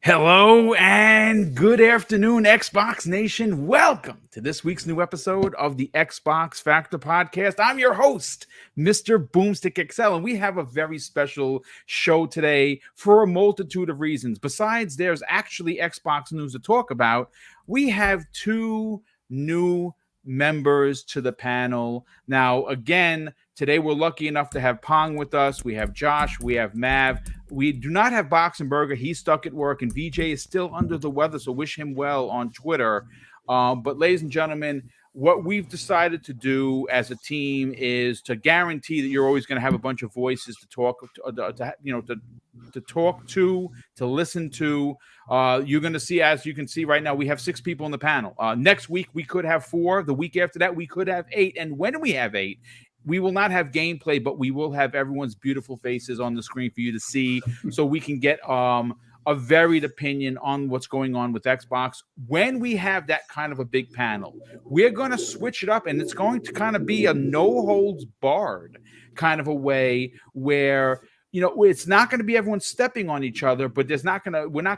Hello and good afternoon, Xbox Nation. Welcome to this week's new episode of the Xbox Factor Podcast. I'm your host, Mr. BoomStick XL, and we have a very special show today for a multitude of reasons. Besides, there's actually Xbox news to talk about. We have two new members to the panel. Now, again, today we're lucky enough to have Pong with us. We have Josh, we have Mav. We do not have Boxenberger. He's stuck at work, and VJ is still under the weather, so wish him well on Twitter. But ladies and gentlemen, what we've decided to do as a team is to guarantee that you're always going to have a bunch of voices to talk to talk to listen to. You're going to see, as you can see right now, we have 6 people in the panel. Next week, we could have 4. The week after that, we could have 8. And when we have 8, we will not have gameplay, but we will have everyone's beautiful faces on the screen for you to see, so we can get a varied opinion on what's going on with Xbox. When we have that kind of a big panel, we're going to switch it up, and it's going to kind of be a no-holds-barred kind of a way where, you know, it's not going to be everyone stepping on each other, but we're not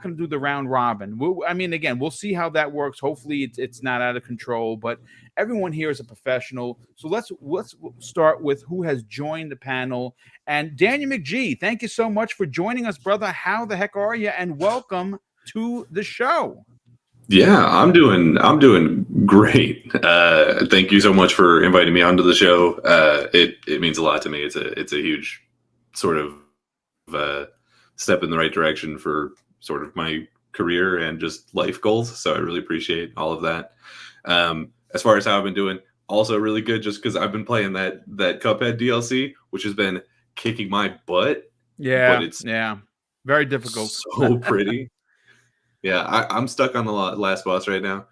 going to do the round robin. Again, we'll see how that works. Hopefully it's not out of control, but everyone here is a professional. So let's start with who has joined the panel. And Daniel McGee, thank you so much for joining us, brother. How the heck are you? And welcome to the show. Yeah, I'm doing great. Thank you so much for inviting me onto the show. It means a lot to me. It's a huge sort of step in the right direction for sort of my career and just life goals. So I really appreciate all of that. As far as how I've been doing, also really good, just because I've been playing that Cuphead DLC, which has been kicking my butt. Yeah, but it's very difficult. So pretty. Yeah, I'm stuck on the last boss right now,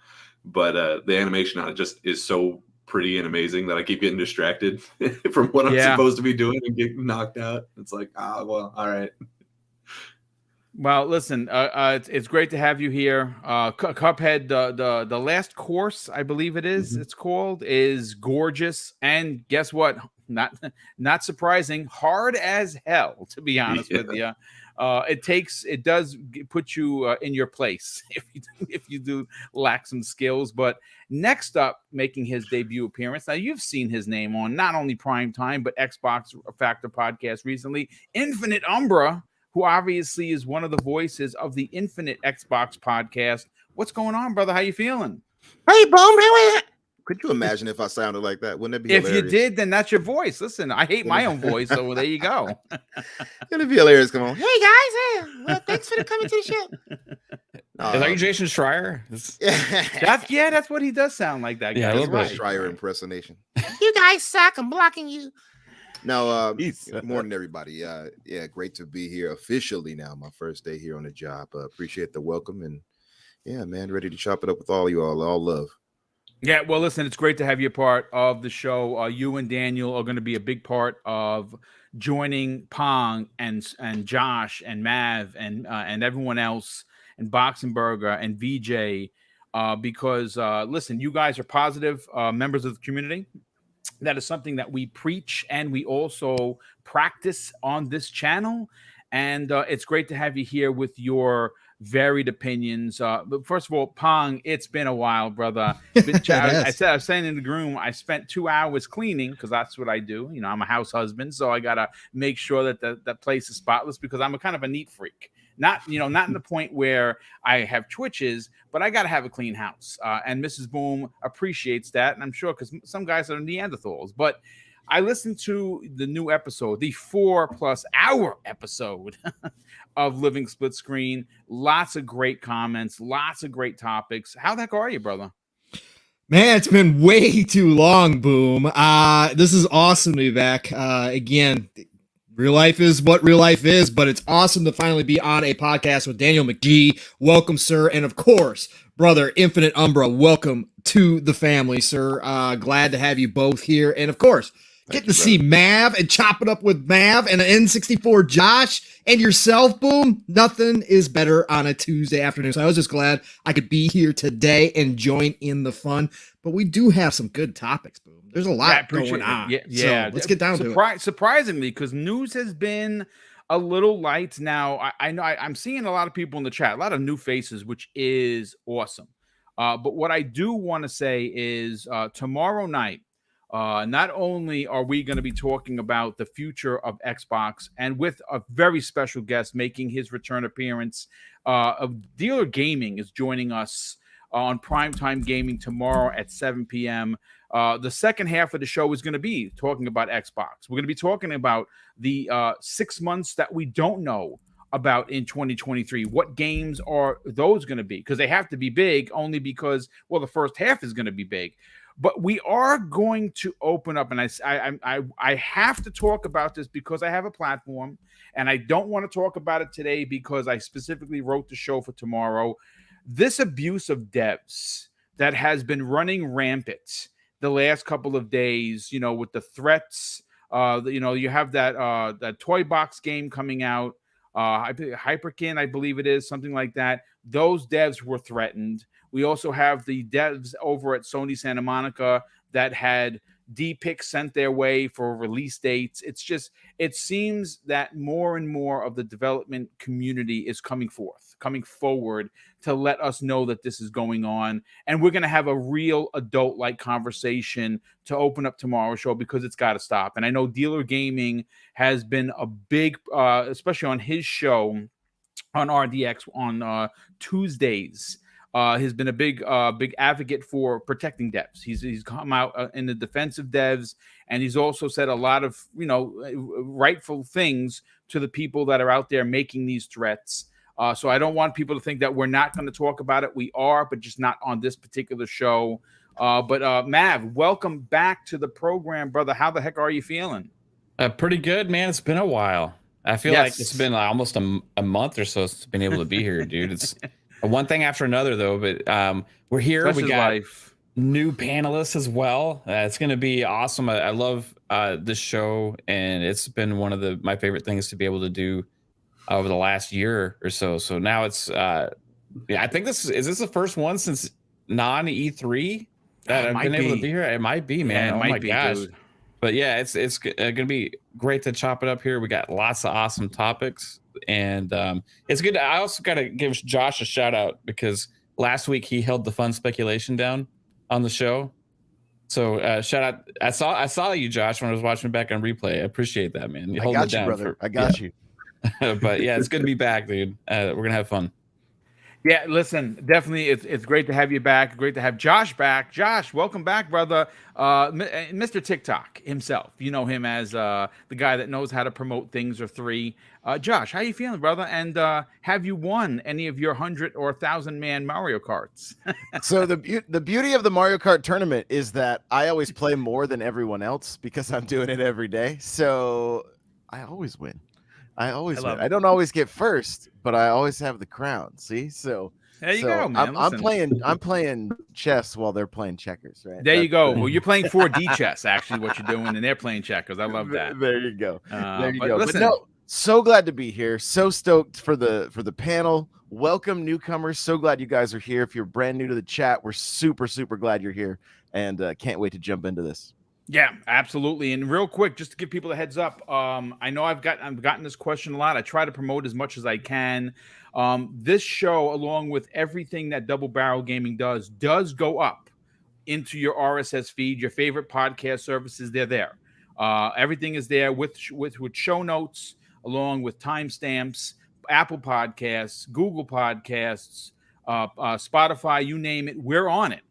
but the animation on it just is so pretty and amazing that I keep getting distracted from what I'm supposed to be doing and get knocked out. It's like, well, all right. Well, listen, it's great to have you here. Cuphead, the last course, I believe it is, it's called, is gorgeous. And guess what? Not surprising, hard as hell, to be honest with you. It does put you in your place if you do lack some skills. But next up, making his debut appearance. Now, you've seen his name on not only Primetime, but Xbox Factor Podcast recently, Infinite Umbra, who obviously is one of the voices of the Infinite Xbox Podcast. What's going on, brother? How you feeling? Hey, Boom, how are you? Could you imagine if I sounded like that? Wouldn't it be hilarious? If you did, then that's your voice. Listen, I hate my own voice, so there you go. It'd be hilarious. Come on. Hey, guys. Hey, well, thanks for coming to the show. Is that you, Jason Schreier? That's what he does sound like, that guy. Yeah, that's right. Schreier impersonation. You guys suck. I'm blocking you. No, morning, everybody. Yeah, great to be here officially now. My first day here on the job. Appreciate the welcome, and yeah, man, ready to chop it up with all you all love. Yeah, well, listen, it's great to have you a part of the show. You and Daniel are going to be a big part of joining Pong and Josh and Mav and everyone else, and Boxenberger and VJ, because listen, you guys are positive members of the community. That is something that we preach and we also practice on this channel. And it's great to have you here with your varied opinions. But first of all, Pong, it's been a while, brother. I was saying in the room, I spent 2 hours cleaning because that's what I do. You know, I'm a house husband, so I got to make sure that that place is spotless because I'm a kind of a neat freak. Not in the point where I have twitches, but I got to have a clean house. And Mrs. Boom appreciates that. And I'm sure because some guys are Neanderthals. But I listened to the new episode, the 4+ hour episode of Living Split Screen. Lots of great comments, lots of great topics. How the heck are you, brother? Man, it's been way too long, Boom. This is awesome to be back. Again, real life is what real life is, but it's awesome to finally be on a podcast with Daniel McGee. Welcome, sir. And of course, brother Infinite Umbra, welcome to the family, sir. Glad to have you both here. And of course, getting to see Mav and chop it up with Mav and an N64 Josh and yourself, Boom. Nothing is better on a Tuesday afternoon. So I was just glad I could be here today and join in the fun. But we do have some good topics, Boom. There's a lot going on. Yeah. So let's get down to it. Surprisingly, because news has been a little light. Now, I know I'm seeing a lot of people in the chat, a lot of new faces, which is awesome. But what I do want to say is tomorrow night, not only are we going to be talking about the future of Xbox and with a very special guest making his return appearance, of Dealer Gaming is joining us on Primetime Gaming tomorrow at 7 p.m. The second half of the show is going to be talking about Xbox. We're going to be talking about the 6 months that we don't know about in 2023. What games are those going to be? Because they have to be big only because, well, the first half is going to be big. But we are going to open up, and I have to talk about this because I have a platform, and I don't want to talk about it today because I specifically wrote the show for tomorrow. This abuse of devs that has been running rampant the last couple of days, with the threats, you have that toy box game coming out, Hyperkin, I believe it is, something like that. Those devs were threatened. We also have the devs over at Sony Santa Monica that had D-pics sent their way for release dates. It seems that more and more of the development community is coming forward to let us know that this is going on. And we're going to have a real adult-like conversation to open up tomorrow's show because it's got to stop. And I know Dealer Gaming has been a big, especially on his show on RDX on Tuesdays, has been a big advocate for protecting devs. He's come out in the defense of devs, and he's also said a lot of rightful things to the people that are out there making these threats. So I don't want people to think that we're not going to talk about it. We are, but just not on this particular show. But Mav, welcome back to the program, brother. How the heck are you feeling? Pretty good, man. It's been a while. I feel like it's been almost a month or so since I've been able to be here, dude. It's one thing after another, though. But we're here. Such we is got life. New panelists as well. It's going to be awesome. I love this show, and it's been one of my favorite things to be able to do over the last year or so. So now it's, I think is this the first one since non-E3 that I've been able to be here? It might be, man. Yeah, oh my gosh. Dude. But yeah, it's going to be great to chop it up here. We got lots of awesome topics, and it's good. I also got to give Josh a shout out because last week he held the fun speculation down on the show. So shout out. I saw you, Josh, when I was watching back on replay. I appreciate that, man. I got you, brother. I got you. But yeah, it's good to be back, dude. We're gonna have fun. Yeah, listen, definitely, it's great to have you back. Great to have Josh back. Josh, welcome back, brother. Mr. TikTok himself. You know him as the guy that knows how to promote things or three. Josh, how you feeling, brother? And have you won any of your 100 or 1,000-man Mario Karts? So the beauty of the Mario Kart tournament is that I always play more than everyone else because I'm doing it every day. So I always win. I win. I don't always get first, but I always have the crown. See, so there you go, man. I'm playing chess while they're playing checkers, right? There you go. Well, you're playing 4D chess, actually, what you're doing, and they're playing checkers. I love that. There you go. There you go. Listen, but no, so glad to be here. So stoked for the panel. Welcome, newcomers. So glad you guys are here. If you're brand new to the chat, we're super glad you're here, and can't wait to jump into this. Yeah, absolutely. And real quick, just to give people a heads up, I know I've gotten this question a lot. I try to promote as much as I can. This show, along with everything that Double Barrel Gaming does go up into your RSS feed, your favorite podcast services. They're there. Everything is there with show notes, along with timestamps, Apple Podcasts, Google Podcasts, Spotify, you name it, we're on it.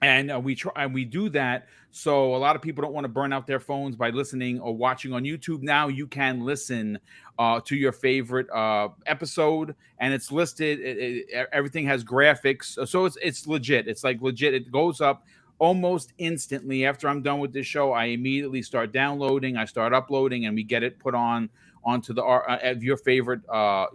And we do that so a lot of people don't want to burn out their phones by listening or watching on YouTube. Now you can listen to your favorite episode, and it's listed. Everything has graphics, so it's legit. It's like legit. It goes up almost instantly after I'm done with this show. I immediately start downloading. I start uploading, and we get it put onto the your favorite a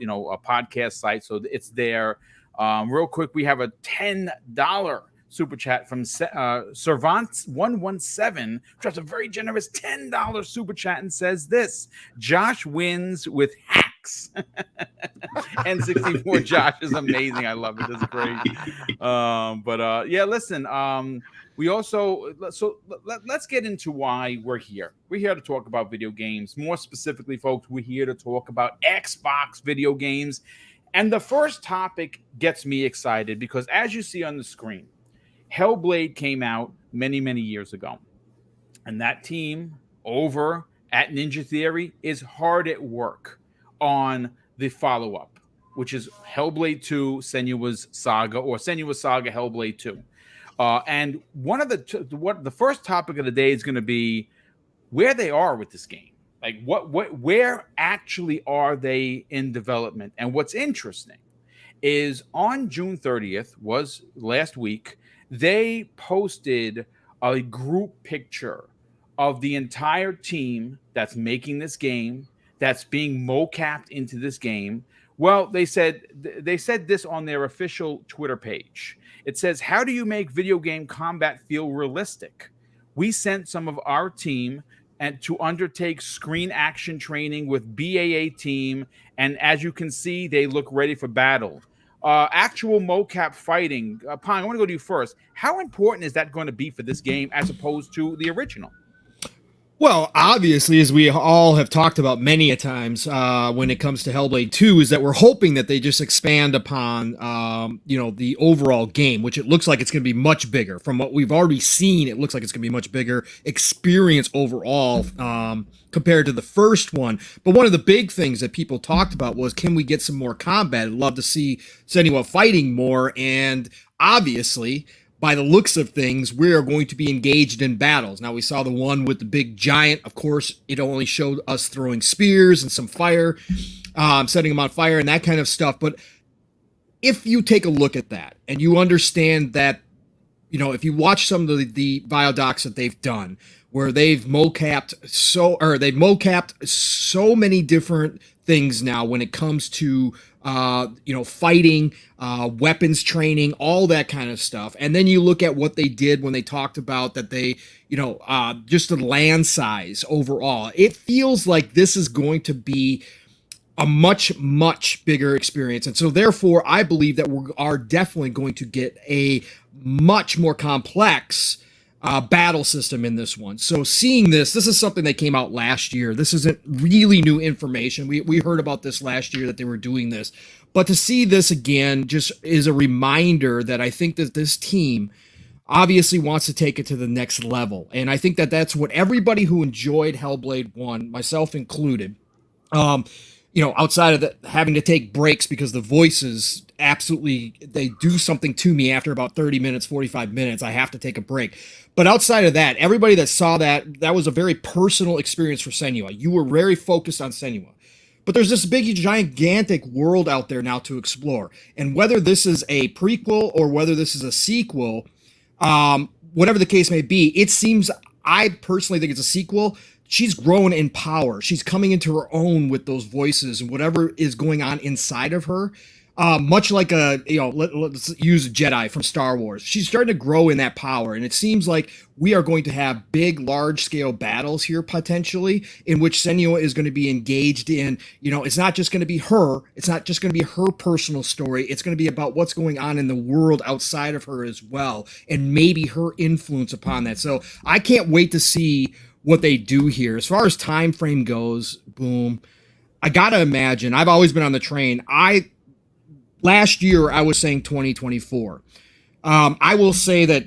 podcast site. So it's there. Real quick, we have a $10 super chat from Servant117, drops a very generous $10 super chat and says this: Josh wins with hacks X. N64 Josh is amazing. I love it. It's great. Yeah, listen. We also let's get into why we're here. We're here to talk about video games. More specifically, folks, we're here to talk about Xbox video games. And the first topic gets me excited because, as you see on the screen, Hellblade came out many, many years ago. And that team over at Ninja Theory is hard at work on the follow-up, which is Hellblade 2, Senua's Saga, or Senua's Saga, Hellblade 2. And one of the first topic of the day is going to be where they are with this game. Like where actually are they in development? And what's interesting is on June 30th, was last week, they posted a group picture of the entire team that's making this game, that's being mocapped into this game. Well, they said this on their official Twitter page. It says, "How do you make video game combat feel realistic? We sent some of our team and to undertake screen action training with BAA team, and as you can see, they look ready for battle." Actual mocap fighting. Pong, I want to go to you first. How important is that going to be for this game as opposed to the original? Well, obviously, as we all have talked about many a times when it comes to Hellblade 2, is that we're hoping that they just expand upon, the overall game, which it looks like it's going to be much bigger. From what we've already seen, it looks like it's going to be much bigger experience overall compared to the first one. But one of the big things that people talked about was, can we get some more combat? I'd love to see Senua fighting more, and obviously, by the looks of things, we are going to be engaged in battles. Now, we saw the one with the big giant. Of course, it only showed us throwing spears and some fire, setting them on fire and that kind of stuff. But if you take a look at that and you understand that, if you watch some of the biodocs that they've done, where they've mocapped so many different things now when it comes to fighting, weapons training, all that kind of stuff. And then you look at what they did when they talked about that they, just the land size overall. It feels like this is going to be a much, much bigger experience. And so therefore, I believe that we are definitely going to get a much more complex battle system in this one. So seeing this is something that came out last year. This isn't really new information. We heard about this last year that they were doing this. But to see this again just is a reminder that I think that this team obviously wants to take it to the next level. And I think that that's what everybody who enjoyed Hellblade 1, myself included, outside of having to take breaks because the voices absolutely, they do something to me after about 30 minutes, 45 minutes. I have to take a break. But outside of that, everybody that saw that was a very personal experience for Senua. You were very focused on Senua. But there's this big, gigantic world out there now to explore. And whether this is a prequel or whether this is a sequel, whatever the case may be, it seems, I personally think it's a sequel. She's grown in power. She's coming into her own with those voices and whatever is going on inside of her. Much like let's use a Jedi from Star Wars. She's starting to grow in that power, and it seems like we are going to have big, large-scale battles here potentially, in which Senua is going to be engaged in. It's not just going to be her. It's not just going to be her personal story. It's going to be about what's going on in the world outside of her as well, and maybe her influence upon that. So I can't wait to see what they do here. As far as time frame goes, boom, I gotta imagine. I've always been on the train. Last year, I was saying 2024. I will say that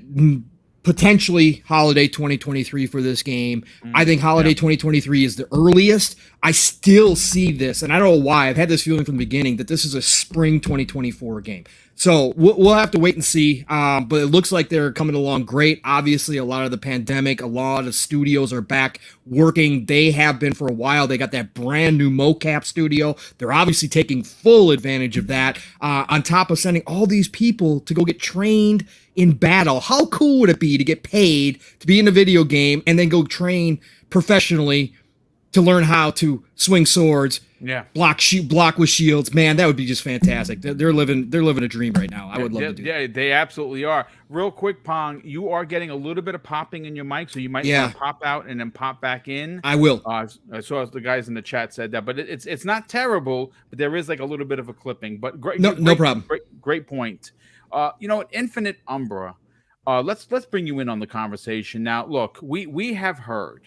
potentially holiday 2023 for this game. I think holiday 2023 is the earliest. I still see this, and I don't know why. I've had this feeling from the beginning that this is a spring 2024 game. So we'll have to wait and see. But it looks like they're coming along great. Obviously, a lot of the pandemic, a lot of studios are back working. They have been for a while. They got that brand new mocap studio. They're obviously taking full advantage of that. On top of sending all these people to go get trained in battle. How cool would it be to get paid to be in a video game and then go train professionally to learn how to swing swords, Yeah. block with shields. Man, that would be just fantastic. They're living a dream right now. I would love to do that. Yeah, they absolutely are. Real quick, Pong, you are getting a little bit of popping in your mic, so you might want to pop out and then pop back in. I will. I saw the guys in the chat said that, but it's not terrible, but there is like a little bit of a clipping. But great, no problem. Great point. Infinite Umbra. Let's bring you in on the conversation now. Look, we have heard.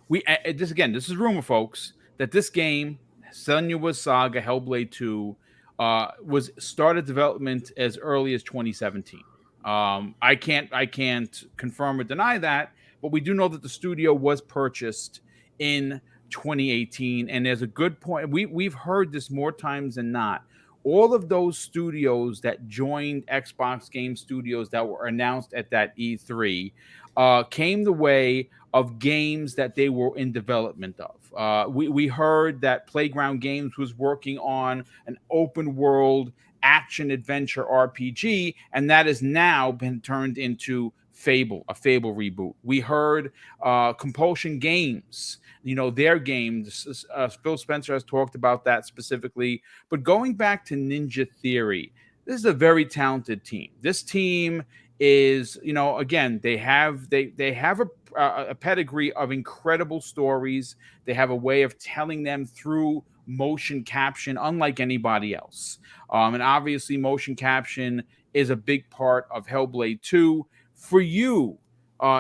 This is rumor, folks, that this game, Senua's Saga Hellblade 2, was started development as early as 2017. I can't confirm or deny that, but we do know that the studio was purchased in 2018, and there's a good point. We've heard this more times than not. All of those studios that joined Xbox Game Studios that were announced at that E3 came the way of games that they were in development of. We heard that Playground Games was working on an open world action adventure RPG, and that has now been turned into a Fable reboot. We heard Compulsion Games, their games. Phil Spencer has talked about that specifically. But going back to Ninja Theory, this is a very talented team. This team is, again, they have a pedigree of incredible stories. They have a way of telling them through motion caption, unlike anybody else. And obviously, motion caption is a big part of Hellblade 2. For you,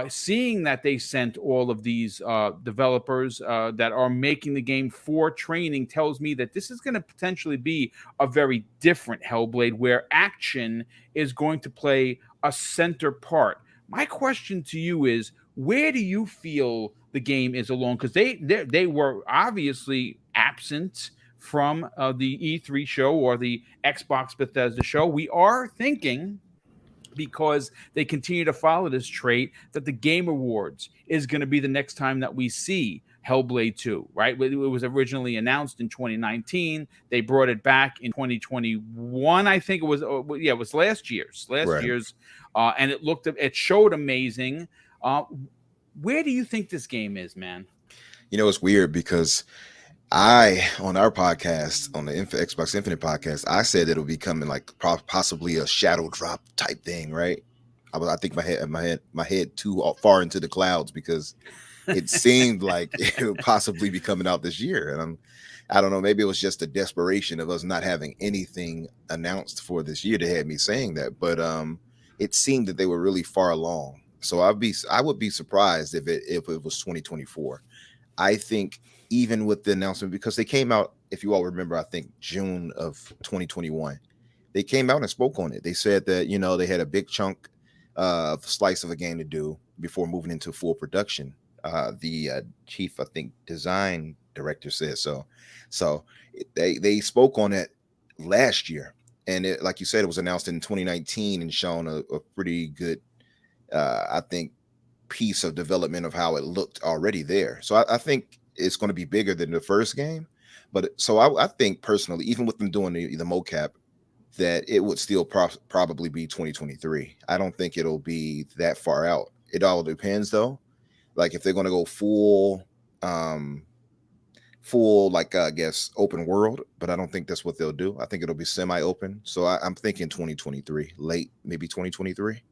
seeing that they sent all of these developers that are making the game for training tells me that this is going to potentially be a very different Hellblade, where action is going to play a center part. My question to you is, where do you feel the game is along? Because they were obviously absent from the E3 show or the Xbox Bethesda show. We are thinking, because they continue to follow this trait, that the Game Awards is going to be the next time that we see Hellblade 2, right? It was originally announced in 2019. They brought it back in 2021. I think it was, it was last year's, and it showed amazing. Where do you think this game is, man? It's weird because on our podcast, on the Xbox Infinite podcast, I said that it'll be coming like possibly a shadow drop type thing, right? I think my head too far into the clouds, because it seemed like it would possibly be coming out this year. And I don't know, maybe it was just a desperation of us not having anything announced for this year that had me saying that. But it seemed that they were really far along. So I would be surprised if it was 2024. I think even with the announcement, because they came out, if you all remember, I think June of 2021, they came out and spoke on it. They said that, they had a big chunk of slice of a game to do before moving into full production. The chief, I think, design director said so. So they spoke on it last year, and it, like you said, it was announced in 2019 and shown a pretty good, I think, piece of development of how it looked already there. So I think it's going to be bigger than the first game. But so I think personally, even with them doing the mocap, that it would still probably be 2023. I don't think it'll be that far out. It all depends, though. Like if they're going to go full, like I guess open world, but I don't think that's what they'll do. I think it'll be semi-open. So I'm thinking 2023, late maybe 2023.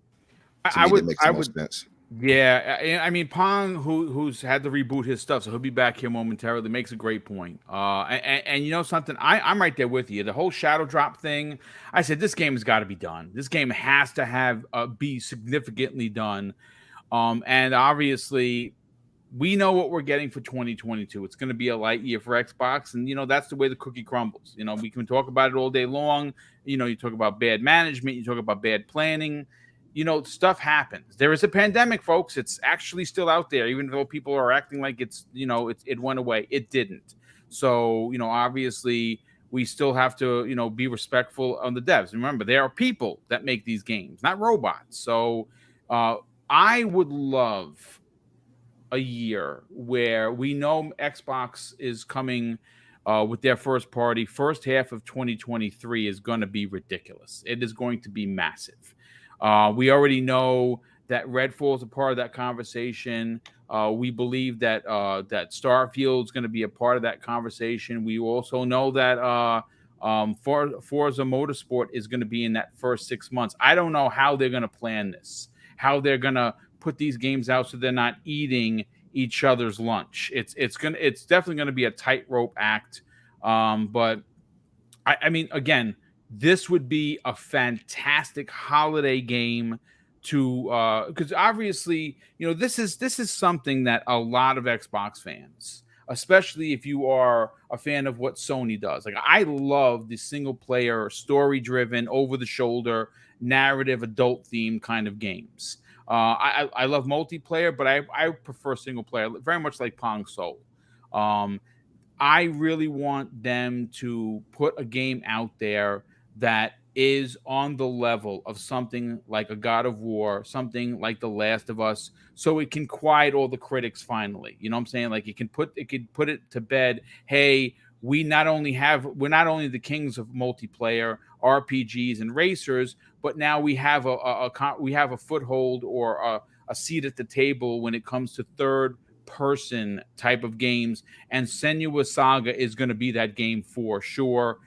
I would. Sense. Yeah, I mean, Pong, who's had to reboot his stuff, so he'll be back here momentarily, makes a great point. And you know something? I'm right there with you. The whole shadow drop thing, I said this game has got to be done. This game has to be significantly done. And obviously, we know what we're getting for 2022. It's going to be a light year for Xbox, and that's the way the cookie crumbles. We can talk about it all day long. You talk about bad management, you talk about bad planning. Stuff happens. There is a pandemic, folks. It's actually still out there, even though people are acting like it went away. It didn't. So, obviously we still have to, be respectful on the devs. Remember, there are people that make these games, not robots. So I would love a year where we know Xbox is coming with their first half of 2023 is going to be ridiculous. It is going to be massive. We already know that Redfall is a part of that conversation. We believe that that Starfield is going to be a part of that conversation. We also know that Forza Motorsport is going to be in that first 6 months. I don't know how they're going to plan this, how they're going to put these games out so they're not eating each other's lunch. It's definitely going to be a tightrope act. But I mean, again, this would be a fantastic holiday game to because obviously, you know, this is something that a lot of Xbox fans, especially if you are a fan of what Sony does. Like, I love the single player, story driven, over the shoulder, narrative, adult theme kind of games. I love multiplayer, but I prefer single player, very much like Pong Soul. I really want them to put a game out there that is on the level of something like a God of War, something like The Last of Us, so it can quiet all the critics finally. You know what I'm saying? Like, it could put it to bed. Hey, we're not only the kings of multiplayer RPGs and racers, but now we have a foothold or a seat at the table when it comes to third person type of games, and Senua Saga is going to be that game for sure.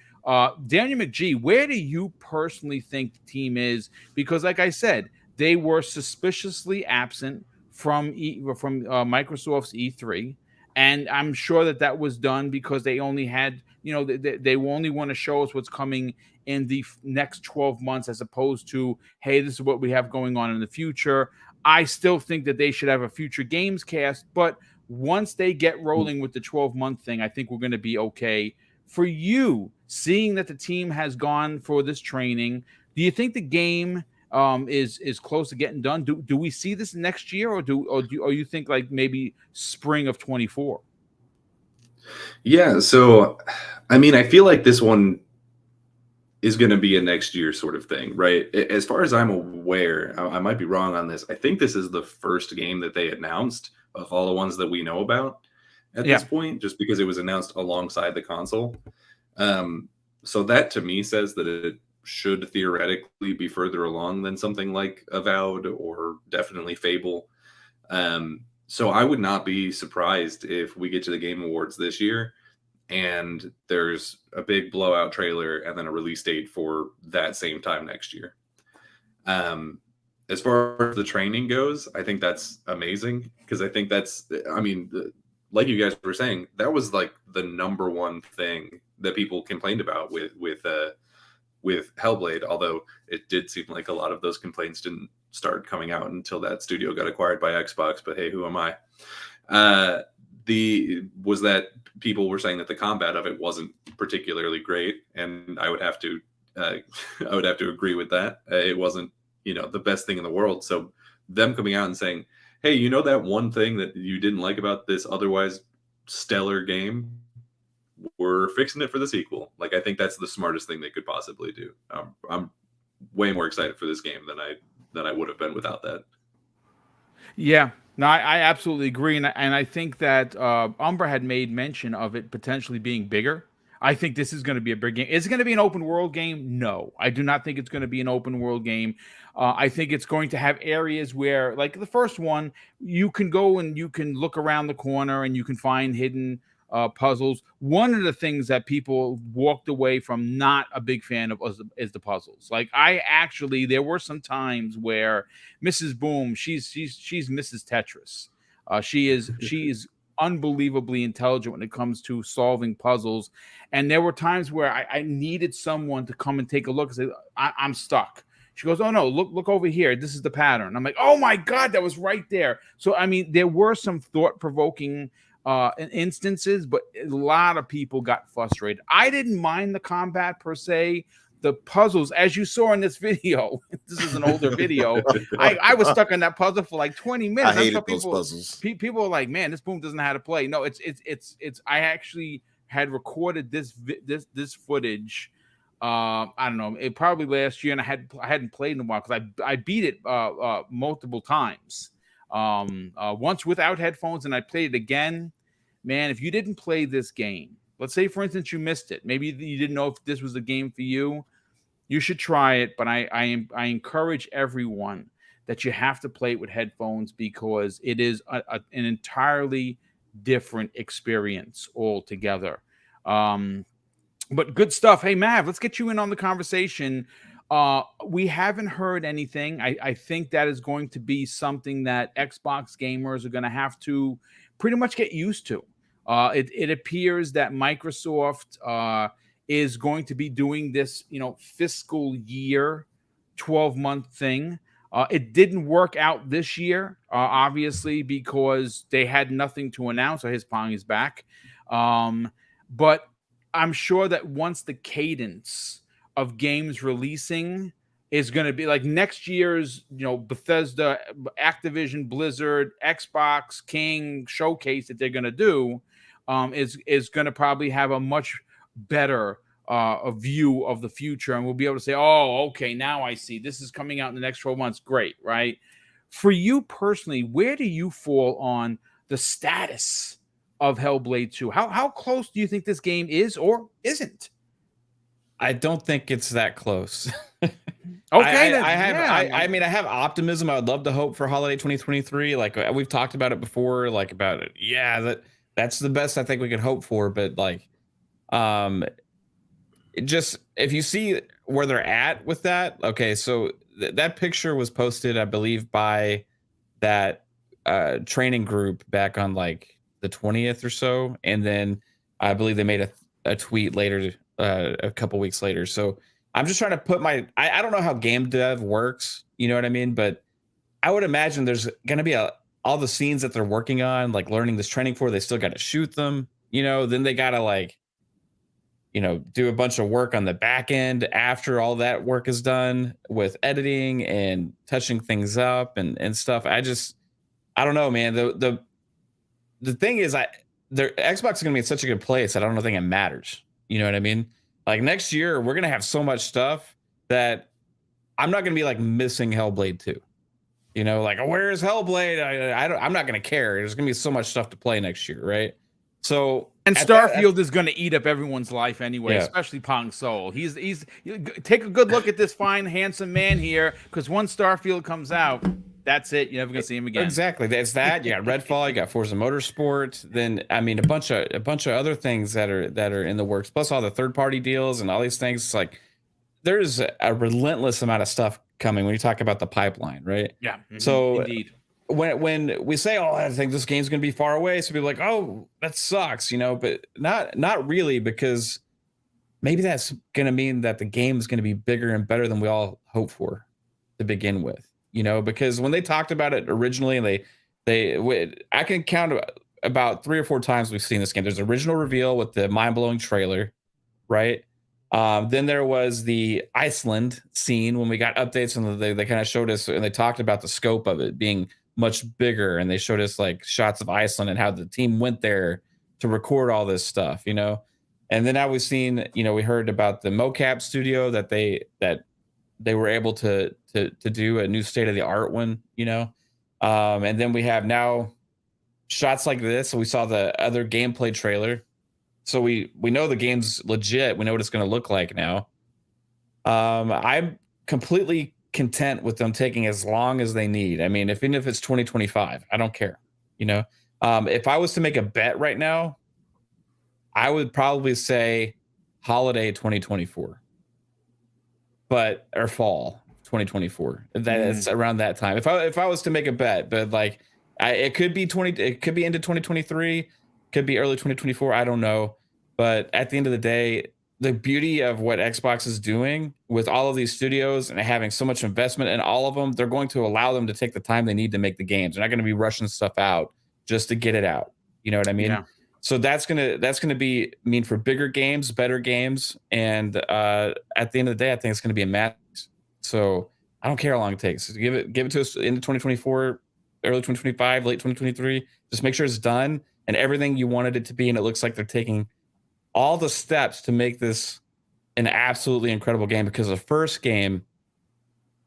Daniel McGee, where do you personally think the team is? Because, like I said, they were suspiciously absent from Microsoft's E3, and I'm sure that was done because they only had, you know, they only want to show us what's coming in the next 12 months, as opposed to, hey, this is what we have going on in the future. I still think that they should have a future games cast, but once they get rolling with the 12-month thing, I think we're going to be okay. For you, seeing that the team has gone for this training, do you think the game is close to getting done? Do we see this next year, or you think like maybe spring of 24? Yeah, so I mean, I feel like this one is going to be a next year sort of thing, right? As far as I'm aware, I might be wrong on this. I think this is the first game that they announced of all the ones that we know about at this point, just because it was announced alongside the console. So that to me says that it should theoretically be further along than something like Avowed or definitely Fable. So I would not be surprised if we get to the Game Awards this year and there's a big blowout trailer and then a release date for that same time next year. As far as the training goes, I think that's amazing, because I think like you guys were saying, that was like the number one thing that people complained about with Hellblade, although it did seem like a lot of those complaints didn't start coming out until that studio got acquired by Xbox, but hey, who am I? Was that people were saying that the combat of it wasn't particularly great, and I would have to agree with that. It wasn't, you know, the best thing in the world. So them coming out and saying, hey, you know, that one thing that you didn't like about this otherwise stellar game, we're fixing it for the sequel. Like, I think that's the smartest thing they could possibly do. I'm way more excited for this game than I would have been without that. Yeah, no, I absolutely agree, and I think that Umbra had made mention of it potentially being bigger. I think this is going to be a big game. Is it going to be an open world game? No, I do not think it's going to be an open world game. I think it's going to have areas where, like the first one, you can go and you can look around the corner and you can find hidden puzzles. One of the things that people walked away from not a big fan of is the puzzles. Like, there were some times where Mrs. Boom, she's Mrs. Tetris. She is unbelievably intelligent when it comes to solving puzzles. And there were times where I needed someone to come and take a look and say, I'm stuck. She goes, oh no, look over here. This is the pattern. I'm like, oh my God, that was right there. So, I mean, there were some thought-provoking instances, but a lot of people got frustrated. I didn't mind the combat per se. The puzzles, as you saw in this video, this is an older video. I was stuck in that puzzle for like 20 minutes. I hated those puzzles. People are like, man, this Boom doesn't know how to play. No, it's. I actually had recorded this footage. I don't know, it probably last year, and I hadn't played in a while because I beat it multiple times. Once without headphones, and I played it again. Man, if you didn't play this game, let's say, for instance, you missed it. Maybe you didn't know if this was a game for you. You should try it, but I encourage everyone that you have to play it with headphones because it is an entirely different experience altogether. But good stuff. Hey, Mav, let's get you in on the conversation. We haven't heard anything. I think that is going to be something that Xbox gamers are going to have to pretty much get used to. It appears that Microsoft is going to be doing this, fiscal year 12-month thing. It didn't work out this year, obviously, because they had nothing to announce. So his Pong is back. But I'm sure that once the cadence of games releasing is going to be like next year's, Bethesda, Activision, Blizzard, Xbox, King showcase that they're going to do is going to probably have a much better a view of the future, and we'll be able to say, oh, okay, now I see this is coming out in the next 12 months. Great, right? For you personally, where do you fall on the status of Hellblade 2? How close do you think this game is or isn't? I don't think it's that close. Okay, I mean, I have optimism. I would love to hope for holiday 2023. Like we've talked about it before, like about it. Yeah, that's the best I think we could hope for. But like, just if you see where they're at with that, okay, so that picture was posted, I believe, by that training group back on like the 20th or so, and then I believe they made a tweet later, a couple weeks later. So I'm just trying to put I don't know how game dev works, you know what I mean? But I would imagine there's going to be all the scenes that they're working on, like learning this training for, they still got to shoot them, then they got to like, do a bunch of work on the back end after all that work is done with editing and touching things up and stuff. I don't know, man. The thing is, their Xbox is going to be in such a good place that I don't think it matters. You know what I mean? Like next year, we're going to have so much stuff that I'm not going to be like missing Hellblade 2. Like, where's Hellblade? I'm not going to care. There's going to be so much stuff to play next year, right? So, and Starfield is going to eat up everyone's life anyway, especially Pong Soul. He's take a good look at this fine, handsome man here, because once Starfield comes out, that's it. You're never going to see him again. Exactly. That's that. You got Redfall. You got Forza Motorsport. Then I mean, a bunch of other things that are in the works. Plus all the third-party deals and all these things. It's like there's a relentless amount of stuff coming when you talk about the pipeline, right? Yeah. So indeed. When we say, oh, I think this game's going to be far away, so people are like, oh, that sucks, but not really, because maybe that's going to mean that the game is going to be bigger and better than we all hope for to begin with, because when they talked about it originally, and I can count about 3 or 4 times we've seen this game. There's the original reveal with the mind-blowing trailer, right? Then there was the Iceland scene when we got updates, and they kind of showed us, and they talked about the scope of it being much bigger, and they showed us like shots of Iceland and how the team went there to record all this stuff, and then now we've seen, we heard about the mocap studio that they were able to do a new state-of-the-art one, and then we have now shots like this. So we saw the other gameplay trailer, so we know the game's legit. We know what it's going to look like now. I'm completely content with them taking as long as they need. I mean, even if it's 2025, I don't care. If I was to make a bet right now, I would probably say holiday 2024, or fall 2024. That's around that time. If I was to make a bet, but like it could be it could be into 2023, could be early 2024. I don't know. But at the end of the day, the beauty of what Xbox is doing with all of these studios and having so much investment in all of them, they're going to allow them to take the time they need to make the games. They're not going to be rushing stuff out just to get it out. You know what I mean? Yeah. So that's gonna be mean for bigger games, better games, and at the end of the day, I think it's going to be a match. So I don't care how long it takes. Give it to us into 2024, early 2025, late 2023. Just make sure it's done and everything you wanted it to be, and it looks like they're taking all the steps to make this an absolutely incredible game, because the first game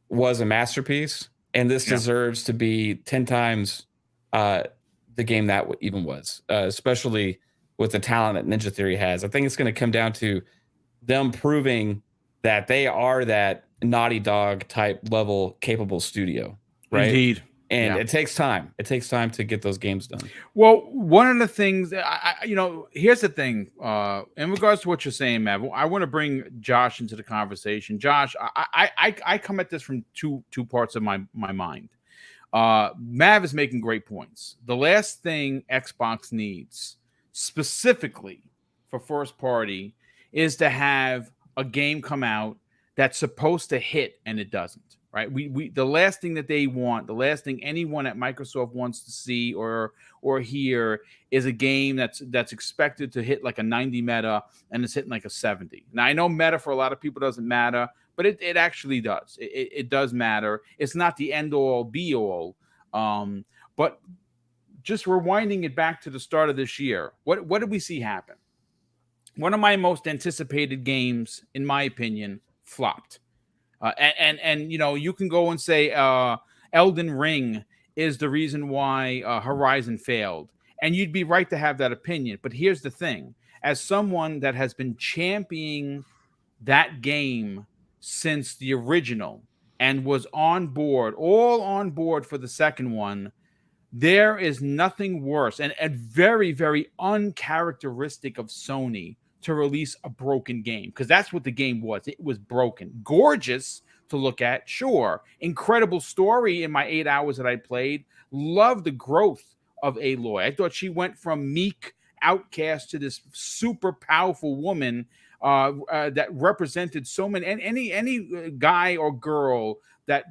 was a masterpiece, and this deserves to be 10 times the game that even was, especially with the talent that Ninja Theory has. I think it's going to come down to them proving that they are that Naughty Dog type level capable studio. right? Indeed. And Yeah. it takes time. It takes time to get those games done. Well, one of the things here's the thing. In regards to what you're saying, Matt, I want to bring Josh into the conversation. Josh, I come at this from two parts of my mind. Mav is making great points. The last thing Xbox needs, specifically for first party, is to have a game come out that's supposed to hit and it doesn't. Right? We the last thing that they want, the last thing anyone at Microsoft wants to see or hear is a game that's expected to hit like a 90 meta and it's hitting like a 70. Now I know meta for a lot of people doesn't matter, but it actually does. It does matter. It's not the end all be all. But just rewinding it back to the start of this year, what did we see happen? One of my most anticipated games, in my opinion, flopped. And you can go and say Elden Ring is the reason why Horizon failed, and you'd be right to have that opinion. But here's the thing: as someone that has been championing that game since the original and was all on board for the second one, there is nothing worse and very, very uncharacteristic of Sony to release a broken game, because that's what the game was. It was broken. Gorgeous to look at, sure. Incredible story in my 8 hours that I played. Love the growth of Aloy. I thought she went from meek outcast to this super powerful woman that represented so many. And any guy or girl that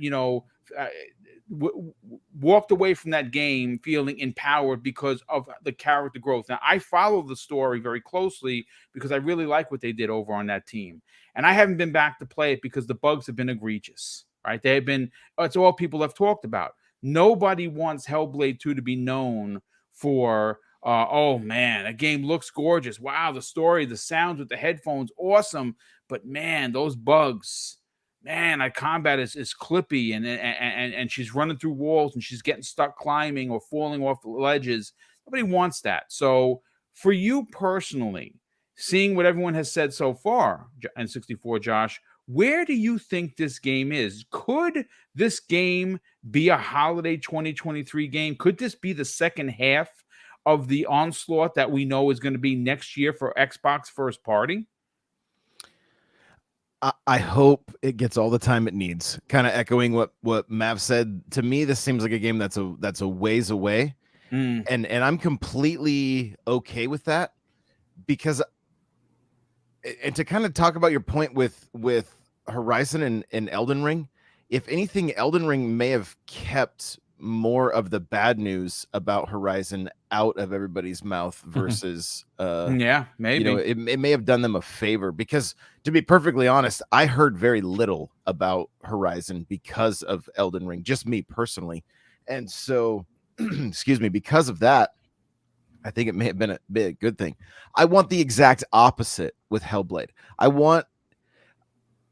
walked away from that game feeling empowered because of the character growth. Now, I follow the story very closely because I really like what they did over on that team. And I haven't been back to play it because the bugs have been egregious, right? They have been, it's all people have talked about. Nobody wants Hellblade 2 to be known for, oh man, a game looks gorgeous. Wow, the story, the sounds with the headphones, awesome. But man, those bugs, man, our combat is clippy and she's running through walls and she's getting stuck climbing or falling off the ledges. Nobody wants that. So for you personally, seeing what everyone has said so far, N64 Josh, where do you think this game is? Could this game be a holiday 2023 game? Could this be the second half of the onslaught that we know is going to be next year for Xbox first party? I hope it gets all the time it needs. Kind of echoing what Mav said. To me, this seems like a game that's a ways away, and I'm completely okay with that, because, and to kind of talk about your point with Horizon and Elden Ring, if anything, Elden Ring may have kept more of the bad news about Horizon out of everybody's mouth versus yeah, maybe it may have done them a favor, because to be perfectly honest, I heard very little about Horizon because of Elden Ring, just me personally. And so excuse me, because of that, I think it may have been a good thing. I want the exact opposite with Hellblade. I want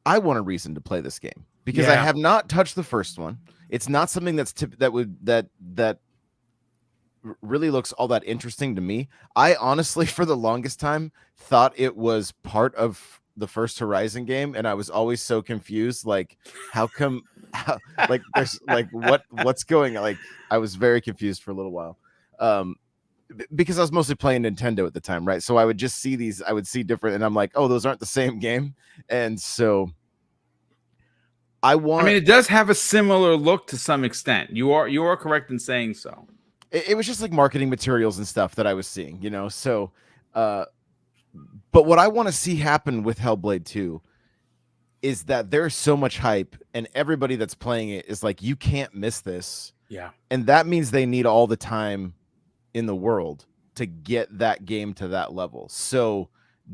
a reason to play this game, because I have not touched the first one. It's not something that really looks all that interesting to me. I honestly, for the longest time, thought it was part of the first Horizon game, and I was always so confused. Like, like there's like what's going on? Like, I was very confused for a little while, because I was mostly playing Nintendo at the time, right? So I would just see these, I would see different, and I'm like, oh, those aren't the same game, and so. I mean, it does have a similar look to some extent. You are correct in saying so. It was just like marketing materials and stuff that I was seeing, So, but what I want to see happen with Hellblade 2 is that there's so much hype, and everybody that's playing it is like, you can't miss this. Yeah, and that means they need all the time in the world to get that game to that level. So.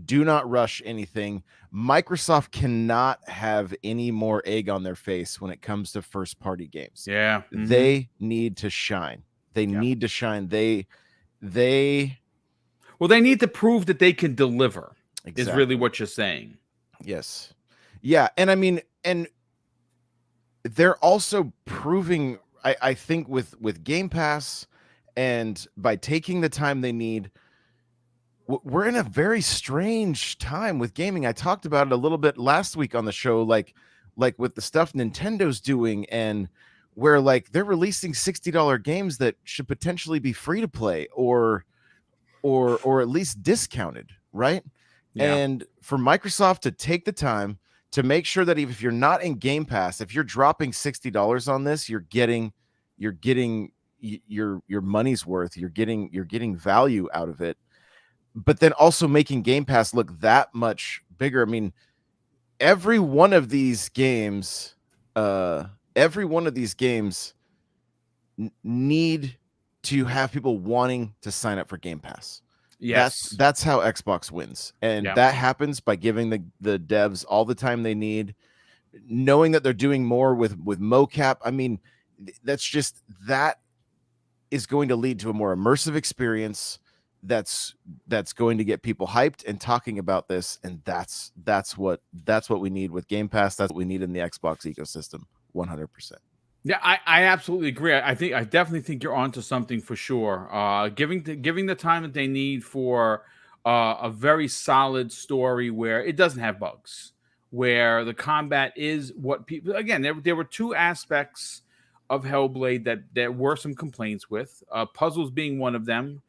Do not rush anything. Microsoft cannot have any more egg on their face when it comes to first party games. Yeah. Mm-hmm. They need to shine. They need to shine. They need to prove that they can deliver. Exactly. Is really what you're saying. Yes. Yeah. And I mean, and they're also proving, I think with Game Pass, and by taking the time they need, we're in a very strange time with gaming. I talked about it a little bit last week on the show, like with the stuff Nintendo's doing, and where like they're releasing $60 games that should potentially be free to play or at least discounted, right? Yeah. And for Microsoft to take the time to make sure that if you're not in Game Pass, if you're dropping $60 on this, you're getting your money's worth. You're getting value out of it. But then also making Game Pass look that much bigger. I mean, every one of these games need to have people wanting to sign up for Game Pass. Yes. That's how Xbox wins. And that happens by giving the devs all the time they need, knowing that they're doing more with mocap. I mean, that is going to lead to a more immersive experience that's going to get people hyped and talking about this. And that's what we need with Game Pass. That's what we need in the Xbox ecosystem. 100%. Yeah, I absolutely agree. I definitely think you're onto something for sure. Giving the time that they need for a very solid story where it doesn't have bugs, where the combat is what people, again, there were two aspects of Hellblade that there were some complaints with, puzzles being one of them.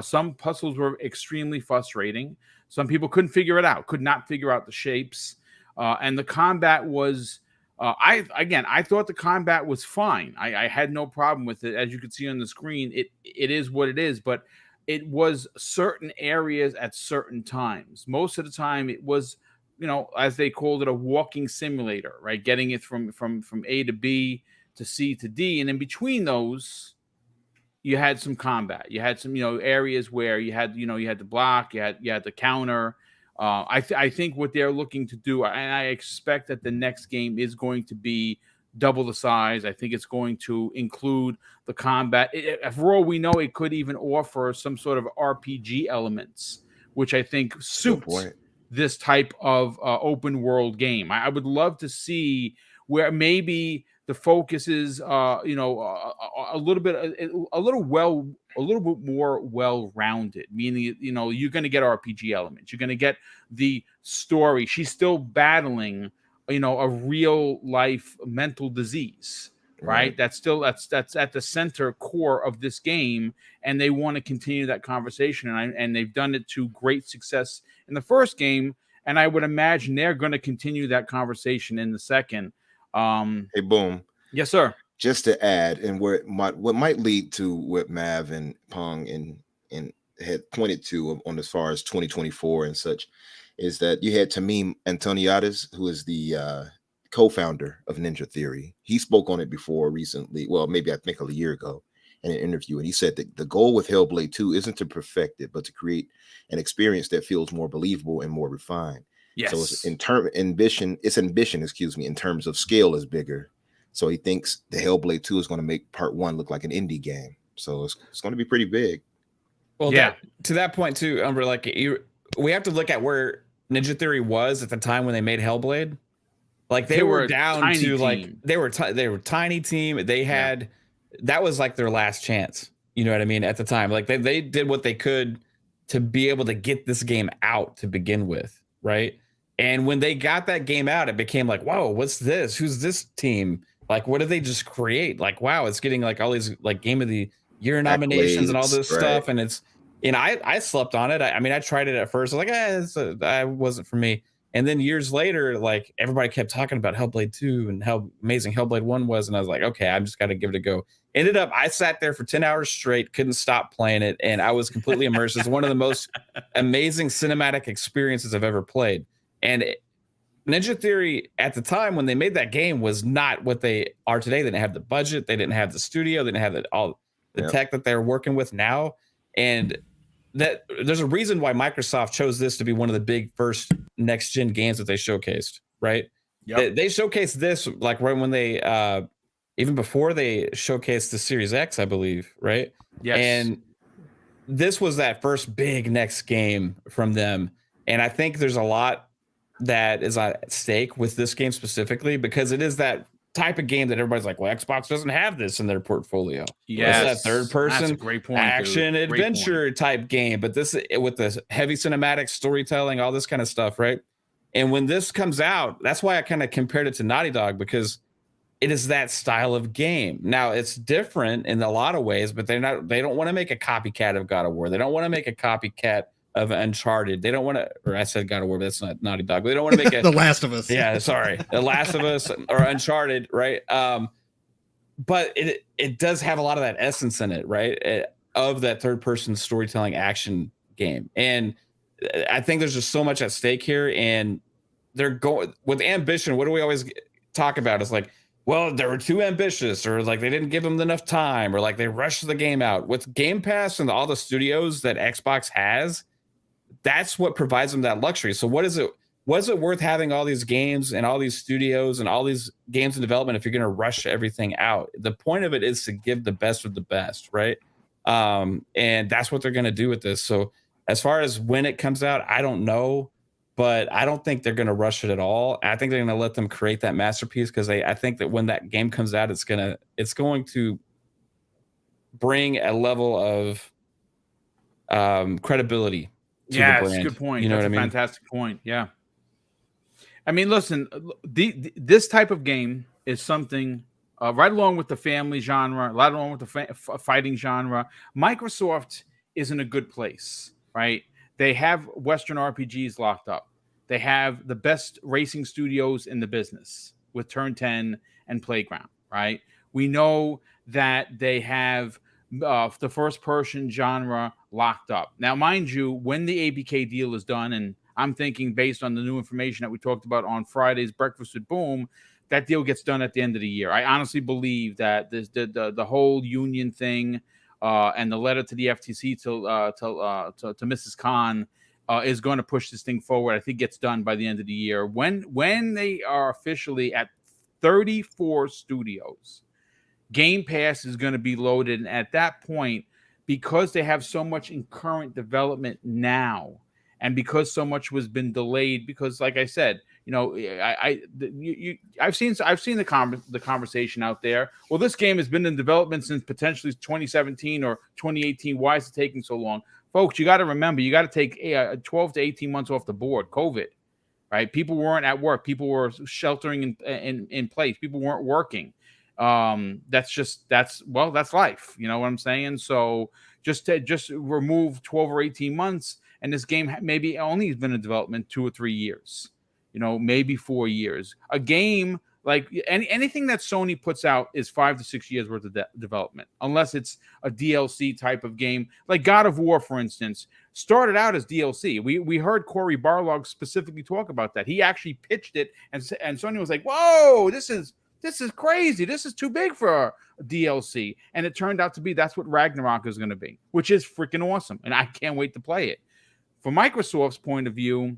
Some puzzles were extremely frustrating. Some people could not figure out the shapes, and the combat was. I thought the combat was fine. I had no problem with it. As you can see on the screen, it is what it is, but it was certain areas at certain times. Most of the time it was, as they called it, a walking simulator, right? Getting it from A to B to C to D. And in between those, you had some combat. You had some, areas where you had to block, you had to counter. I think what they're looking to do, and I expect that the next game is going to be double the size. I think it's going to include the combat. For all we know, it could even offer some sort of RPG elements, which I think suits this type of open world game. I would love to see where maybe the focus is, a little bit more well-rounded, meaning, you're going to get RPG elements. You're going to get the story. She's still battling, a real life mental disease, right? That's at the center core of this game. And they want to continue that conversation. And they've done it to great success in the first game. And I would imagine they're going to continue that conversation in the second. Hey, Boom. Yes, sir. Just to add, and what might lead to what Mav and Pong and had pointed to on as far as 2024 and such, is that you had Tamim Antoniades, who is the co-founder of Ninja Theory. He spoke on it before recently. Well, maybe I think a year ago in an interview, and he said that the goal with Hellblade 2 isn't to perfect it, but to create an experience that feels more believable and more refined. Yes. So it's ambition, in terms of scale is bigger. So he thinks the Hellblade 2 is going to make part 1 look like an indie game. So it's going to be pretty big. Well, yeah. To that point too, Umber, we have to look at where Ninja Theory was at the time when they made Hellblade. Like they were down to they were tiny team. They had that was like their last chance. You know what I mean? At the time, like they did what they could to be able to get this game out to begin with, right? And when they got that game out, it became like, whoa, what's this? Who's this team? Like, what did they just create? Like, wow, it's getting like all these like Game of the Year nominations and all this stuff. And I slept on it. I mean, I tried it at first. I was like, that wasn't for me. And then years later, like everybody kept talking about Hellblade 2 and how amazing Hellblade 1 was. And I was like, okay, I'm just got to give it a go. Ended up, I sat there for 10 hours straight, couldn't stop playing it. And I was completely immersed. It's one of the most amazing cinematic experiences I've ever played. And Ninja Theory at the time when they made that game was not what they are today. They didn't have the budget. They didn't have the studio. They didn't have all the tech that they're working with now. And that there's a reason why Microsoft chose this to be one of the big first next gen games that they showcased, right? Yep. They showcased this like right when they even before they showcased the Series X, I believe, right? Yes. And this was that first big next game from them. And I think there's a lot that is at stake with this game specifically because it is that type of game that everybody's like, well, Xbox doesn't have this in their portfolio. Yes, it's that third person great point, action adventure type game, but this with the heavy cinematic storytelling, all this kind of stuff, right? And when this comes out, that's why I kind of compared it to Naughty Dog because it is that style of game. Now it's different in a lot of ways, but they don't want to make a copycat of God of War. They don't want to make a copycat of Uncharted. They don't want to, or I said God of War, but that's not Naughty Dog. But they don't want to make a The Last of Us. Yeah, sorry. The Last of Us or Uncharted, right? But it does have a lot of that essence in it, right? Of that third person storytelling action game. And I think there's just so much at stake here, and they're going with ambition. What do we always talk about? It's like, well, they were too ambitious, or like they didn't give them enough time, or like they rushed the game out. With Game Pass and all the studios that Xbox has, that's what provides them that luxury. So what is it? Was it worth having all these games and all these studios and all these games in development if you're going to rush everything out? The point of it is to give the best of the best, right? And that's what they're going to do with this. So as far as when it comes out, I don't know. But I don't think they're going to rush it at all. I think they're going to let them create that masterpiece, because I think that when that game comes out, it's going to bring a level of credibility to the brand. That's a good point. You know That's what I mean? Fantastic point. Yeah. I mean, listen, this type of game is something right along with the family genre, right along with the fighting genre. Microsoft is in a good place, right? They have Western RPGs locked up. They have the best racing studios in the business with Turn 10 and Playground, right? We know that they have the first-person genre locked up. Now, mind you, when the ABK deal is done, and I'm thinking based on the new information that we talked about on Friday's Breakfast with Boom, that deal gets done at the end of the year. I honestly believe that the whole union thing and the letter to the FTC to Mrs. Khan is going to push this thing forward. I think it gets done by the end of the year. When they are officially at 34 studios, Game Pass is going to be loaded. And at that point, because they have so much in current development now, and because so much was been delayed, because like I said, you know, I've seen the conversation out there. Well, this game has been in development since potentially 2017 or 2018. Why is it taking so long? Folks, you got to remember, you got to take 12 to 18 months off the board. COVID, right? People weren't at work. People were sheltering in place. People weren't working. That's life. You know what I'm saying? So just remove 12 or 18 months, and this game maybe only has been in development 2 or 3 years. You know, maybe 4 years. A game like anything that Sony puts out is 5 to 6 years worth of development, unless it's a DLC type of game. Like God of War, for instance, started out as DLC. We heard Cory Barlog specifically talk about that. He actually pitched it, and Sony was like, "Whoa, this is crazy. This is too big for a DLC." And it turned out to be that's what Ragnarok is going to be, which is freaking awesome, and I can't wait to play it. From Microsoft's point of view,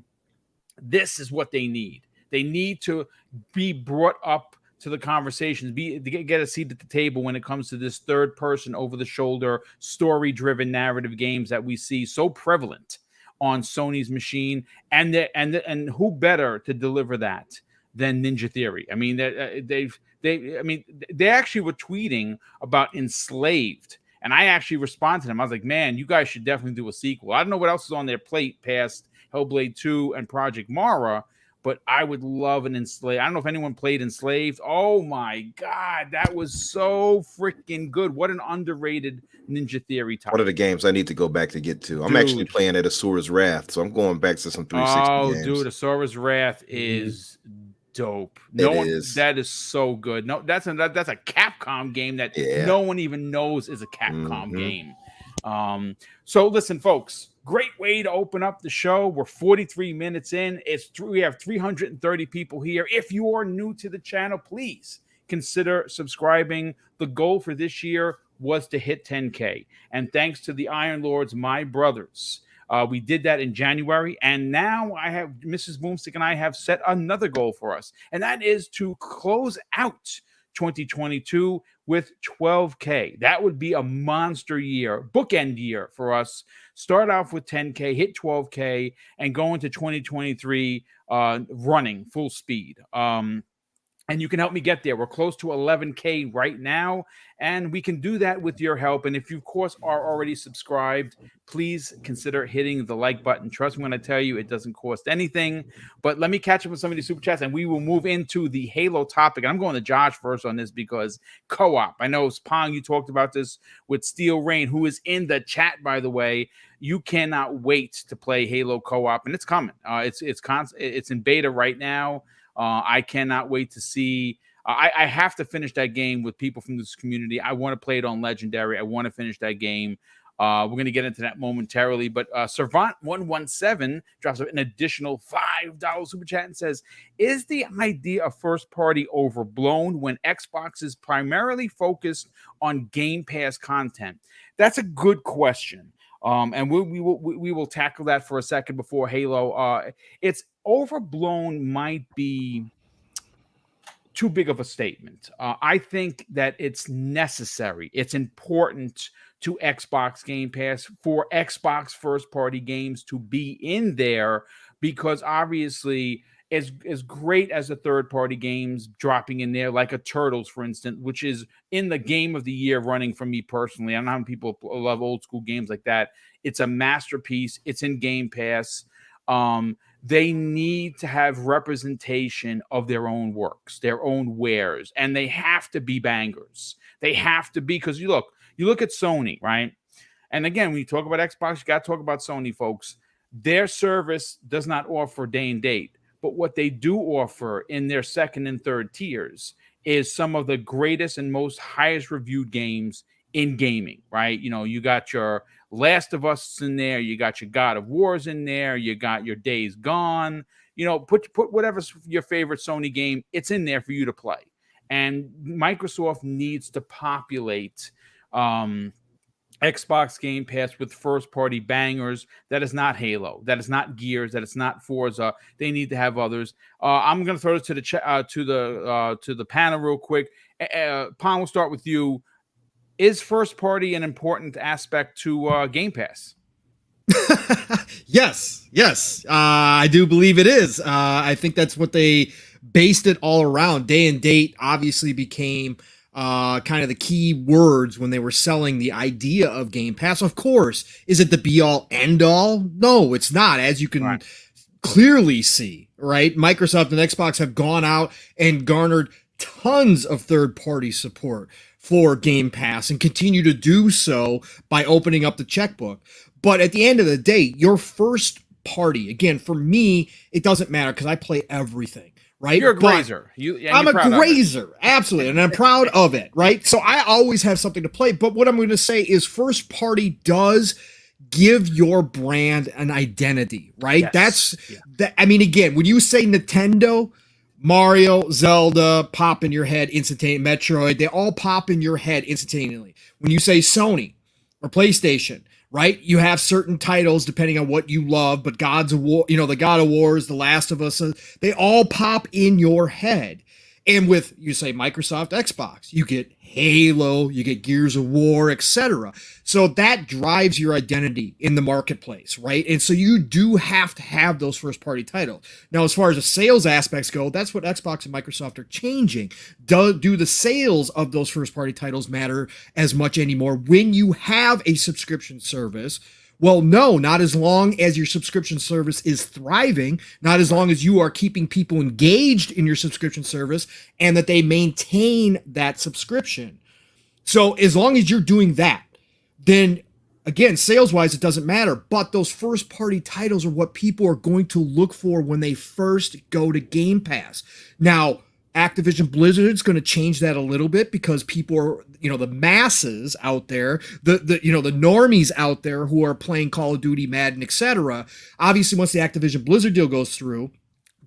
this is what they need. They need to be brought up to the conversations, get a seat at the table when it comes to this third person, over the shoulder, story driven narrative games that we see so prevalent on Sony's machine. And who better to deliver that than Ninja Theory? I mean, they actually were tweeting about Enslaved. And I actually responded to them. I was like, man, you guys should definitely do a sequel. I don't know what else is on their plate past Hellblade 2 and Project Mara, but I would love an Enslaved. I don't know if anyone played Enslaved. Oh my God, that was so freaking good. What an underrated Ninja Theory title. One of the games I need to go back to get to. I'm actually playing at Asura's Wrath, so I'm going back to some 360 games. Dude, Asura's Wrath is dope. That is so good. No, that's a Capcom game that no one even knows is a Capcom game. So listen, folks, great way to open up the show. We're 43 minutes in. We have 330 people here. If you are new to the channel, please consider subscribing. The goal for this year was to hit 10K. And thanks to the Iron Lords, my brothers, we did that in January. And now I have Mrs. Boomstick and I have set another goal for us. And that is to close out 2022 with 12K. That would be a monster year, bookend year for us. Start off with 10K, hit 12K, and go into 2023 running full speed. And you can help me get there. We're close to 11K right now, and we can do that with your help. And if you, of course, are already subscribed, please consider hitting the like button. Trust me when I tell you, it doesn't cost anything. But let me catch up with some of these super chats, and we will move into the Halo topic. And I'm going to Josh first on this because co-op. I know, Pong, you talked about this with Steel Rain, who is in the chat, by the way. You cannot wait to play Halo co-op, and it's coming. It's in beta right now. I cannot wait to see. I have to finish that game with people from this community. I want to play it on Legendary. I want to finish that game. We're going to get into that momentarily. But Servant117 drops an additional $5 super chat and says, is the idea of first party overblown when Xbox is primarily focused on Game Pass content? That's a good question. And we will tackle that for a second before Halo. It's overblown might be too big of a statement. I think that it's necessary. It's important to Xbox Game Pass for Xbox first-party games to be in there because obviously as great as the third-party games dropping in there, like a Turtles, for instance, which is in the game of the year running for me personally. I don't know how people love old school games like that. It's a masterpiece. It's in Game Pass. They need to have representation of their own works, their own wares, and they have to be bangers. They have to be, because you look at Sony, right? And again, when you talk about Xbox, you got to talk about Sony, folks. Their service does not offer day and date, but what they do offer in their second and third tiers is some of the greatest and most highest reviewed games in gaming, right? You know, you got your Last of Us in there, you got your God of Wars in there, you got your Days Gone, you know, put whatever's your favorite Sony game, it's in there for you to play. And Microsoft needs to populate Xbox Game Pass with first-party bangers. That is not Halo. That is not Gears. That is not Forza. They need to have others. I'm going to throw this to the panel real quick. Pon, we'll start with you. Is first-party an important aspect to Game Pass? Yes. I do believe it is. I think that's what they based it all around. Day and date obviously became kind of the key words when they were selling the idea of Game Pass. Of course, is it the be-all, end-all? No, it's not, as you can clearly see, right? Microsoft and Xbox have gone out and garnered tons of third-party support for Game Pass and continue to do so by opening up the checkbook. But at the end of the day, your first party, again, for me, it doesn't matter because I play everything, right? You're a grazer. I'm a grazer, absolutely, and I'm proud of it, right? So I always have something to play. But what I'm going to say is first party does give your brand an identity, right? Yes. That. I mean, again, when you say Nintendo, Mario, Zelda pop in your head instantaneously. Metroid, they all pop in your head instantaneously. When you say Sony or PlayStation, right? You have certain titles depending on what you love, but Gods of War, the God of Wars, The Last of Us, they all pop in your head. And with, you say Microsoft, Xbox, you get Halo, you get Gears of War, etc. So that drives your identity in the marketplace, right? And so you do have to have those first-party titles. Now, as far as the sales aspects go, that's what Xbox and Microsoft are changing. Do the sales of those first-party titles matter as much anymore when you have a subscription service? Well, no, not as long as your subscription service is thriving, not as long as you are keeping people engaged in your subscription service and that they maintain that subscription. So as long as you're doing that, then again, sales-wise, it doesn't matter. But those first-party titles are what people are going to look for when they first go to Game Pass. Now, Activision Blizzard's going to change that a little bit because people are, the masses out there, the normies out there who are playing Call of Duty, Madden, etc. Obviously, once the Activision Blizzard deal goes through,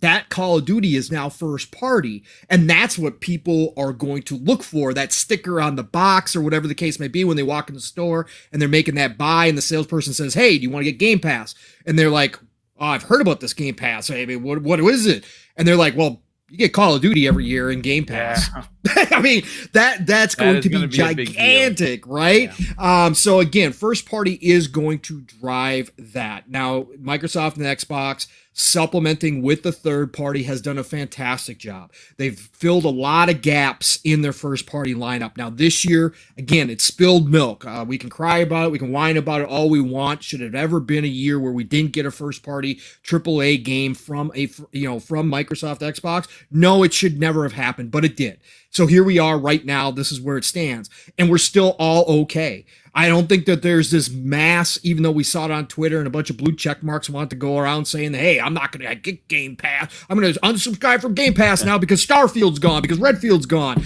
that Call of Duty is now first party, and that's what people are going to look for, that sticker on the box or whatever the case may be when they walk in the store and they're making that buy and the salesperson says, "Hey, do you want to get Game Pass?" And they're like, "Oh, I've heard about this Game Pass. I mean, what is it?" And they're like, "Well, you get Call of Duty every year in Game Pass." Yeah. I mean, that's going to be gigantic, right? Yeah. So again, first party is going to drive that. Now, Microsoft and Xbox supplementing with the third party has done a fantastic job. They've filled a lot of gaps in their first party lineup. Now this year, again, it's spilled milk. We can cry about it, we can whine about it all we want. Should it ever been a year where we didn't get a first party AAA game from from Microsoft Xbox? No, it should never have happened, but it did. So here we are right now. This is where it stands, and we're still all okay. I don't think that there's this mass, even though we saw it on Twitter and a bunch of blue check marks want to go around saying that, hey, I'm not going to get Game Pass. I'm going to unsubscribe from Game Pass now because Starfield's gone, because Redfield's gone.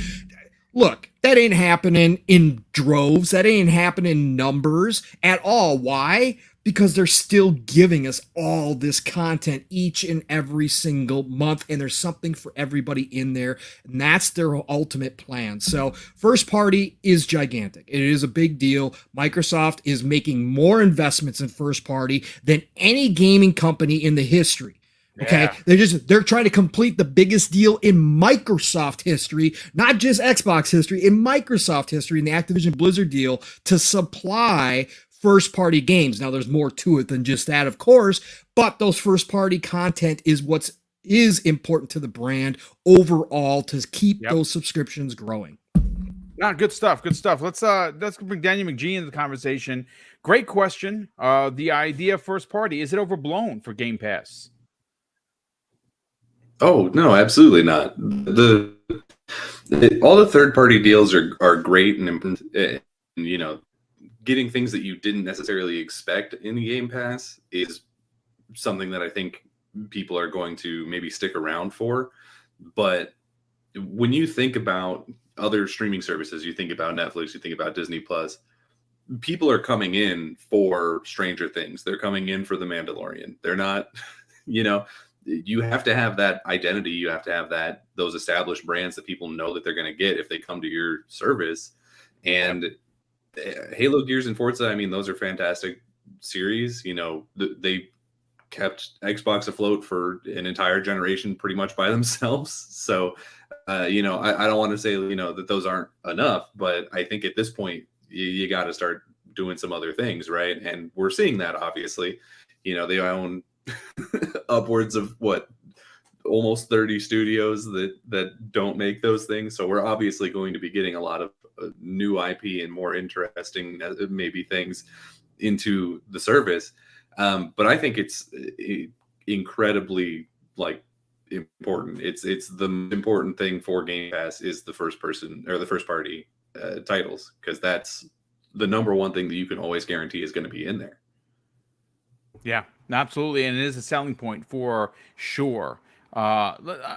Look, that ain't happening in droves. That ain't happening in numbers at all. Why? Because they're still giving us all this content each and every single month, and there's something for everybody in there, and that's their ultimate plan. So first party is gigantic. It is a big deal. Microsoft is making more investments in first party than any gaming company in the history. Okay, yeah. They're trying to complete the biggest deal in Microsoft history, not just Xbox history, in Microsoft history, in the Activision Blizzard deal to supply first-party games. Now, there's more to it than just that, of course, but those first-party content is what is important to the brand overall to keep those subscriptions growing. Good stuff. Good stuff. Let's bring Daniel McGee into the conversation. Great question. The idea of first-party, is it overblown for Game Pass? Oh, no, absolutely not. All the third-party deals are great, and getting things that you didn't necessarily expect in the Game Pass is something that I think people are going to maybe stick around for. But when you think about other streaming services, you think about Netflix, you think about Disney Plus, people are coming in for Stranger Things. They're coming in for The Mandalorian. They're not, you have to have that identity. You have to have those established brands that people know that they're going to get if they come to your service. And Halo, Gears, and Forza, I mean, those are fantastic series. They kept Xbox afloat for an entire generation pretty much by themselves. So, I don't want to say, that those aren't enough, but I think at this point, you got to start doing some other things, right? And we're seeing that, obviously. They own upwards of almost 30 studios that don't make those things. So we're obviously going to be getting a lot of new IP and more interesting maybe things into the service. But I think it's incredibly important. It's the important thing for Game Pass is the first party titles, because that's the number one thing that you can always guarantee is going to be in there. Yeah, absolutely. And it is a selling point for sure.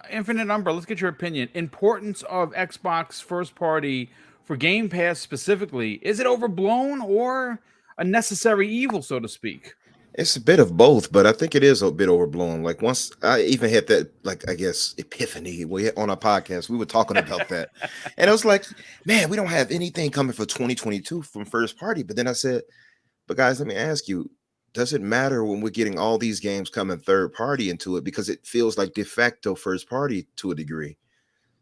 Infinite Number, let's get your opinion. Importance of Xbox first party for Game Pass specifically. Is it overblown or a necessary evil, so to speak? It's a bit of both, but I think it is a bit overblown. Once I even had that, I guess, epiphany on our podcast, we were talking about that. And I was like, man, we don't have anything coming for 2022 from first party. But then I said, but guys, let me ask you, does it matter when we're getting all these games coming third party into it? Because it feels like de facto first party to a degree.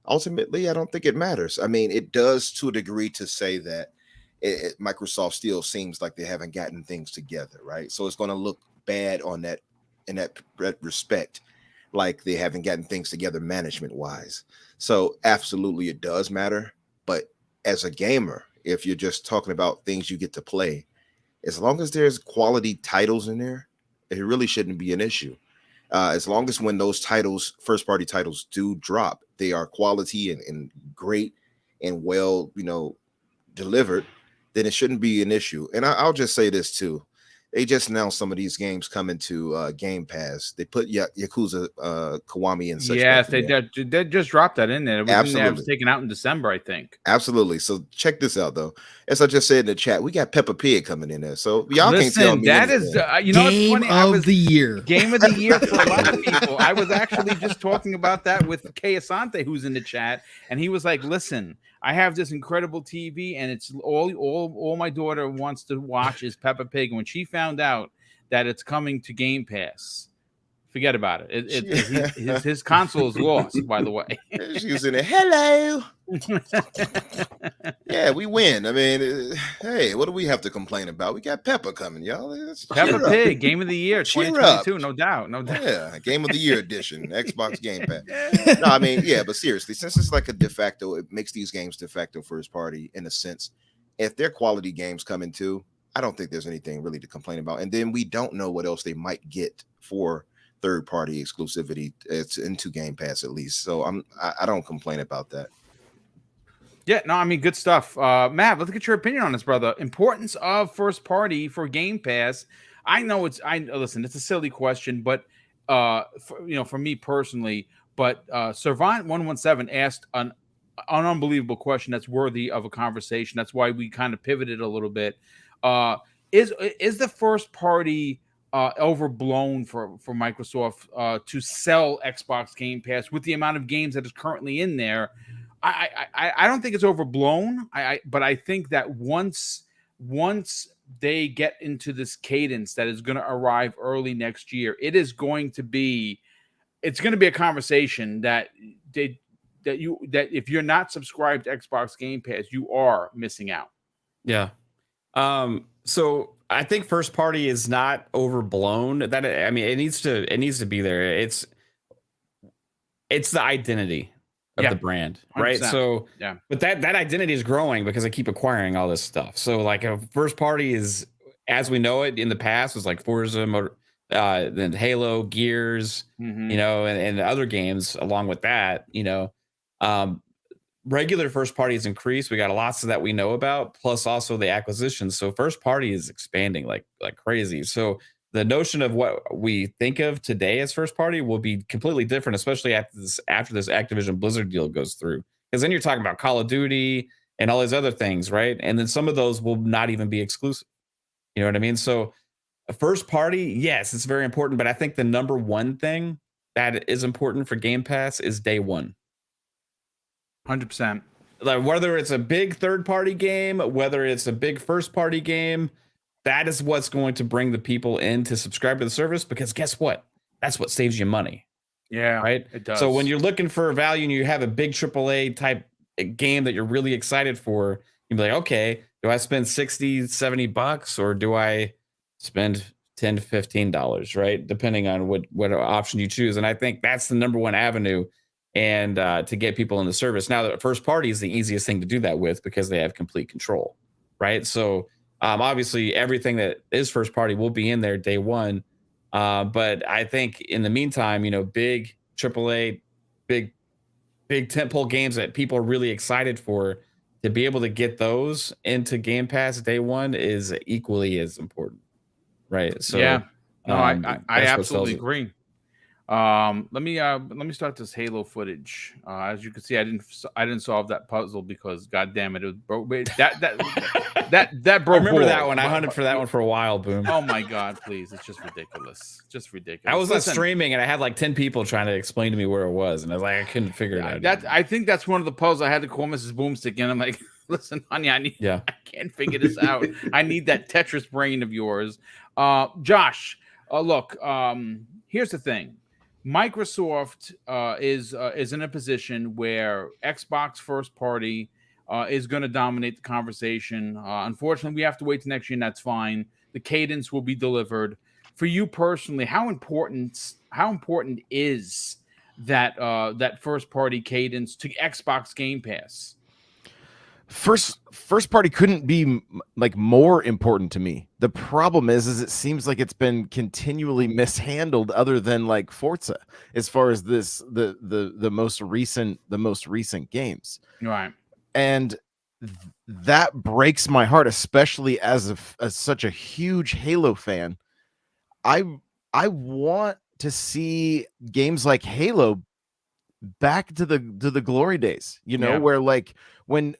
Ultimately, I don't think it matters. I mean, it does to a degree to say that Microsoft still seems like they haven't gotten things together, right? So it's going to look bad on that in that respect, like they haven't gotten things together management wise. So absolutely, it does matter. But as a gamer, if you're just talking about things you get to play, as long as there's quality titles in there, it really shouldn't be an issue. As long as when those titles, first party titles do drop, they are quality and great and well, delivered, then it shouldn't be an issue. And I'll just say this too. They just announced some of these games coming to Game Pass. They put Yakuza Kiwami and such. Yes, they just dropped that in there. It was taken out in December, I think. Absolutely. So check this out, though. As I just said in the chat, we got Peppa Pig coming in there. So y'all can't tell me that anything. Is, Game it's funny. of the year. Game of the year for a lot of people. I was actually just talking about that with Kay Asante, who's in the chat, and he was like, "Listen, I have this incredible TV, and it's all my daughter wants to watch is Peppa Pig. And when she found out that it's coming to Game Pass, forget about it. His console is lost, by the way. She's in it. Hello. Yeah, Yeah, we win. I mean, hey, what do we have to complain about? We got Peppa coming, y'all. Peppa Pig, Game of the Year, Cheer 2022, up. no doubt, no doubt. Yeah, Game of the Year edition, Xbox Game Pass. No, I mean, yeah, but seriously, since it's like a de facto, it makes these games de facto first party in a sense. If they're quality games coming too, I don't think there's anything really to complain about. And then we don't know what else they might get for third party exclusivity. It's into Game Pass at least, so I don't complain about that. Yeah, no, I mean, good stuff. Matt, let's get your opinion on this, brother. Importance of first party for Game Pass. I know listen, it's a silly question, but for me personally, but Servant117 asked an unbelievable question that's worthy of a conversation. That's why we kind of pivoted a little bit. Is the first party overblown for Microsoft to sell Xbox Game Pass with the amount of games that is currently in there? I don't think it's overblown. But I think that once they get into this cadence that is going to arrive early next year, it's going to be a conversation that if you're not subscribed to Xbox Game Pass, you are missing out. Yeah. So I think first party is not overblown. It needs to be there. It's the identity of the brand, right? 100%. So yeah, but that identity is growing because I keep acquiring all this stuff. So like a first party is, as we know it in the past, was like Forza, then Halo, Gears, and other games along with that. Regular first party has increased. We got lots of that we know about, plus also the acquisitions. So first party is expanding like crazy. So the notion of what we think of today as first party will be completely different, especially after this Activision Blizzard deal goes through. Because then you're talking about Call of Duty and all these other things, right? And then some of those will not even be exclusive. You know what I mean? So a first party, yes, it's very important. But I think the number one thing that is important for Game Pass is day one. 100%. Like whether it's a big third party game, whether it's a big first party game, that is what's going to bring the people in to subscribe to the service, because guess what? That's what saves you money. Yeah, right. It does. So when you're looking for value and you have a big AAA type game that you're really excited for, you'll be like, okay, do I spend $60-$70 or do I spend $10 to $15, right? Depending on what option you choose. And I think that's the number one avenue and to get people in the service. Now, the first party is the easiest thing to do that with because they have complete control, right? So obviously everything that is first party will be in there day one. But I think in the meantime, big AAA, big tentpole games that people are really excited for, to be able to get those into Game Pass day one is equally as important, right? So yeah, no, I absolutely agree. Let me start this Halo footage. As you can see, I didn't solve that puzzle because, God damn it, that broke. I remember that one. I hunted for that one for a while. Boom. Oh my God, please! It's just ridiculous. Just ridiculous. I was streaming and I had like 10 people trying to explain to me where it was, and I was like, I couldn't figure it out. I think that's one of the puzzles I had to call Mrs. Boomstick, and I'm like, listen, honey, I can't figure this out. I need that Tetris brain of yours. Josh, look, here's the thing. Microsoft is in a position where Xbox first party is going to dominate the conversation. Unfortunately, we have to wait till next year, and that's fine. The cadence will be delivered. For you personally, how important is that first party cadence to Xbox Game Pass? First party couldn't be like more important to me. The problem is it seems like it's been continually mishandled, other than like Forza, as far as the most recent games, right? And that breaks my heart, especially as such a huge Halo fan. I want to see games like Halo back to the glory days, where like when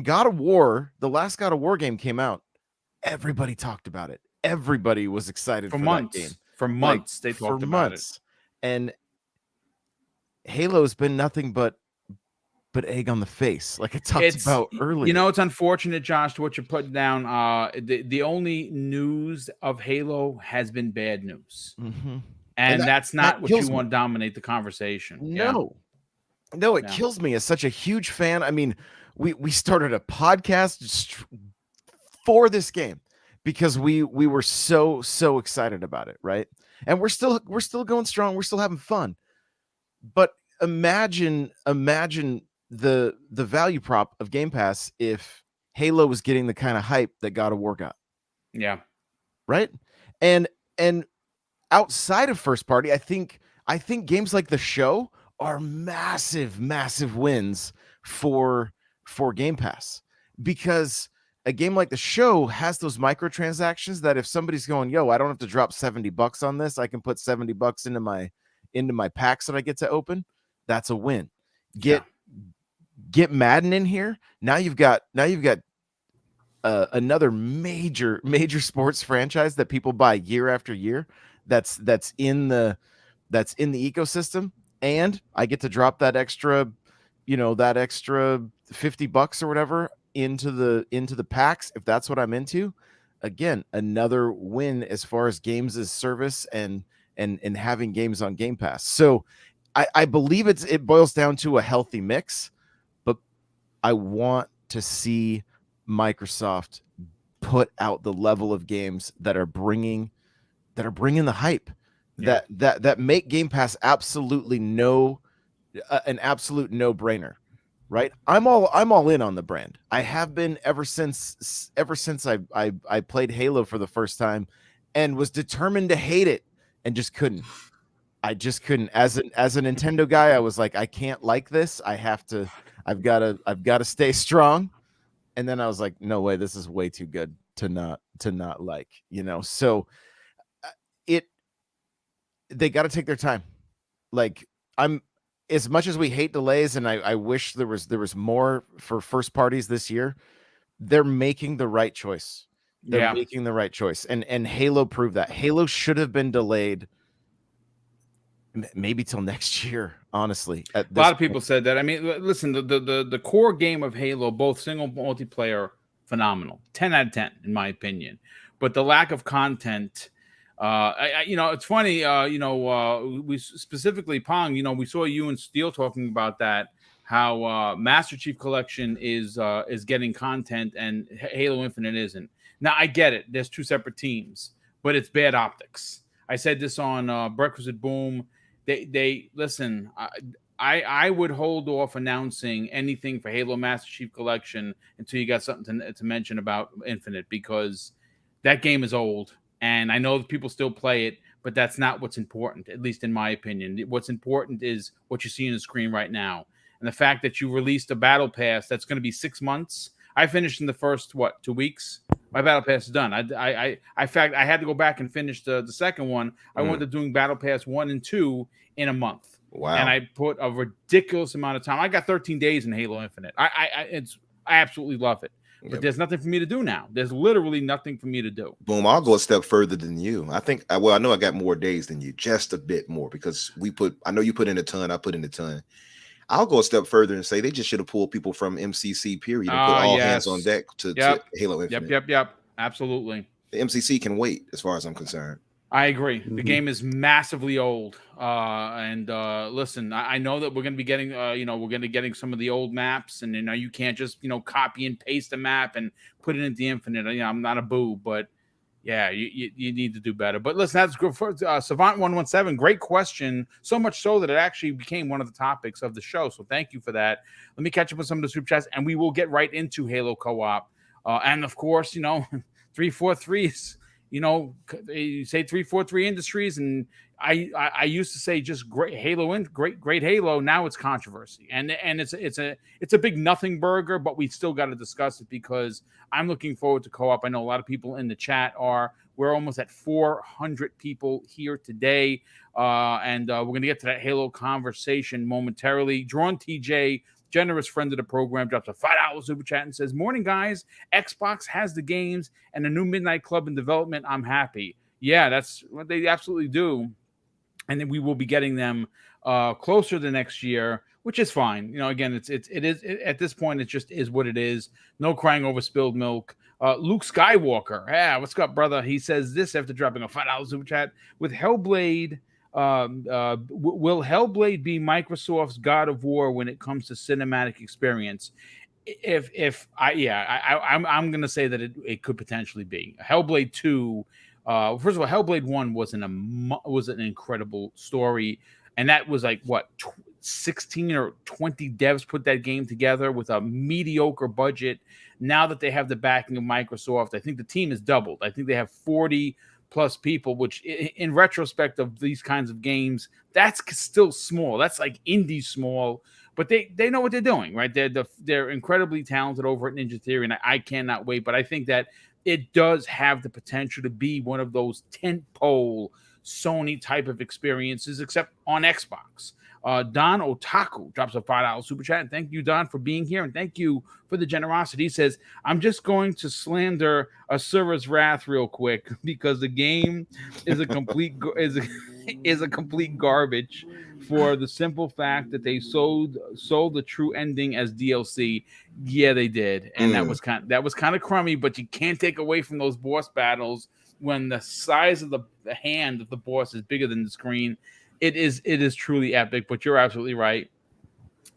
God of War, the last God of War game came out, everybody talked about it. Everybody was excited for months. That game. For months, they talked about it. And Halo's been nothing but egg on the face, like I talked about earlier. It's unfortunate, Josh, to what you're putting down. The only news of Halo has been bad news, and that's not what you want to dominate the conversation. No, it kills me as such a huge fan. I mean, we started a podcast just for this game because we were so excited about it, right? And we're still going strong. We're still having fun. But imagine the value prop of Game Pass if Halo was getting the kind of hype that God of War got. Yeah. Right? And outside of first party, I think games like The Show are massive wins for Game Pass, because a game like The Show has those microtransactions that if somebody's going, yo, I don't have to drop $70 on this, I can put $70 into my packs that I get to open. That's a win. Get Madden in here. Now you've got another major sports franchise that people buy year after year. That's in the ecosystem, and I get to drop that extra, $50 or whatever into the packs if that's what I'm into. Again, another win as far as games as service and having games on Game Pass. So I believe it boils down to a healthy mix, but I want to see Microsoft put out the level of games that are bringing the hype, that make Game Pass absolutely an absolute no-brainer, right? I'm all in on the brand. I have been ever since I played Halo for the first time and was determined to hate it and just couldn't. I just couldn't. As a Nintendo guy, I was like, I can't like this. I've got to stay strong. And then I was like, no way, this is way too good to not like, So they got to take their time. Like, I'm, as much as we hate delays, and I wish there was more for first parties this year, they're making the right choice. They're making the right choice. And Halo proved that. Halo should have been delayed maybe till next year, honestly. A lot of people said that. I mean, listen, the core game of Halo, both single multiplayer, phenomenal, 10 out of 10 in my opinion. But the lack of content, it's funny. We specifically, Pong, we saw you and Steel talking about that. How Master Chief Collection is getting content and Halo Infinite isn't. Now I get it. There's two separate teams, but it's bad optics. I said this on Breakfast at Boom. They listen. I would hold off announcing anything for Halo Master Chief Collection until you got something to mention about Infinite, because that game is old, and I know that people still play it, but that's not what's important, at least in my opinion. What's important is what you see on the screen right now, and the fact that you released a battle pass that's going to be 6 months. I finished in the first 2 weeks. My battle pass is done. I had to go back and finish the second one. I went to doing battle pass 1 and 2 in a month. Wow! And I put a ridiculous amount of time. I got 13 days in Halo Infinite. I absolutely love it. But there's nothing for me to do now. There's literally nothing for me to do. Boom! I'll go a step further than you. I think. Well, I know I got more days than you, just a bit more, because I know you put in a ton. I put in a ton. I'll go a step further and say they just should have pulled people from MCC period and put all hands on deck to Halo Infinite. Yep. Absolutely. The MCC can wait, as far as I'm concerned. I agree. The game is massively old. Listen, I know that we're going to be getting, we're going to be getting some of the old maps, and you can't just, copy and paste a map and put it into Infinite. I'm not a boo, but yeah, you need to do better. But listen, that's good for Savant117. Great question. So much so that it actually became one of the topics of the show. So thank you for that. Let me catch up with some of the super chats, and we will get right into Halo co-op. And of course, 343s. You say 343 Industries, and I used to say just great Halo, great Halo. Now it's controversy, and it's a big nothing burger, but we still got to discuss it because I'm looking forward to co-op. I know a lot of people in the chat are. We're almost at 400 people here today, and we're going to get to that Halo conversation momentarily. Drawn TJ, generous friend of the program, drops a $5 super chat and says, "Morning, guys. Xbox has the games and a new Midnight Club in development. I'm happy." Yeah, that's what they absolutely do. And then we will be getting them closer to next year, which is fine. Again, it is at this point, it just is what it is. No crying over spilled milk. Luke Skywalker, what's up, brother? He says this after dropping a $5 super chat. With Hellblade, will Hellblade be Microsoft's God of War when it comes to cinematic experience? I'm gonna say that it could potentially be Hellblade 2. First of all, Hellblade 1 was an incredible story, and that was like what 16 or 20 devs put that game together with a mediocre budget. Now that they have the backing of Microsoft, I think the team has doubled. I think they have 40 plus people, which in retrospect of these kinds of games, that's still small. That's like indie small, but they know what they're doing, right? They're incredibly talented over at Ninja Theory, and I cannot wait. But I think that it does have the potential to be one of those tentpole Sony type of experiences, except on Xbox. Don Otaku drops a $5 super chat. And thank you, Don, for being here. And thank you for the generosity. He says, I'm just going to slander Asura's Wrath real quick because the game is a complete is a complete garbage for the simple fact that they sold the true ending as DLC. Yeah, they did. And that was kind of crummy, but you can't take away from those boss battles when the size of the hand of the boss is bigger than the screen. It is truly epic, but you're absolutely right.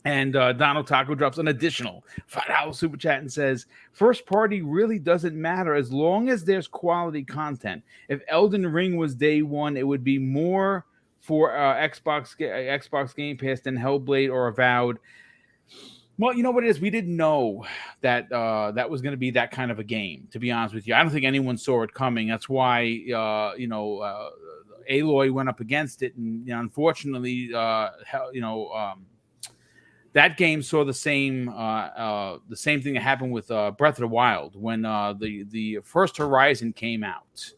And Donald Taco drops an additional $5 super chat and says, first party really doesn't matter as long as there's quality content. If Elden Ring was day one, it would be more for Xbox Game Pass than Hellblade or Avowed. Well, you know what it is? We didn't know that that was going to be that kind of a game, to be honest with you. I don't think anyone saw it coming. That's why, Aloy went up against it, and unfortunately, that game saw the same thing that happened with Breath of the Wild when the first Horizon came out.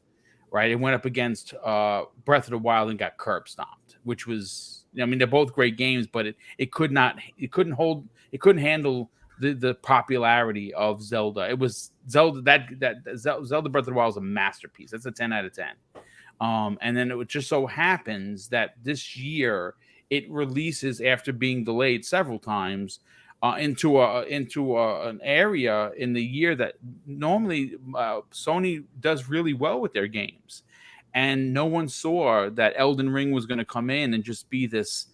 Right, it went up against Breath of the Wild and got curb stomped, which was, they're both great games, but it couldn't handle the popularity of Zelda. It was Zelda Zelda Breath of the Wild was a masterpiece. That's a 10 out of 10. And then it just so happens that this year it releases after being delayed several times into an area in the year that normally Sony does really well with their games, and no one saw that Elden Ring was going to come in and just be this.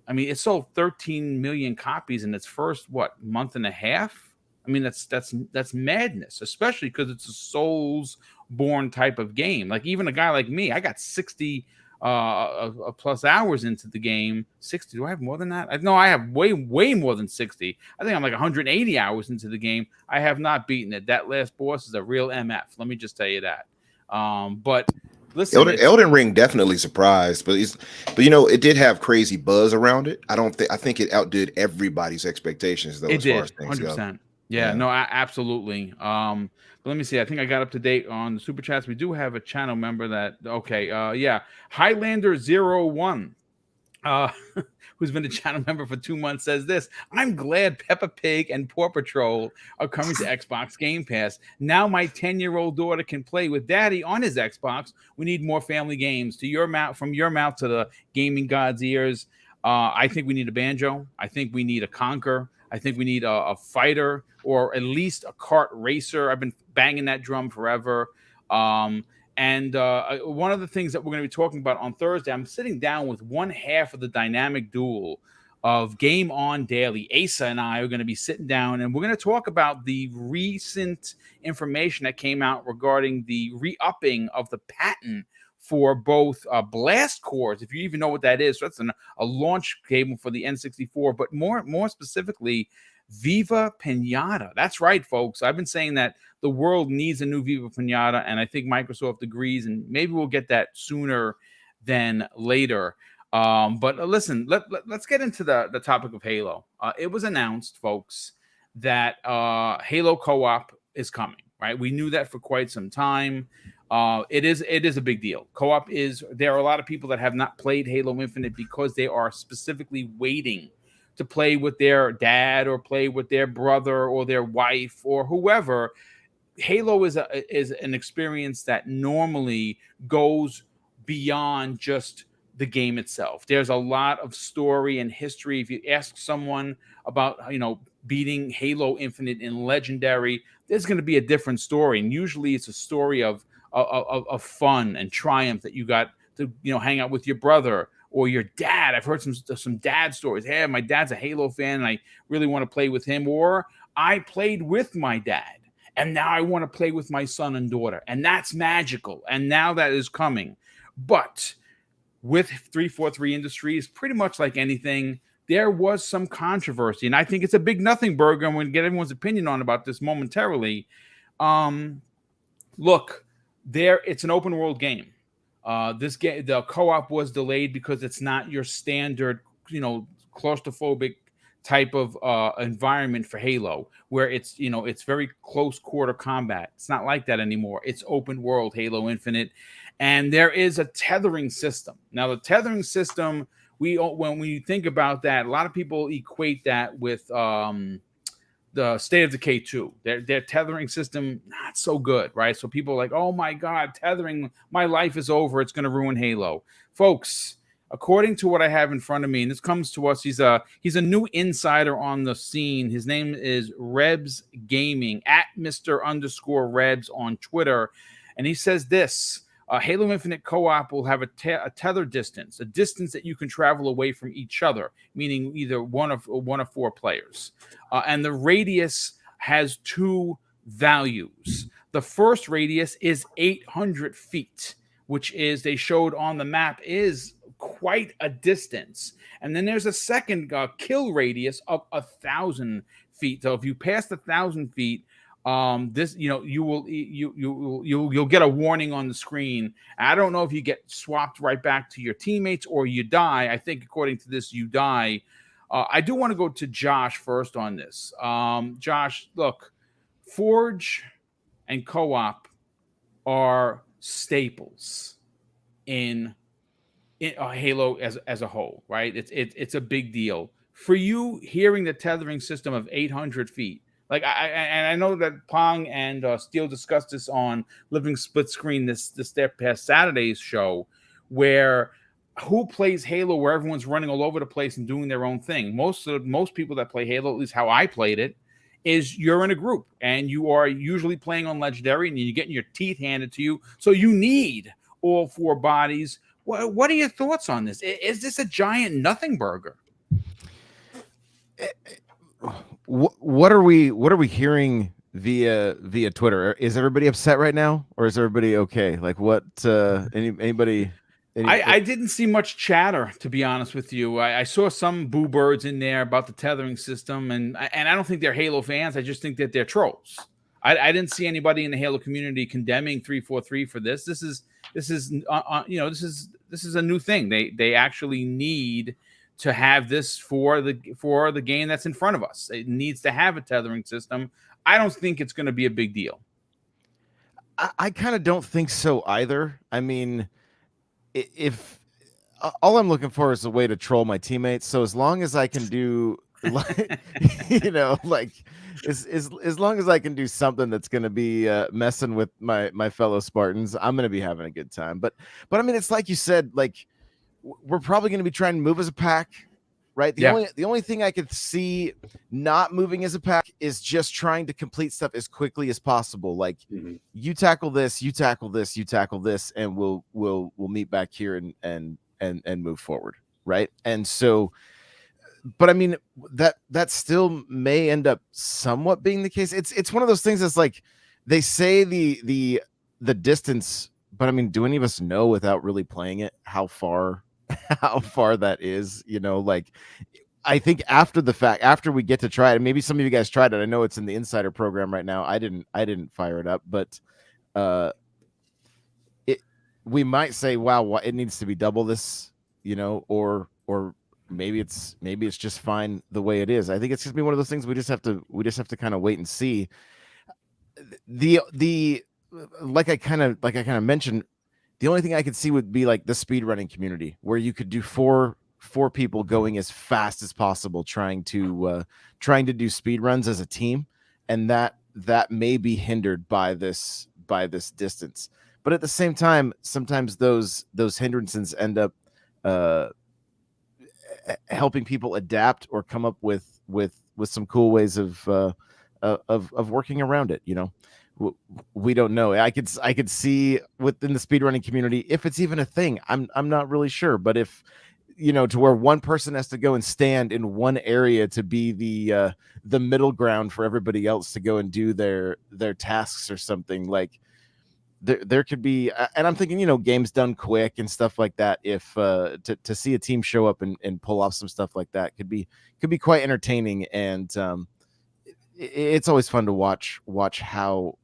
I mean, it sold 13 million copies in its first month and a half. I mean, that's madness, especially because it's a Souls-born type of game. Like even a guy like me, I got 60 plus hours into the game. 60? Do I have more than that? No, I have way more than 60. I think I'm like 180 hours into the game. I have not beaten it. That last boss is a real MF. Let me just tell you that. But listen, Elden Ring definitely surprised, but it did have crazy buzz around it. I think it outdid everybody's expectations though. It as did, far as things 100%. go. Yeah, no, absolutely. But let me see. I think I got up to date on the super chats. We do have a channel member that Highlander01, who's been a channel member for 2 months, says this: I'm glad Peppa Pig and Paw Patrol are coming to Xbox Game Pass. Now my 10-year-old daughter can play with Daddy on his Xbox. We need more family games. From your mouth to the gaming god's ears. I think we need a banjo. I think we need a conker. I think we need a fighter or at least a kart racer. I've been banging that drum forever. And one of the things that we're going to be talking about on Thursday, I'm sitting down with one half of the dynamic duel of Game On Daily. Asa and I are going to be sitting down, and we're going to talk about the recent information that came out regarding the re-upping of the patent for both blast cores, if you even know what that is. So that's a launch cable for the N64, but more specifically, Viva Pinata. That's right, folks. I've been saying that the world needs a new Viva Pinata, and I think Microsoft agrees, and maybe we'll get that sooner than later. But listen, let's get into the topic of Halo. It was announced, folks, that Halo co-op is coming, right? We knew that for quite some time. It is a big deal. Co-op there are a lot of people that have not played Halo Infinite because they are specifically waiting to play with their dad or play with their brother or their wife or whoever. Halo is an experience that normally goes beyond just the game itself. There's a lot of story and history. If you ask someone about, beating Halo Infinite in Legendary, there's going to be a different story. And usually it's a story of fun and triumph that you got to, hang out with your brother or your dad. I've heard some dad stories. Hey, my dad's a Halo fan and I really want to play with him. Or I played with my dad, and now I want to play with my son and daughter, and that's magical. And now that is coming. But with 343 Industries, pretty much like anything, there was some controversy, and I think it's a big nothing burger. I'm going to get everyone's opinion on about this momentarily. Look, it's an open world game. This game, the co-op was delayed because it's not your standard, claustrophobic type of environment for Halo, where it's very close quarter combat. It's not like that anymore. It's open world Halo Infinite, and there is a tethering system. Now, the tethering system, when we think about that, a lot of people equate that with the State of Decay 2. Their tethering system, not so good, right? So people are like, oh my God, tethering, my life is over. It's going to ruin Halo. Folks, according to what I have in front of me, and this comes to us, he's a new insider on the scene. His name is Rebs Gaming, at Mr_Rebs on Twitter. And he says this: Halo Infinite Co-op will have a tether distance, a distance that you can travel away from each other, meaning either one of 4 players. And the radius has 2 values. The first radius is 800 feet, which is, they showed on the map, is quite a distance. And then there's a second kill radius of 1,000 feet. So if you pass 1,000 feet, you'll get a warning on the screen. I don't know if you get swapped right back to your teammates or you die. I think according to this, you die. I do want to go to Josh first on this. Josh, look, Forge and co-op are staples in Halo as a whole, right? It's a big deal for you. Hearing the tethering system of 800 feet. Like I know that Pong and Steele discussed this on Living Split Screen this past Saturday's show, where who plays Halo where everyone's running all over the place and doing their own thing. Most people that play Halo, at least how I played it, is you're in a group and you are usually playing on Legendary and you're getting your teeth handed to you. So you need all 4 bodies. What are your thoughts on this? Is this a giant nothing burger? What are we hearing via Twitter? Is everybody upset right now, or is everybody okay? Like, what? Anybody? I didn't see much chatter, to be honest with you. I saw some boo birds in there about the tethering system, and I don't think they're Halo fans. I just think that they're trolls. I didn't see anybody in the Halo community condemning 343 for this. This is a new thing. They actually need to have this for the game that's in front of us. It needs to have a tethering system. I don't think it's going to be a big deal. I kind of don't think so either. I mean, if all I'm looking for is a way to troll my teammates, so as long as I can do, like, as long as I can do something that's going to be messing with my fellow Spartans, I'm going to be having a good time. But I mean, it's like you said, like, we're probably going to be trying to move as a pack, right? The only thing I could see not moving as a pack is just trying to complete stuff as quickly as possible. Like, you tackle this, you tackle this, you tackle this, and we'll meet back here and move forward, right? And so, but I mean, that still may end up somewhat being the case. It's one of those things that's like, they say the distance, but I mean, do any of us know without really playing it how far that is? Like, I think after the fact, after we get to try it, and maybe some of you guys tried it. I know it's in the insider program right now. I didn't fire it up, but we might say, wow, it needs to be double this, or maybe it's just fine the way it is. I think it's just be one of those things we just have to kind of wait and see. Like I kind of mentioned, the only thing I could see would be like the speedrunning community, where you could do four people going as fast as possible, trying to do speed runs as a team, and that may be hindered by this distance. But at the same time, sometimes those hindrances end up helping people adapt or come up with some cool ways of working around it. We don't know. I could see within the speedrunning community, if it's even a thing. I'm not really sure, but if to where one person has to go and stand in one area to be the middle ground for everybody else to go and do their tasks or something. Like there could be, and I'm thinking, games done quick and stuff like that. If to see a team show up and pull off some stuff like that could be quite entertaining, and it's always fun to watch how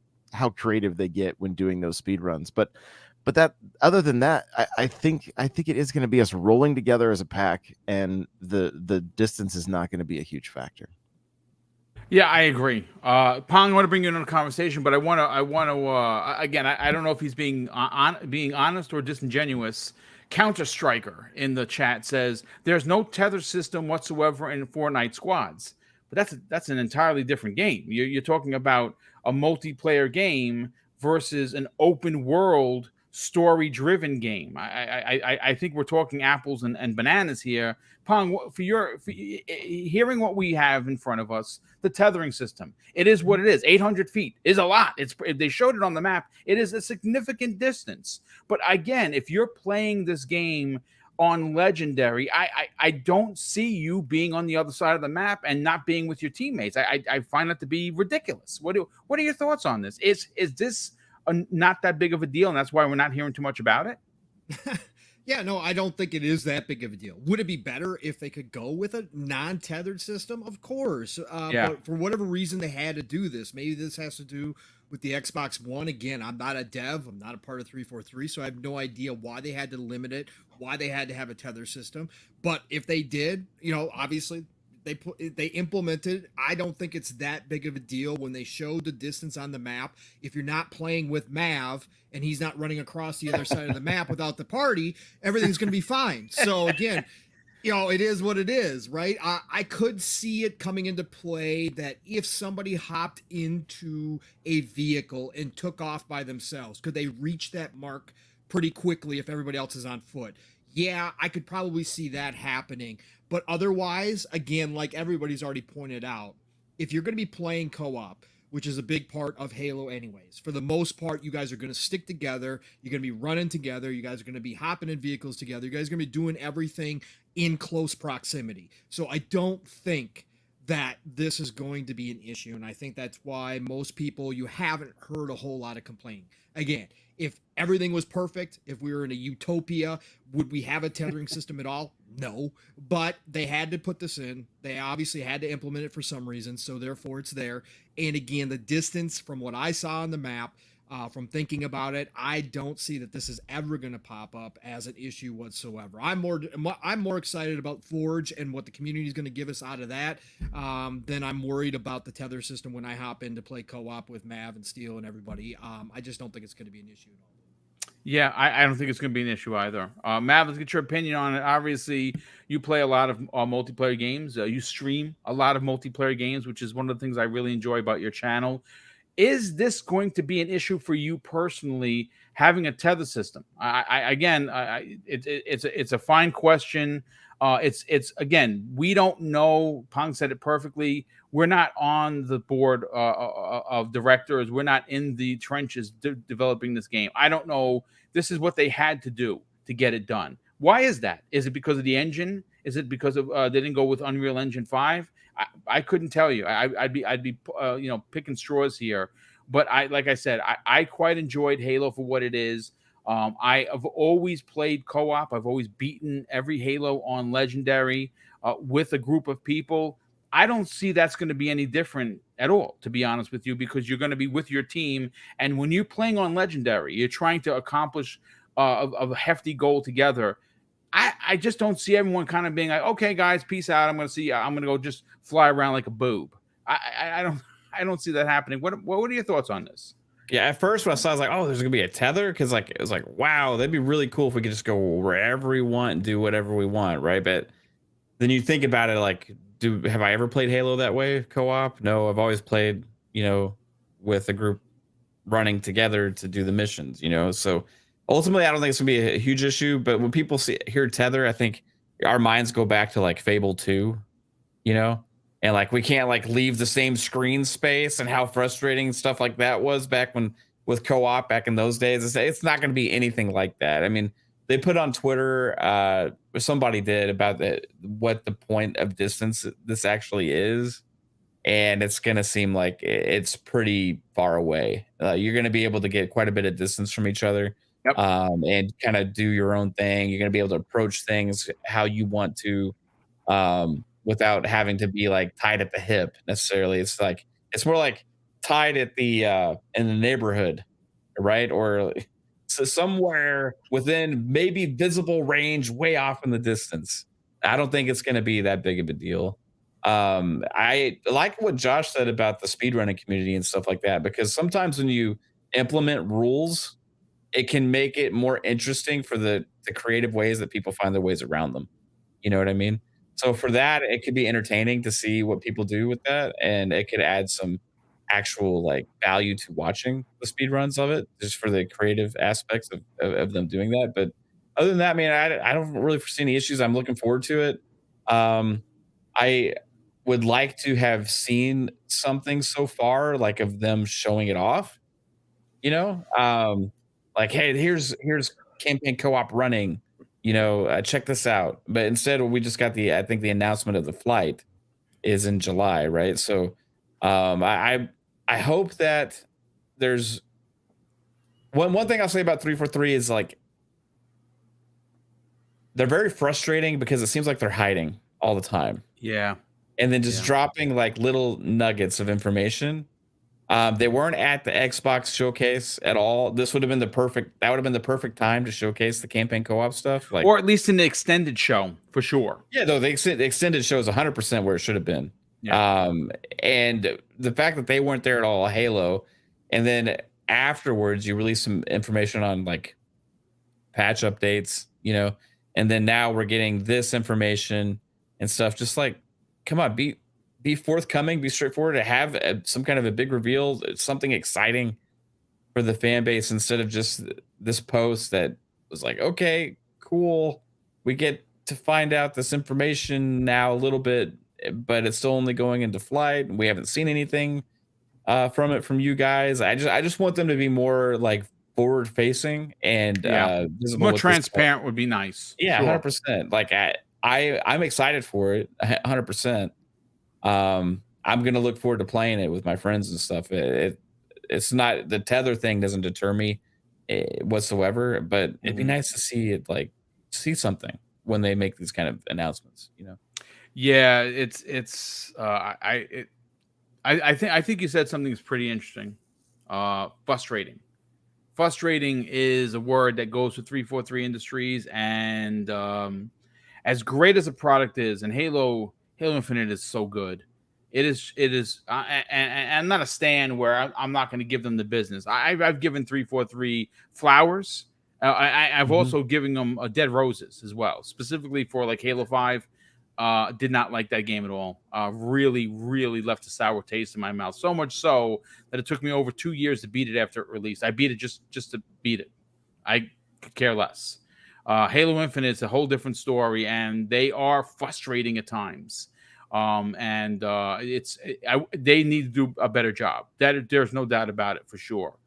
creative they get when doing those speed runs. But that, other than that, I think it is going to be us rolling together as a pack, and the distance is not going to be a huge factor. Yeah, I agree. Pong, I want to bring you into the conversation, but I want to again, I don't know if he's being honest or disingenuous. Counter Striker in the chat says there's no tether system whatsoever in Fortnite squads, but that's an entirely different game. You're talking about a multiplayer game versus an open world story-driven game. I think we're talking apples and bananas here. Pong, for hearing what we have in front of us, the tethering system, it is what it is. 800 feet is a lot. They showed it on the map. It is a significant distance. But again, if you're playing this game on Legendary, I don't see you being on the other side of the map and not being with your teammates. I find that to be ridiculous. What are your thoughts on this? Is this not that big of a deal, and that's why we're not hearing too much about it? Yeah, no, I don't think it is that big of a deal. Would it be better if they could go with a non-tethered system? Of course. But for whatever reason, they had to do this. Maybe this has to do with the Xbox One. Again, I'm not a dev. I'm not a part of 343, so I have no idea why they had to limit it, why they had to have a tether system. But if they did, obviously they implemented. I don't think it's that big of a deal when they showed the distance on the map. If you're not playing with Mav and he's not running across the other side of the map without the party, everything's going to be fine. So again, it is what it is, right? I could see it coming into play that if somebody hopped into a vehicle and took off by themselves, could they reach that mark pretty quickly if everybody else is on foot? Yeah, I could probably see that happening. But otherwise, again, like everybody's already pointed out, if you're going to be playing co-op, which is a big part of Halo anyways, for the most part, you guys are going to stick together. You're going to be running together. You guys are going to be hopping in vehicles together. You guys are going to be doing everything in close proximity. So I don't think that this is going to be an issue. And I think that's why most people, you haven't heard a whole lot of complaining. Again, if everything was perfect, if we were in a utopia, would we have a tethering system at all? No, but they had to put this in. They obviously had to implement it for some reason, so therefore it's there. And again, the distance from what I saw on the map, from thinking about it, I don't see that this is ever going to pop up as an issue whatsoever. I'm more excited about Forge and what the community is going to give us out of that than I'm worried about the tether system when I hop in to play co-op with Mav and Steel and everybody. I just don't think it's going to be an issue at all. Yeah, I don't think it's going to be an issue either. Mav, let's get your opinion on it. Obviously, you play a lot of multiplayer games. You stream a lot of multiplayer games, which is one of the things I really enjoy about your channel. Is this going to be an issue for you personally, having a tether system? It's a fine question. It's again, we don't know. Pong said it perfectly. We're not on the board of directors. We're not in the trenches developing this game. I don't know. This is what they had to do to get it done. Why is that? Is it because of the engine? Is it because of they didn't go with Unreal Engine 5? I couldn't tell you. I'd be picking straws here. But like I said, I quite enjoyed Halo for what it is. I have always played co-op. I've always beaten every Halo on Legendary with a group of people. I don't see that's going to be any different at all, to be honest with you, because you're going to be with your team. And when you're playing on Legendary, you're trying to accomplish a hefty goal together. I just don't see everyone kind of being like, okay, guys, peace out. I'm going to go just fly around like a boob. I don't see that happening. What are your thoughts on this? Yeah, at first when I saw, I was like, oh, there's gonna be a tether, because it was like, wow, that'd be really cool if we could just go wherever we want and do whatever we want, right? But then you think about it, like, have I ever played Halo that way, co-op? No, I've always played, with a group running together to do the missions, So ultimately, I don't think it's gonna be a huge issue. But when people hear tether, I think our minds go back to like Fable 2, and like we can't like leave the same screen space, and how frustrating stuff like that was back when with co-op back in those days. It's not going to be anything like that. I mean, they put on Twitter, somebody did about what the point of distance this actually is. And it's going to seem like it's pretty far away. You're going to be able to get quite a bit of distance from each other. Yep. And kind of do your own thing. You're going to be able to approach things how you want to, without having to be like tied at the hip necessarily. It's more like tied at the in the neighborhood, right? Or so somewhere within maybe visible range, way off in the distance. I don't think it's going to be that big of a deal. I like what Josh said about the speedrunning community and stuff like that, because sometimes when you implement rules, it can make it more interesting for the creative ways that people find their ways around them. You know what I mean? So for that, it could be entertaining to see what people do with that, and it could add some actual like value to watching the speed runs of it, just for the creative aspects of them doing that. But other than that, man, I don't really foresee any issues. I'm looking forward to it. I would like to have seen something so far, like of them showing it off, you know, like, hey, here's campaign co-op running, you know, check this out. But instead, we just got I think the announcement of the flight is in July, right? So, I hope that there's one thing I'll say about 343 is like they're very frustrating because it seems like they're hiding all the time. Yeah. And then just dropping like little nuggets of information. They weren't at the Xbox showcase at all. That would have been the perfect time to showcase the campaign co-op stuff. Like, or at least in the extended show for sure. Yeah, though the extended show is 100% where it should have been. Yeah. And the fact that they weren't there at all, Halo, and then afterwards you release some information on like patch updates, you know, and then now we're getting this information and stuff. Just like, come on, be forthcoming, be straightforward, to have some kind of a big reveal, something exciting for the fan base, instead of just this post that was like, okay, cool, we get to find out this information now a little bit, but it's still only going into flight. We haven't seen anything from you guys. I just want them to be more like forward facing and more transparent would be nice. Yeah, sure. 100%. Like I'm excited for it, 100%. I'm gonna look forward to playing it with my friends and stuff. It's not, the tether thing doesn't deter me whatsoever, but it'd be nice to see it, like see something when they make these kind of announcements, you know. Yeah, I think you said something that's pretty interesting. Frustrating is a word that goes with 343 Industries, and as great as a product is, and Halo Infinite is so good. It is. And I'm not a stan where I'm not going to give them the business. I've given 343 flowers. I've also given them dead roses as well, specifically for like Halo 5. Did not like that game at all. Really, really left a sour taste in my mouth. So much so that it took me over 2 years to beat it after it released. I beat it just to beat it. I could care less. Halo Infinite is a whole different story, and they are frustrating at times. They need to do a better job. There's no doubt about it for sure.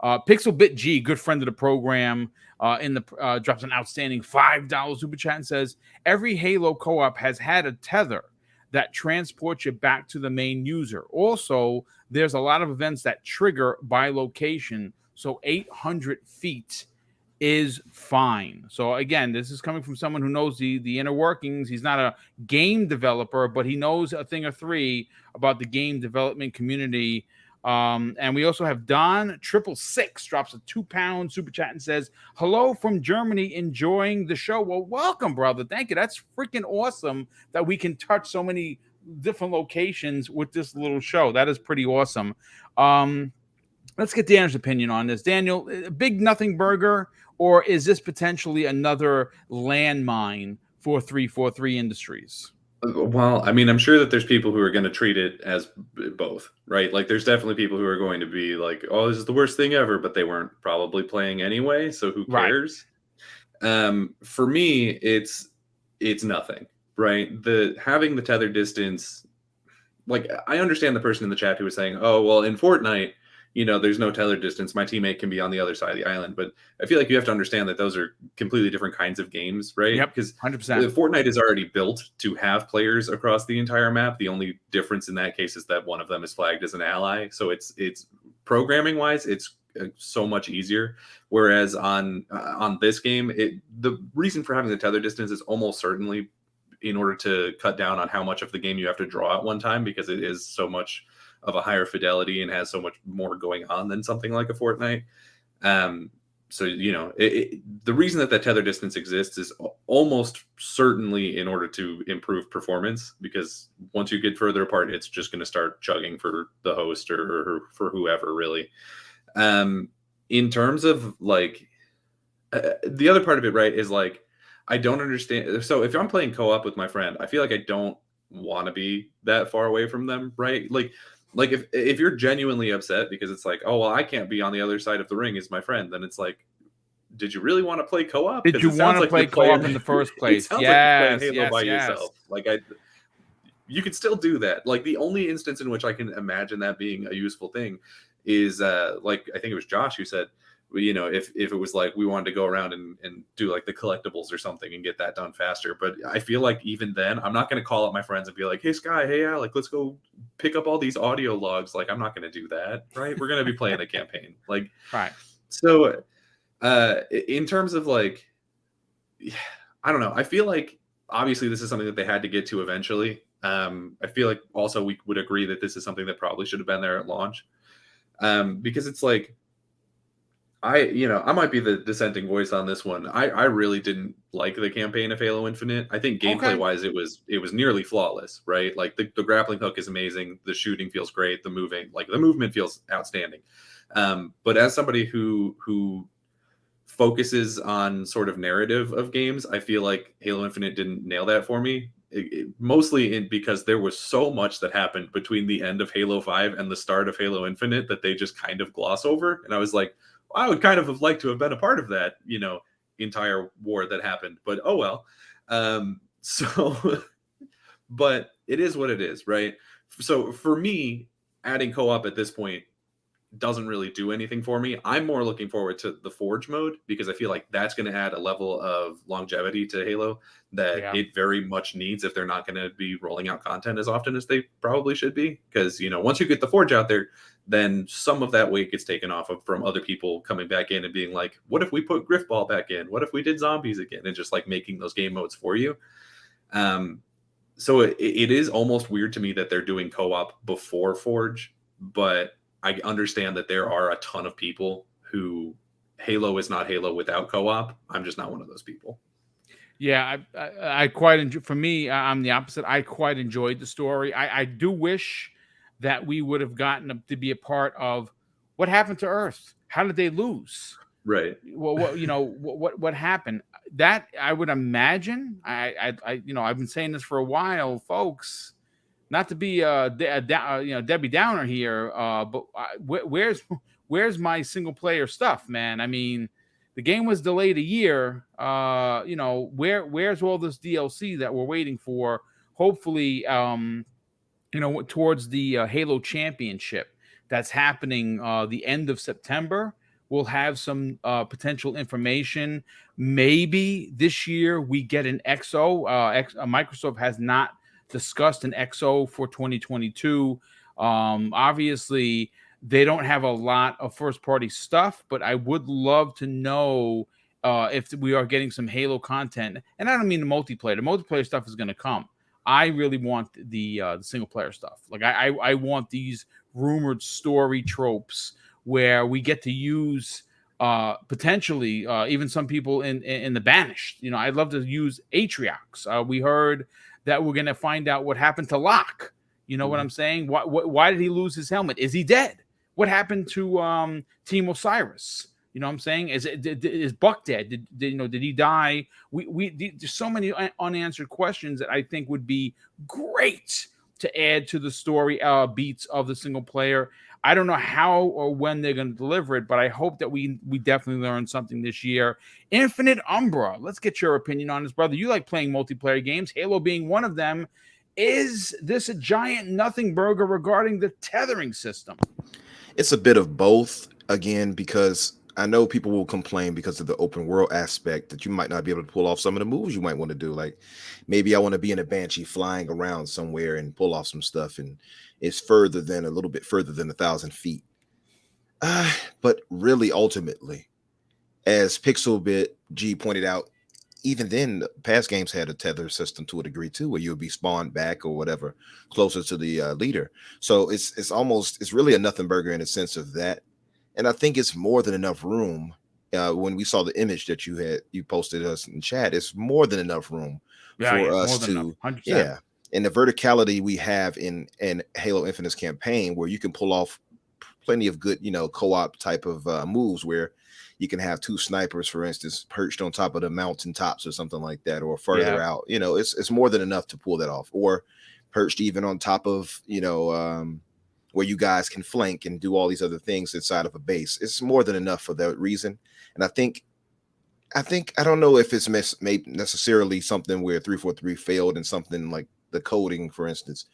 Pixelbit G, good friend of the program, drops an outstanding $5 super chat and says, every Halo co-op has had a tether that transports you back to the main user. Also, there's a lot of events that trigger by location, so 800 feet is fine. So again, this is coming from someone who knows the inner workings. He's not a game developer, but he knows a thing or three about the game development community. And we also have Don 666 drops a £2 super chat and says, hello from Germany, enjoying the show. Well, welcome, brother. Thank you. That's freaking awesome that we can touch so many different locations with this little show. That is pretty awesome. Let's get Daniel's opinion on this. Daniel, big nothing burger, or is this potentially another landmine for 343 Industries? Well, I mean, I'm sure that there's people who are going to treat it as both, right? Like, there's definitely people who are going to be like, oh, this is the worst thing ever, but they weren't probably playing anyway, so who cares? Right. For me, it's nothing, right? Having the tether distance, like, I understand the person in the chat who was saying, oh, well, in Fortnite, there's no tether distance. My teammate can be on the other side of the island. But I feel like you have to understand that those are completely different kinds of games, right? Yep, Because 100%. Fortnite is already built to have players across the entire map. The only difference in that case is that one of them is flagged as an ally. So it's programming wise, it's so much easier. Whereas on this game, the reason for having the tether distance is almost certainly in order to cut down on how much of the game you have to draw at one time, because it is so much of a higher fidelity and has so much more going on than something like a Fortnite. So, the reason that tether distance exists is almost certainly in order to improve performance, because once you get further apart, it's just going to start chugging for the host or for whoever, really. In terms of like the other part of it, right, is like, I don't understand. So if I'm playing co-op with my friend, I feel like I don't want to be that far away from them, right? Like if you're genuinely upset because it's like, oh, well, I can't be on the other side of the ring as my friend, then it's like, did you really want to play co-op? Did you want to play co-op in the first place? Yes, like Halo by yourself. Like you could still do that. Like the only instance in which I can imagine that being a useful thing is like I think it was Josh who said, if it was like we wanted to go around and do like the collectibles or something and get that done faster. But I feel like even then, I'm not going to call up my friends and be like, hey, Sky, hey, Alec, let's go pick up all these audio logs. Like, I'm not going to do that, right? We're going to be playing a campaign. Like, right. So in terms of like, I don't know. I feel like obviously this is something that they had to get to eventually. I feel like also we would agree that this is something that probably should have been there at launch. Because it's like, I might be the dissenting voice on this one. I really didn't like the campaign of Halo Infinite. I think gameplay wise, it was nearly flawless, right? Like the grappling hook is amazing. The shooting feels great. The movement feels outstanding. But as somebody who focuses on sort of narrative of games, I feel like Halo Infinite didn't nail that for me. Mostly because there was so much that happened between the end of Halo 5 and the start of Halo Infinite that they just kind of gloss over. And I was like, I would kind of have liked to have been a part of that, entire war that happened, but oh well. But it is what it is, right? So for me, adding co-op at this point doesn't really do anything for me. I'm more looking forward to the Forge mode because I feel like that's going to add a level of longevity to Halo that it very much needs if they're not going to be rolling out content as often as they probably should be. Because, once you get the Forge out there, then some of that weight gets taken off from other people coming back in and being like, what if we put Griffball back in? What if we did zombies again? And just like making those game modes for you. So it is almost weird to me that they're doing co-op before Forge, but I understand that there are a ton of people who Halo is not Halo without co-op. I'm just not one of those people. Yeah, I quite enjoy. For me, I'm the opposite. I quite enjoyed the story. I do wish that we would have gotten to be a part of what happened to Earth. How did they lose? Right. Well, what happened? That I would imagine. I've been saying this for a while, folks. Not to be Debbie Downer here, but where's my single player stuff, man? I mean, the game was delayed a year. Where's all this DLC that we're waiting for? Hopefully, towards the Halo Championship that's happening the end of September. We'll have some potential information. Maybe this year we get an XO. Microsoft has not discussed an XO for 2022. Obviously, they don't have a lot of first-party stuff, but I would love to know if we are getting some Halo content. And I don't mean the multiplayer. The multiplayer stuff is going to come. I really want the single-player stuff. Like I want these rumored story tropes where we get to use potentially even some people in the Banished. I'd love to use Atriox. We heard that we're going to find out what happened to Locke. You know what I'm saying? Why did he lose his helmet? Is he dead? What happened to Team Osiris? You know what I'm saying? Is Buck dead? Did he die? There's so many unanswered questions that I think would be great to add to the story beats of the single player. I don't know how or when they're going to deliver it, but I hope that we definitely learn something this year. Infinite Umbra, let's get your opinion on this, brother. You like playing multiplayer games, Halo being one of them. Is this a giant nothing burger regarding the tethering system? It's a bit of both, again, because I know people will complain because of the open world aspect that you might not be able to pull off some of the moves you might want to do. Like maybe I want to be in a Banshee flying around somewhere and pull off some stuff, and it's a little bit further than 1,000 feet. But really, ultimately, as Pixelbit G pointed out, even then, past games had a tether system to a degree too, where you'll be spawned back or whatever closer to the leader. So it's really a nothing burger in the sense of that. And I think it's more than enough room. When we saw the image that you posted us in chat, it's more than enough room for us to, yeah. And the verticality we have in Halo Infinite's campaign, where you can pull off plenty of good, co-op type of moves, where you can have two snipers, for instance, perched on top of the mountain tops or something like that, or further out. It's more than enough to pull that off, or perched even on top of, where you guys can flank and do all these other things inside of a base. It's more than enough for that reason. And I think I don't know if it's necessarily something where 343 failed in something like the coding, for instance,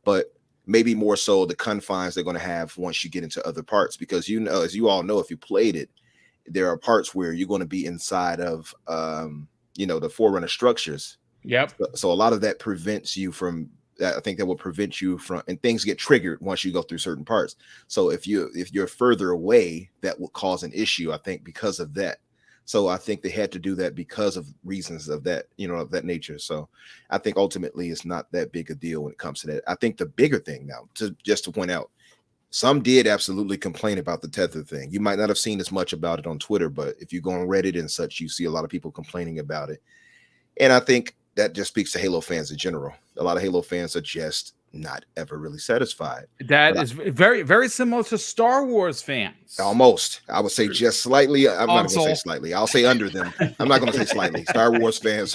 but maybe more so the confines they're going to have once you get into other parts, because as you all know, if you played it, there are parts where you're going to be inside of the Forerunner structures. Yep. So a lot of that prevents you from, I think that will prevent you from, and things get triggered once you go through certain parts. So if you're further away, that will cause an issue, I think, because of that. So I think they had to do that because of reasons of that, of that nature. So I think ultimately it's not that big a deal when it comes to that. I think the bigger thing now, just to point out, some did absolutely complain about the tether thing. You might not have seen as much about it on Twitter, but if you go on Reddit and such, you see a lot of people complaining about it. And I think that just speaks to Halo fans in general. A lot of Halo fans are just not ever really satisfied. That is very, very similar to Star Wars fans. Almost. I would say just slightly. I'm not going to say slightly. I'll say under them. I'm not going to say slightly. Star Wars fans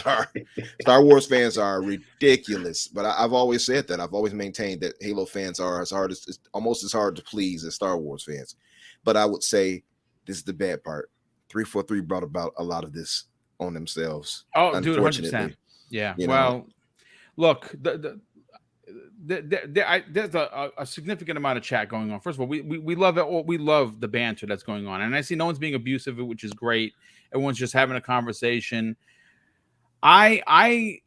are ridiculous. But I've always said that. I've always maintained that Halo fans are almost as hard to please as Star Wars fans. But I would say this is the bad part. 343 brought about a lot of this on themselves. Oh, dude, 100%. Yeah. Look, there's a significant amount of chat going on. First of all, we love it. We love the banter that's going on, and I see no one's being abusive, which is great. Everyone's just having a conversation. I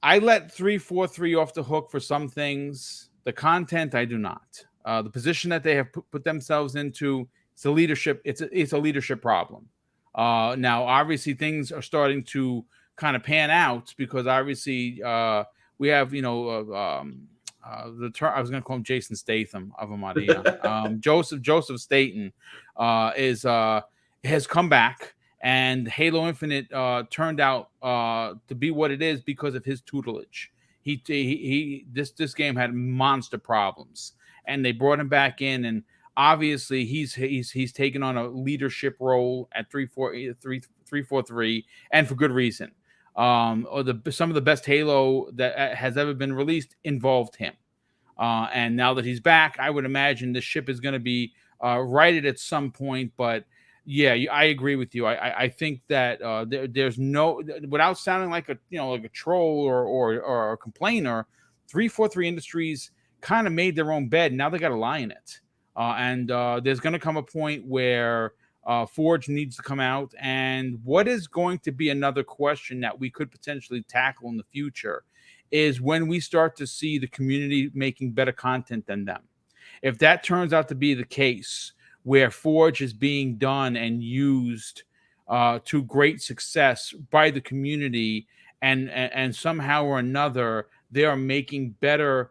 let 343 off the hook for some things. The content, I do not. The position that they have put themselves into, it's a leadership. It's a leadership problem. Now, obviously, things are starting to kind of pan out because obviously we have the term, I was going to call him Jason Statham of Amadia. Joseph Staten has come back, and Halo Infinite turned out to be what it is because of his tutelage. This game had monster problems, and they brought him back in, and obviously he's taken on a leadership role at 343, and for good reason. Some of the best Halo that has ever been released involved him. And now that he's back, I would imagine the ship is going to be righted at some point. But yeah, I agree with you. I think that there's no, without sounding like a troll or a complainer, 343 Industries kind of made their own bed. Now they got to lie in it. And there's going to come a point where Forge needs to come out. And what is going to be another question that we could potentially tackle in the future is when we start to see the community making better content than them. If that turns out to be the case, where Forge is being done and used to great success by the community, and somehow or another they are making better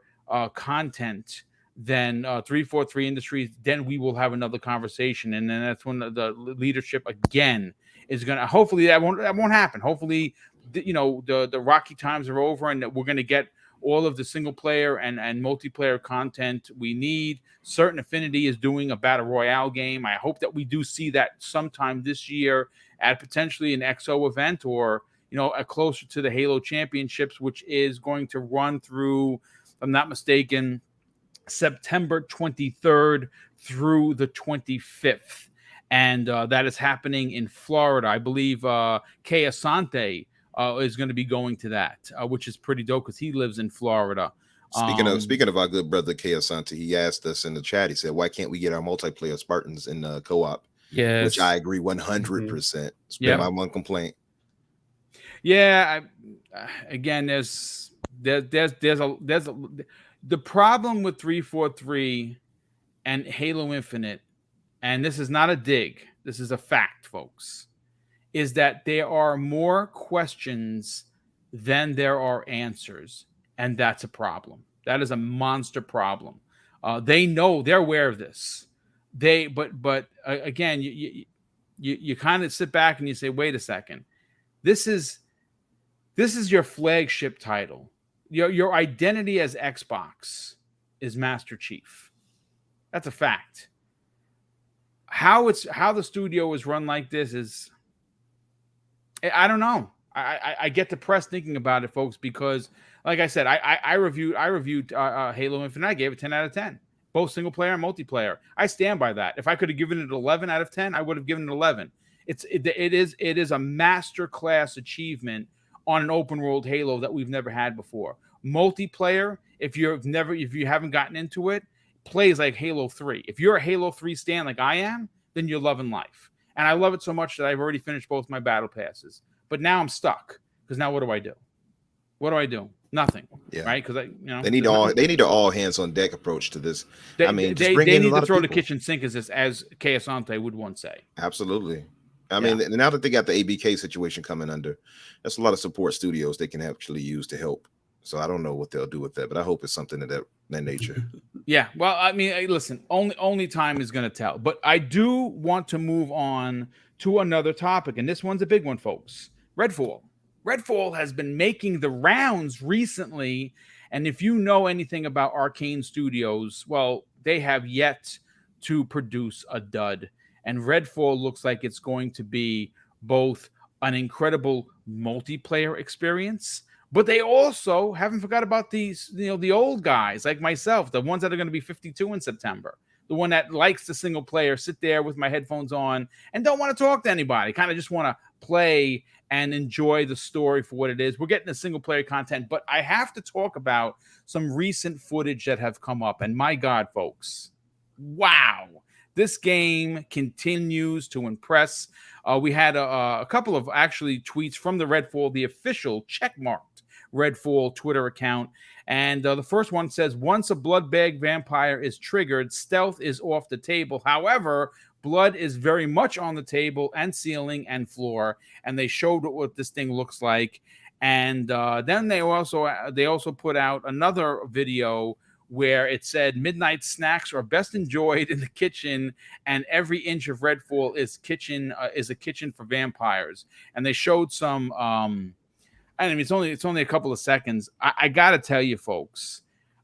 content than 343 Industries, then we will have another conversation, and then that's when the leadership again is going to. Hopefully that won't happen. Hopefully, the rocky times are over, and that we're going to get all of the single player and multiplayer content we need. Certain Affinity is doing a battle royale game. I hope that we do see that sometime this year at potentially an XO event, or closer to the Halo Championships, which is going to run through, if I'm not mistaken, September 23rd through the 25th. And that is happening in Florida. I believe Kay Asante is going to be going to that, which is pretty dope because he lives in Florida. Speaking of our good brother K Asante, he asked us in the chat. He said, "Why can't we get our multiplayer Spartans in co-op?" Yes, which I agree 100%. It's been my one complaint. Yeah, again, there's the problem with 343 and Halo Infinite, and this is not a dig. This is a fact, folks. Is that there are more questions than there are answers, and that's a problem. That is a monster problem. They know, they're aware of this. But again, you kind of sit back and you say, wait a second, this is your flagship title. Your identity as Xbox is Master Chief. That's a fact. How the studio is run like this is, I don't know. I get depressed thinking about it, folks, because like I said, I reviewed Halo Infinite. I gave it 10 out of 10, both single player and multiplayer. I stand by that. If I could have given it 11 out of 10, I would have given it 11. It is a master class achievement on an open world Halo that we've never had before. Multiplayer, if you haven't gotten into it, plays like Halo 3. If you're a Halo 3 stan like I am, then you're loving life. And I love it so much that I've already finished both my battle passes. But now I'm stuck because now what do I do? What do I do? Nothing. Yeah. Right? Because they need an all hands on deck approach to this. They need to throw the kitchen sink as K Asante would once say. Absolutely. I mean, now that they got the ABK situation coming under, that's a lot of support studios they can actually use to help. So I don't know what they'll do with that, but I hope it's something of that nature. Yeah. Well, I mean, listen, only time is going to tell. But I do want to move on to another topic, and this one's a big one, folks. Redfall. Redfall has been making the rounds recently, and if you know anything about Arkane Studios, well, they have yet to produce a dud. And Redfall looks like it's going to be both an incredible multiplayer experience, but they also haven't forgot about these, the old guys like myself, the ones that are going to be 52 in September, the one that likes the single player, sit there with my headphones on and don't want to talk to anybody, kind of just want to play and enjoy the story for what it is. We're getting the single player content, but I have to talk about some recent footage that have come up. And my God, folks, wow. This game continues to impress. We had a couple of actually tweets from the Redfall, the official checkmarked Redfall Twitter account. And the first one says, once a blood bag vampire is triggered, stealth is off the table. However, blood is very much on the table and ceiling and floor. And they showed what this thing looks like. And then they also put out another video where it said midnight snacks are best enjoyed in the kitchen, and every inch of Redfall is a kitchen for vampires. And they showed some. I mean, it's only a couple of seconds. I gotta tell you, folks,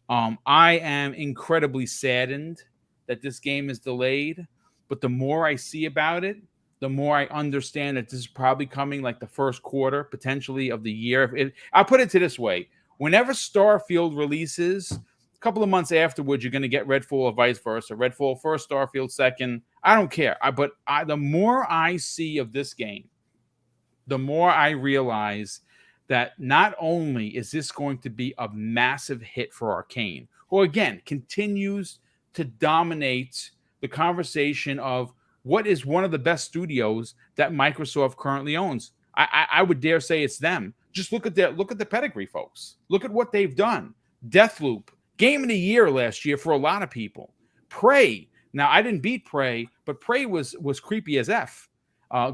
I am incredibly saddened that this game is delayed. But the more I see about it, the more I understand that this is probably coming like the first quarter, potentially, of the year. I'll put it this way: whenever Starfield releases, a couple of months afterwards, you're going to get Redfall or vice versa. Redfall first, Starfield second. I don't care. But the more I see of this game, the more I realize that not only is this going to be a massive hit for Arkane, who again continues to dominate the conversation of what is one of the best studios that Microsoft currently owns. I would dare say it's them. Just look at the pedigree, folks. Look at what they've done. Deathloop, Game of the Year last year for a lot of people. Prey. Now, I didn't beat Prey, but Prey was creepy as F.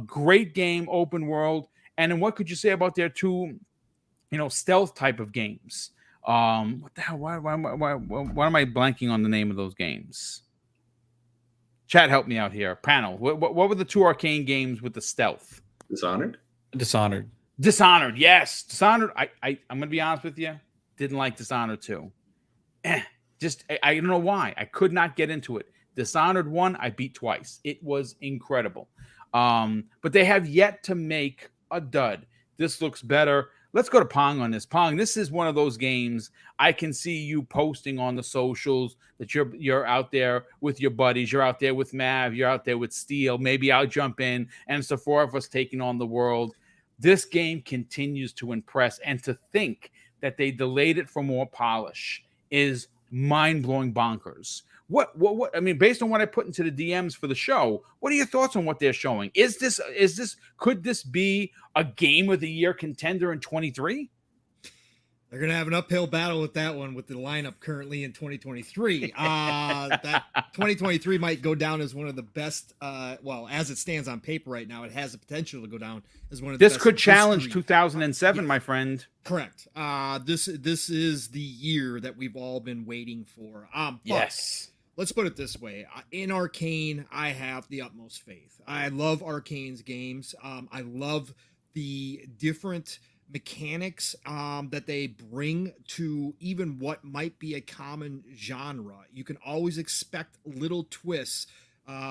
Great game, open world. And then what could you say about their two, stealth type of games? What the hell? Why am I blanking on the name of those games? Chat, help me out here. Panel. What were the two Arkane games with the stealth? Dishonored. Yes, Dishonored. I'm gonna be honest with you. Didn't like Dishonored 2. I don't know why. I could not get into it. Dishonored 1, I beat twice. It was incredible. But they have yet to make a dud. This looks better. Let's go to Pong on this. Pong, this is one of those games I can see you posting on the socials that you're out there with your buddies. You're out there with Mav. You're out there with Steel. Maybe I'll jump in, and it's the four of us taking on the world. This game continues to impress, and to think that they delayed it for more polish is mind-blowing bonkers. What I mean, based on what I put into the DMs for the show, what are your thoughts on what they're showing? Could this be a game of the year contender in 23? They're going to have an uphill battle with that one with the lineup currently in 2023. That 2023 might go down as one of the best. Well, as it stands on paper right now, it has the potential to go down as one of the best. This could challenge history. 2007, my friend. Correct. This is the year that we've all been waiting for. Yes. Let's put it this way. In Arkane, I have the utmost faith. I love Arkane's games. I love the different mechanics that they bring to even what might be a common genre. You can always expect little twists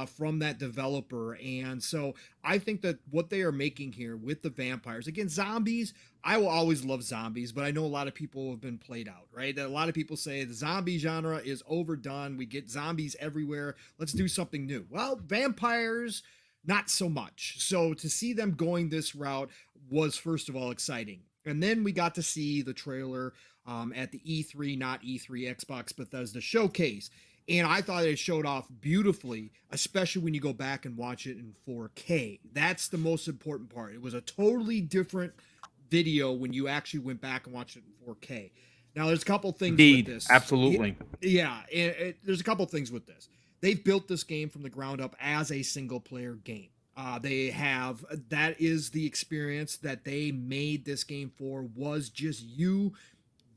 from that developer. And so I think that what they are making here with the vampires, again, zombies, I will always love zombies, but I know a lot of people have been played out, right? That a lot of people say the zombie genre is overdone. We get zombies everywhere. Let's do something new. Well, vampires, not so much. So to see them going this route was, first of all, exciting. And then we got to see the trailer at the E3, not E3, Xbox Bethesda showcase. And I thought it showed off beautifully, especially when you go back and watch it in 4K. That's the most important part. It was a totally different video when you actually went back and watched it in 4K. Now, there's a couple things with this. Absolutely. Yeah, there's a couple things with this. They've built this game from the ground up as a single-player game. That is the experience that they made this game for, was just you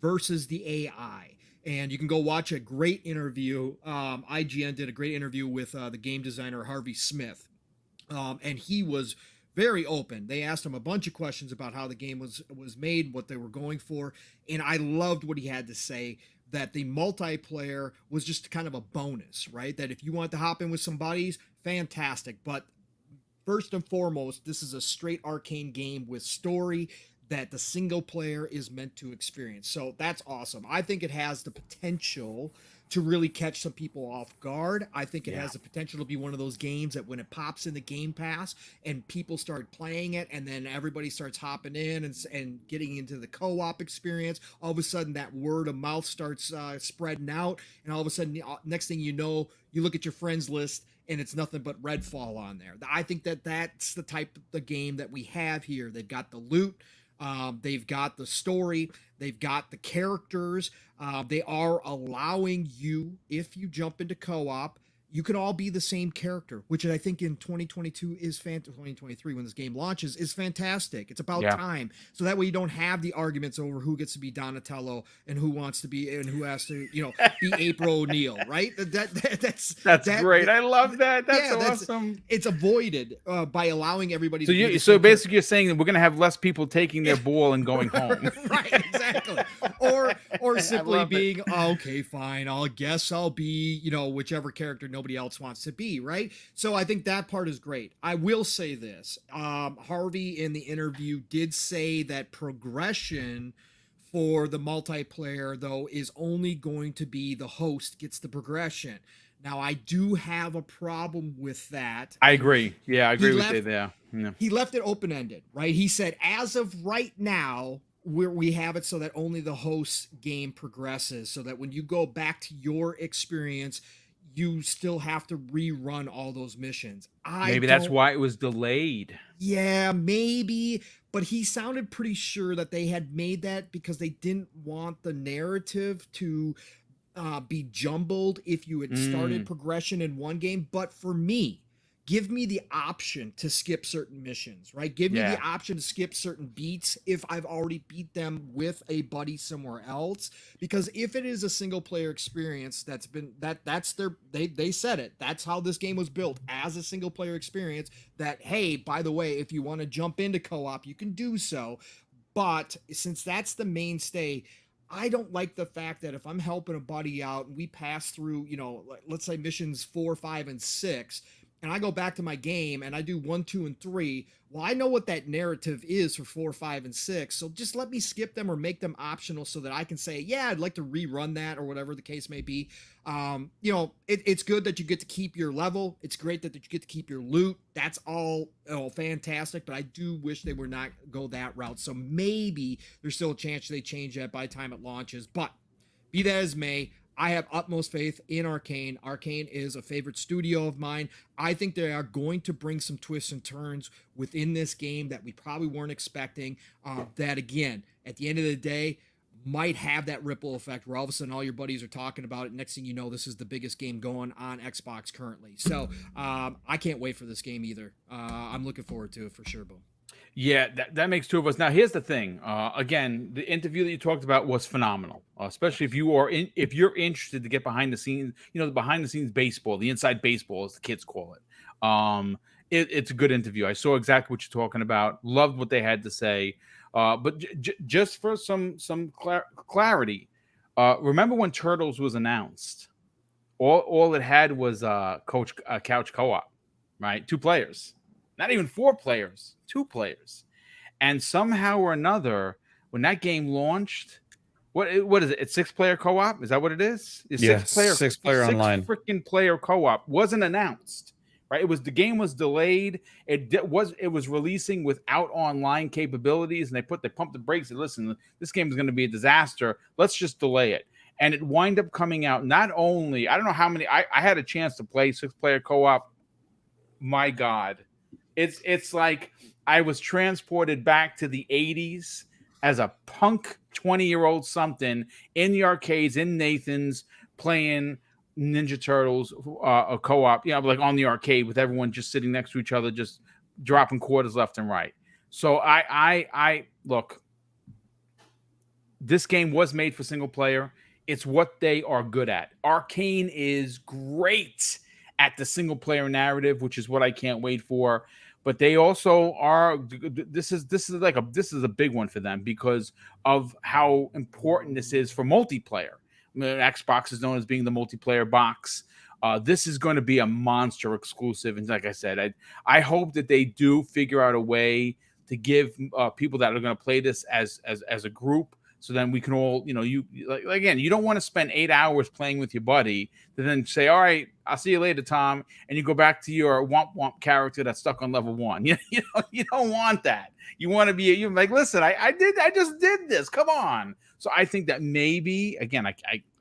versus the AI. And you can go watch a great interview. IGN did a great interview with the game designer Harvey Smith. And he was very open. They asked him a bunch of questions about how the game was made, what they were going for. And I loved what he had to say, that the multiplayer was just kind of a bonus, right? That if you want to hop in with some buddies, fantastic. But first and foremost, this is a straight Arkane game with story that the single player is meant to experience. So that's awesome. I think it has the potential to really catch some people off guard. I think it has the potential to be one of those games that when it pops in the Game Pass and people start playing it, and then everybody starts hopping in and getting into the co-op experience, all of a sudden that word of mouth starts spreading out, and all of a sudden, next thing you know, you look at your friends list and it's nothing but Redfall on there. I think that's the type of the game that we have here. They've got the loot, they've got the story, they've got the characters. They are allowing you, if you jump into co-op, you can all be the same character, which I think in 2022 is 2023 when this game launches is fantastic. It's about time. So that way you don't have the arguments over who gets to be Donatello and who wants to be and who has to, be April O'Neil, right? That's great. I love that. That's awesome. It's avoided by allowing everybody. So basically, you're saying that we're going to have less people taking their ball and going home, right? Exactly. Or simply being okay, fine. I'll be whichever character nobody else wants to be, right? So I think that part is great. I will say this. Harvey in the interview did say that progression for the multiplayer, though, is only going to be the host gets the progression. Now, I do have a problem with that. I agree. Yeah, I agree with you there. Yeah. He left it open-ended, right? He said, as of right now, we have it so that only the host game progresses, so that when you go back to your experience, you still have to rerun all those missions. Maybe that's why it was delayed. Yeah, maybe. But he sounded pretty sure that they had made that because they didn't want the narrative to be jumbled if you had started progression in one game. But for me, give me the option to skip certain missions, right? Give me the option to skip certain beats if I've already beat them with a buddy somewhere else. Because if it is a single player experience, they said it. That's how this game was built, as a single player experience, that, hey, by the way, if you want to jump into co-op, you can do so. But since that's the mainstay, I don't like the fact that if I'm helping a buddy out and we pass through, let's say missions 4, 5, and 6, and I go back to my game and I do 1, 2, and 3, well, I know what that narrative is for 4, 5, and 6. So just let me skip them or make them optional so that I can say, yeah, I'd like to rerun that, or whatever the case may be. It's good that you get to keep your level. It's great that you get to keep your loot. That's all fantastic, but I do wish they were not go that route. So maybe there's still a chance they change that by the time it launches. But Be that as may, I have utmost faith in Arkane. Arkane is a favorite studio of mine. I think they are going to bring some twists and turns within this game that we probably weren't expecting. That, again, at the end of the day, might have that ripple effect where all of a sudden all your buddies are talking about it. Next thing you know, this is the biggest game going on Xbox currently. So I can't wait for this game either. I'm looking forward to it for sure, Boom. Yeah, that makes two of us. Now, here's the thing. Again, the interview that you talked about was phenomenal, especially if you're interested to get behind the scenes, the behind the scenes baseball, the inside baseball, as the kids call it. It's a good interview. I saw exactly what you're talking about. Loved what they had to say. But just for some clarity, remember when Turtles was announced? All it had was couch co-op, right? 2 players. Not even 4 players, 2 players. And somehow or another, when that game launched, what is it? It's 6-player co-op? Is that what it is? It's 6-player online. 6 player co-op wasn't announced, right? The game was delayed. It was releasing without online capabilities, and they pumped the brakes and listen, this game is going to be a disaster. Let's just delay it. And it wind up coming out not only, I don't know how many, I had a chance to play 6-player co-op. My God. It's like I was transported back to the 80s as a punk 20-year-old something in the arcades in Nathan's playing Ninja Turtles a co-op, like on the arcade with everyone just sitting next to each other, just dropping quarters left and right. So I look, this game was made for single player. It's what they are good at. Arkane is great at the single player narrative, which is what I can't wait for. But they also are. This is a big one for them because of how important this is for multiplayer. Xbox is known as being the multiplayer box. This is going to be a monster exclusive, and like I said, I hope that they do figure out a way to give people that are going to play this as a group. So then we can all, again, you don't want to spend 8 hours playing with your buddy to then say, all right, I'll see you later, Tom. And you go back to your womp womp character that's stuck on level 1. You don't want that. You want to be, you're like, listen, I just did this. Come on. So I think that maybe, again,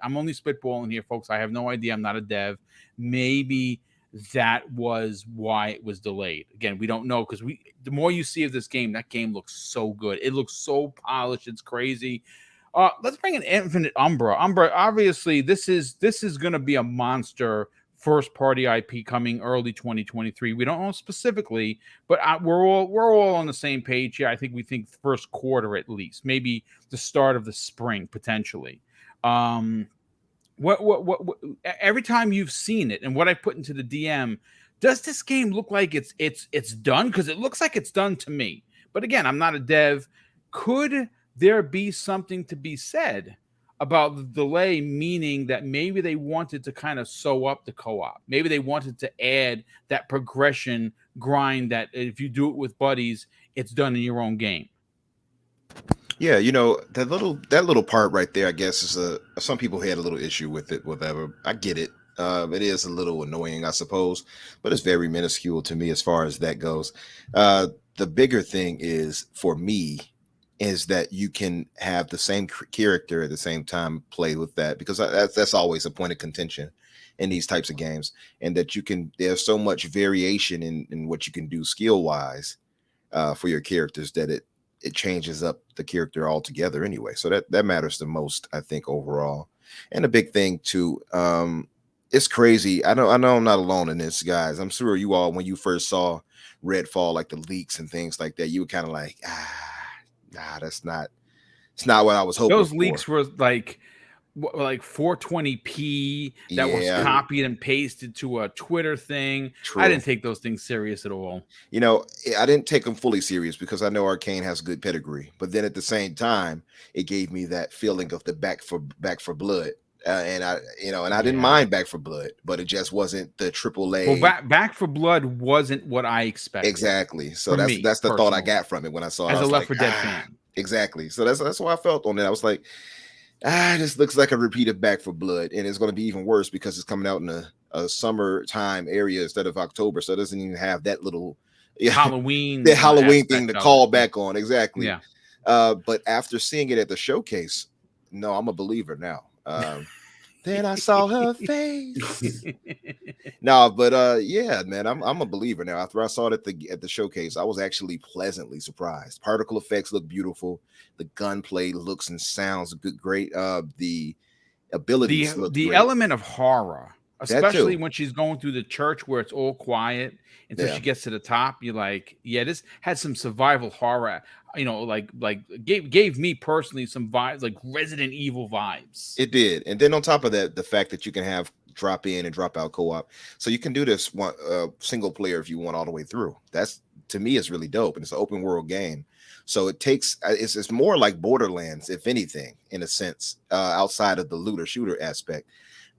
I'm only spitballing here, folks. I have no idea. I'm not a dev. Maybe that was why it was delayed. Again, we don't know because the more you see of this game, that game looks so good. It looks so polished. It's crazy. Let's bring in Infinite Umbra. Umbra, obviously, this is going to be a monster first-party IP coming early 2023. We don't know specifically, but we're all on the same page here. I think we think first quarter at least, maybe the start of the spring potentially. What every time you've seen it and what I put into the DM, does this game look like it's done? Because it looks like it's done to me. But again, I'm not a dev. Could there be something to be said about the delay, meaning that maybe they wanted to kind of sew up the co-op? Maybe they wanted to add that progression grind that if you do it with buddies, it's done in your own game. Yeah, that little part right there, I guess, is some people had a little issue with it, whatever. I get it. It is a little annoying, I suppose, but it's very minuscule to me as far as that goes. The bigger thing is, for me, is that you can have the same character at the same time play with that, because that's always a point of contention in these types of games, and that there's so much variation in what you can do skill-wise for your characters that it changes up the character altogether anyway. So that matters the most, I think, overall. And a big thing too, it's crazy. I know I'm not alone in this, guys. I'm sure you all, when you first saw Redfall, like the leaks and things like that, you were kind of like, it's not what I was hoping. Those leaks were like 420p that was copied and pasted to a Twitter thing. True. I didn't take those things serious at all. I didn't take them fully serious because I know Arkane has good pedigree, but then at the same time, it gave me that feeling of the Back for Blood. And I didn't mind Back for Blood, but it just wasn't the AAA. Well, Back for Blood wasn't what I expected. Exactly. So that's the thought I got from it when I saw it. As a Left 4 Dead fan. Exactly. So that's why I felt on it. I was like, this looks like a repeat of Back for Blood, and it's going to be even worse because it's coming out in a summertime area instead of October, so it doesn't even have that little Halloween thing to call back on. Exactly. Yeah. But after seeing it at the showcase, no, I'm a believer now. Then I saw her face. No, but yeah, man, I'm a believer now. After I saw it at the showcase, I was actually pleasantly surprised. Particle effects look beautiful. The gunplay looks and sounds good, great. The abilities look the great. element of horror, That especially too. when she's going through the church where it's all quiet until Yeah. she gets to the top. You're like, yeah, this had some survival horror. You know, like gave me personally some vibes, like Resident Evil vibes. It did. And then on top of that, the fact that you can have drop in and drop out co-op, so you can do this one single player if you want all the way through. That's, to me, is really dope, and it's an open world game. So it takes it's more like Borderlands, if anything, in a sense, outside of the looter shooter aspect.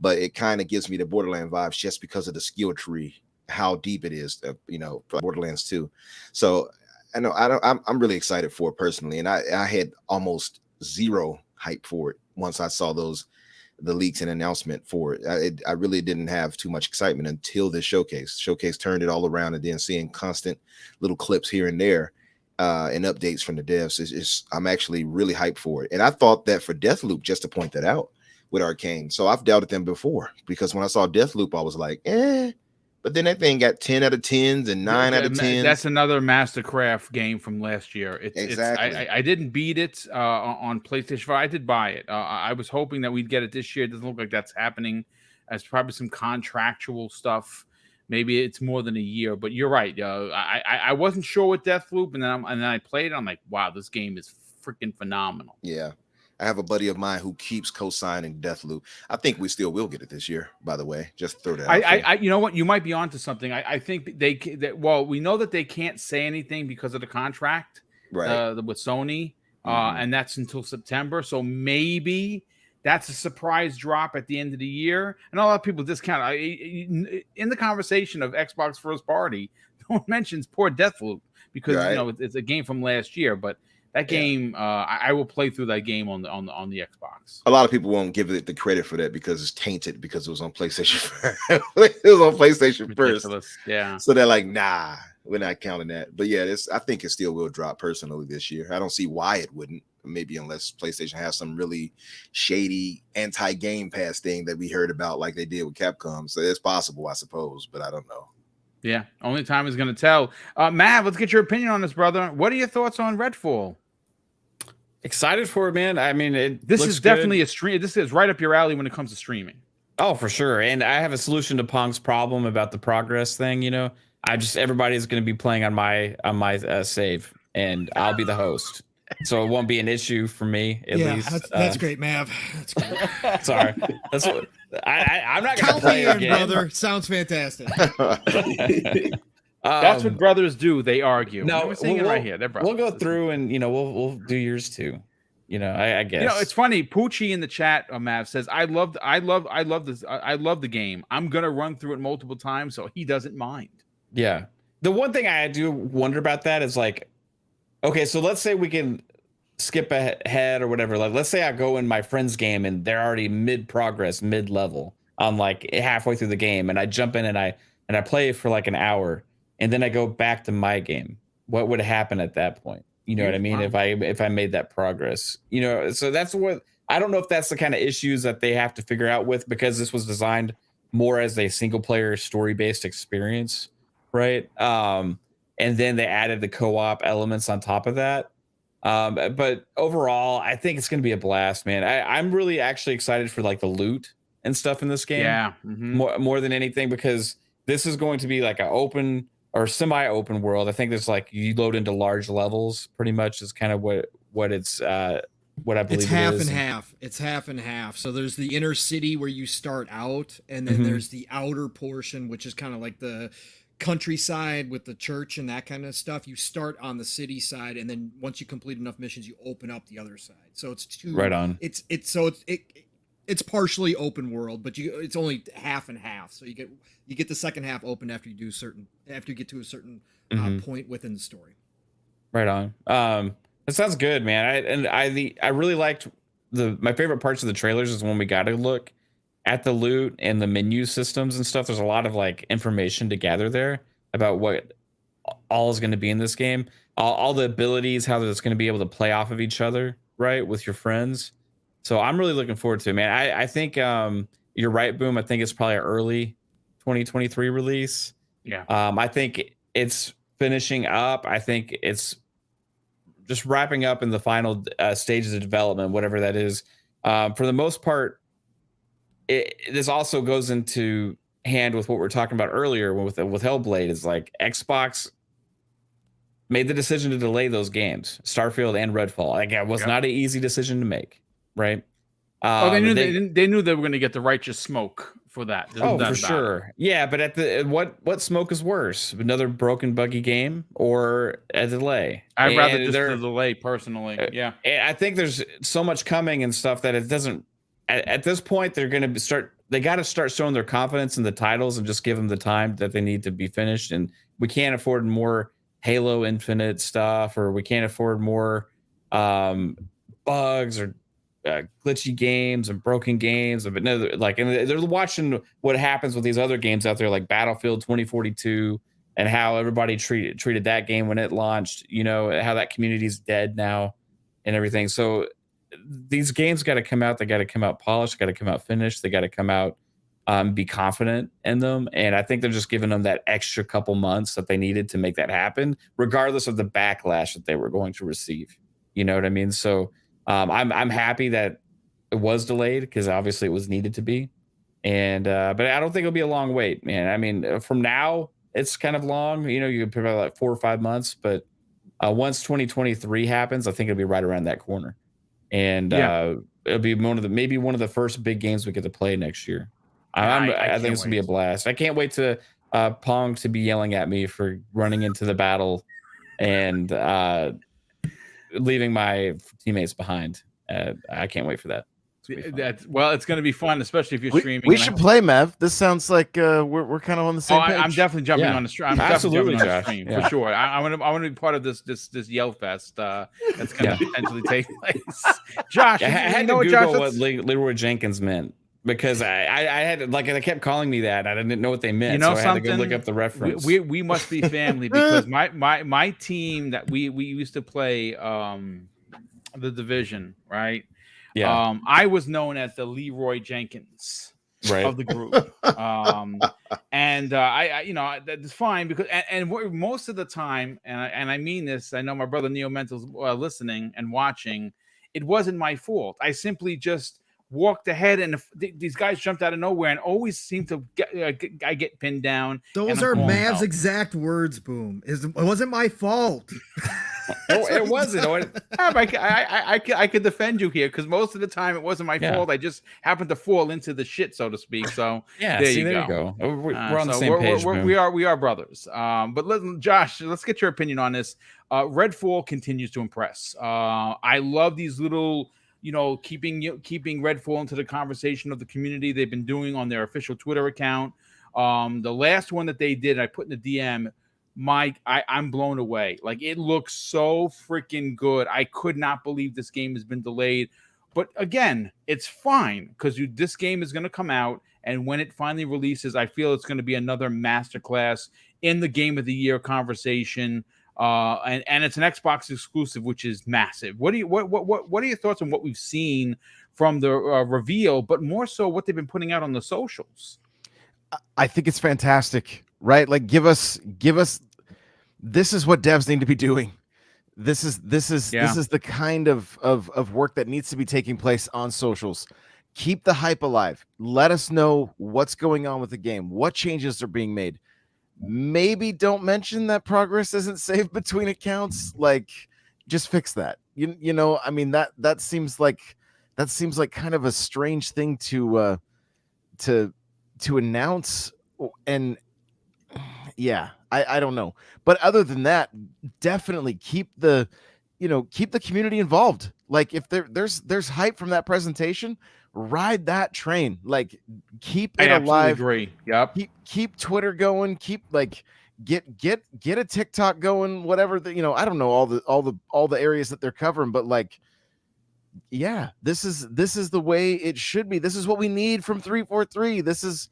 But it kind of gives me the Borderland vibes just because of the skill tree, how deep it is, you know, for Borderlands 2. So I know I'm really excited for it personally, and I had almost zero hype for it once I saw the leaks and announcement for it. I really didn't have too much excitement until this showcase. Showcase turned it all around, and then seeing constant little clips here and there and updates from the devs I'm actually really hyped for it. And I thought that for Deathloop, just to point that out with Arkane, so I've doubted them before, because when I saw Deathloop, I was like, but then that thing got 10 out of 10s and 9 out of 10s. That's another Mastercraft game from last year. Exactly. I didn't beat it on PlayStation 5. I did buy it. I was hoping that we'd get it this year. It doesn't look like that's happening. It's probably some contractual stuff. Maybe it's more than a year. But you're right. I wasn't sure with Deathloop, and then I played it. I'm like, wow, this game is freaking phenomenal. Yeah. I have a buddy of mine who keeps co-signing Deathloop. I think we still will get it this year, by the way. Just throw that out. You know what? You might be onto something. I think we know that they can't say anything because of the contract, right, with Sony, and that's until September. So maybe that's a surprise drop at the end of the year. And a lot of people discount in the conversation of Xbox first party. No one mentions poor Deathloop because you know it's a game from last year, but. That game, I will play through that game on the Xbox. A lot of people won't give it the credit for that because it's tainted, because it was on PlayStation. It was on PlayStation first. Yeah. So they're like, nah, we're not counting that. But yeah, I think it still will drop personally this year. I don't see why it wouldn't. Maybe unless PlayStation has some really shady anti-Game Pass thing that we heard about, like they did with Capcom. So it's possible, I suppose, but I don't know. Yeah, only time is going to tell. Mav, let's get your opinion on this, brother. What are your thoughts on Redfall? Excited for it, man. I mean, this is definitely a stream. This is right up your alley when it comes to streaming. Oh, for sure. And I have a solution to Pong's problem about the progress thing. You know, everybody's going to be playing on my save, and I'll be the host, so it won't be an issue for me at least. That's great, Mav. That's great. Sorry, that's what I'm not going to Count play me in, again. brother. Sounds fantastic. That's what brothers do. They argue. No, we're saying it right here. They're brothers. We'll go through and we'll do yours too. I guess. It's funny. Poochie in the chat, Mav says, "I love this. I love the game. I'm gonna run through it multiple times, so he doesn't mind." Yeah. The one thing I do wonder about that is like, okay, so let's say we can skip ahead or whatever. Like, let's say I go in my friend's game and they're already mid level on like halfway through the game, and I jump in and I play for like an hour. And then I go back to my game. What would happen at that point? You know what I mean? If I made that progress, so that's what, I don't know if that's the kind of issues that they have to figure out with, because this was designed more as a single player story-based experience. Right. And then they added the co-op elements on top of that. But overall, I think it's going to be a blast, man. I'm really actually excited for like the loot and stuff in this game. Yeah. More than anything, because this is going to be like an open or semi-open world. I think there's like, you load into large levels pretty much is kind of what it's what I believe it's half and half. It's half and half. So there's the inner city where you start out, and then there's the outer portion, which is kind of like the countryside with the church and that kind of stuff. You start on the city side, and then once you complete enough missions, you open up the other side. So it's right on. It's partially open world, but it's only half and half. So you get the second half open after you get to a certain point within the story. Right on. It sounds good, man. I really liked my favorite parts of the trailers is when we got to look at the loot and the menu systems and stuff. There's a lot of like information to gather there about what all is going to be in this game, all the abilities, how it's going to be able to play off of each other, right, with your friends. So I'm really looking forward to it, man. I think you're right, Boom. I think it's probably an early 2023 release. Yeah. I think it's finishing up. I think it's just wrapping up in the final stages of development, whatever that is. For the most part, this also goes into hand with what we are talking about earlier with Hellblade. Is like Xbox made the decision to delay those games, Starfield and Redfall. Like, it was not an easy decision to make, right? They knew they knew they were going to get the righteous smoke for that. For sure. Yeah, but at the what smoke is worse? Another broken, buggy game or a delay? I'd rather just the delay personally. Yeah. I think there's so much coming and stuff that it doesn't. At this point, they're going to start. They got to start showing their confidence in the titles and just give them the time that they need to be finished. And we can't afford more Halo Infinite stuff, or we can't afford more bugs or glitchy games and broken games. But no, like, and they're watching what happens with these other games out there, like Battlefield 2042, and how everybody treated that game when it launched. You know, how that community is dead now and everything. So these games got to come out. They got to come out polished. Got to come out finished. They got to come out, be confident in them. And I think they're just giving them that extra couple months that they needed to make that happen, regardless of the backlash that they were going to receive. You know what I mean? So I'm happy that it was delayed, because obviously it was needed to be. And but I don't think it'll be a long wait, man. I mean, from now it's kind of long. You know, you could put about like 4 or 5 months, but once 2023 happens, I think it'll be right around that corner. And it'll be maybe one of the first big games we get to play next year. I think it's gonna be a blast. I can't wait to Pong to be yelling at me for running into the battle and leaving my teammates behind. I can't wait for that. It's going to be fun, especially if you're streaming. We should play, Mev. This sounds like we're kind of on the same page. I'm definitely jumping on the stream. I'm absolutely definitely jumping on the stream for sure. I want to be part of this yell fest that's going to potentially take place. Josh, I had to Google what Leroy Jenkins meant, because I had, like, they kept calling me that. I didn't know what they meant. So I had to go look up the reference. We must be family, because my team that we used to play the Division, right? Yeah. I was known as the Leroy Jenkins of the group. And I that's fine, because and most of the time, and I mean this, I know my brother Neo Mental's listening and watching, it wasn't my fault. I simply just walked ahead, and these guys jumped out of nowhere and always seem to get pinned down. Those are Mav's exact words, Boom. It wasn't my fault. It wasn't. I could defend you here, because most of the time it wasn't my fault. I just happened to fall into the shit, so to speak. So there you go. We're on the same page. We are brothers. But listen, Josh, let's get your opinion on this. Redfall continues to impress. I love these little, keeping Redfall into the conversation of the community they've been doing on their official Twitter account. The last one that they did, I put in the DM. Mike, I'm blown away. Like, it looks so freaking good. I could not believe this game has been delayed. But again, it's fine, because this game is going to come out, and when it finally releases, I feel it's going to be another masterclass in the Game of the Year conversation. And it's an Xbox exclusive, which is massive. What are your thoughts on what we've seen from the reveal, but more so what they've been putting out on the socials? I think it's fantastic, right? Like, give us. This is what devs need to be doing. This is the kind of work that needs to be taking place on socials. Keep the hype alive. Let us know what's going on with the game, what changes are being made. Maybe don't mention that progress isn't saved between accounts. Like, just fix that. I mean, that seems like kind of a strange thing to announce. And yeah, I don't know. But other than that, definitely keep the community involved. Like, if there's hype from that presentation, ride that train. Like, keep it alive. Agree. Yep. Keep Twitter going. Keep, like, get a TikTok going. Whatever I don't know all the areas that they're covering, but, like, yeah, this is the way it should be. This is what we need from 343. This is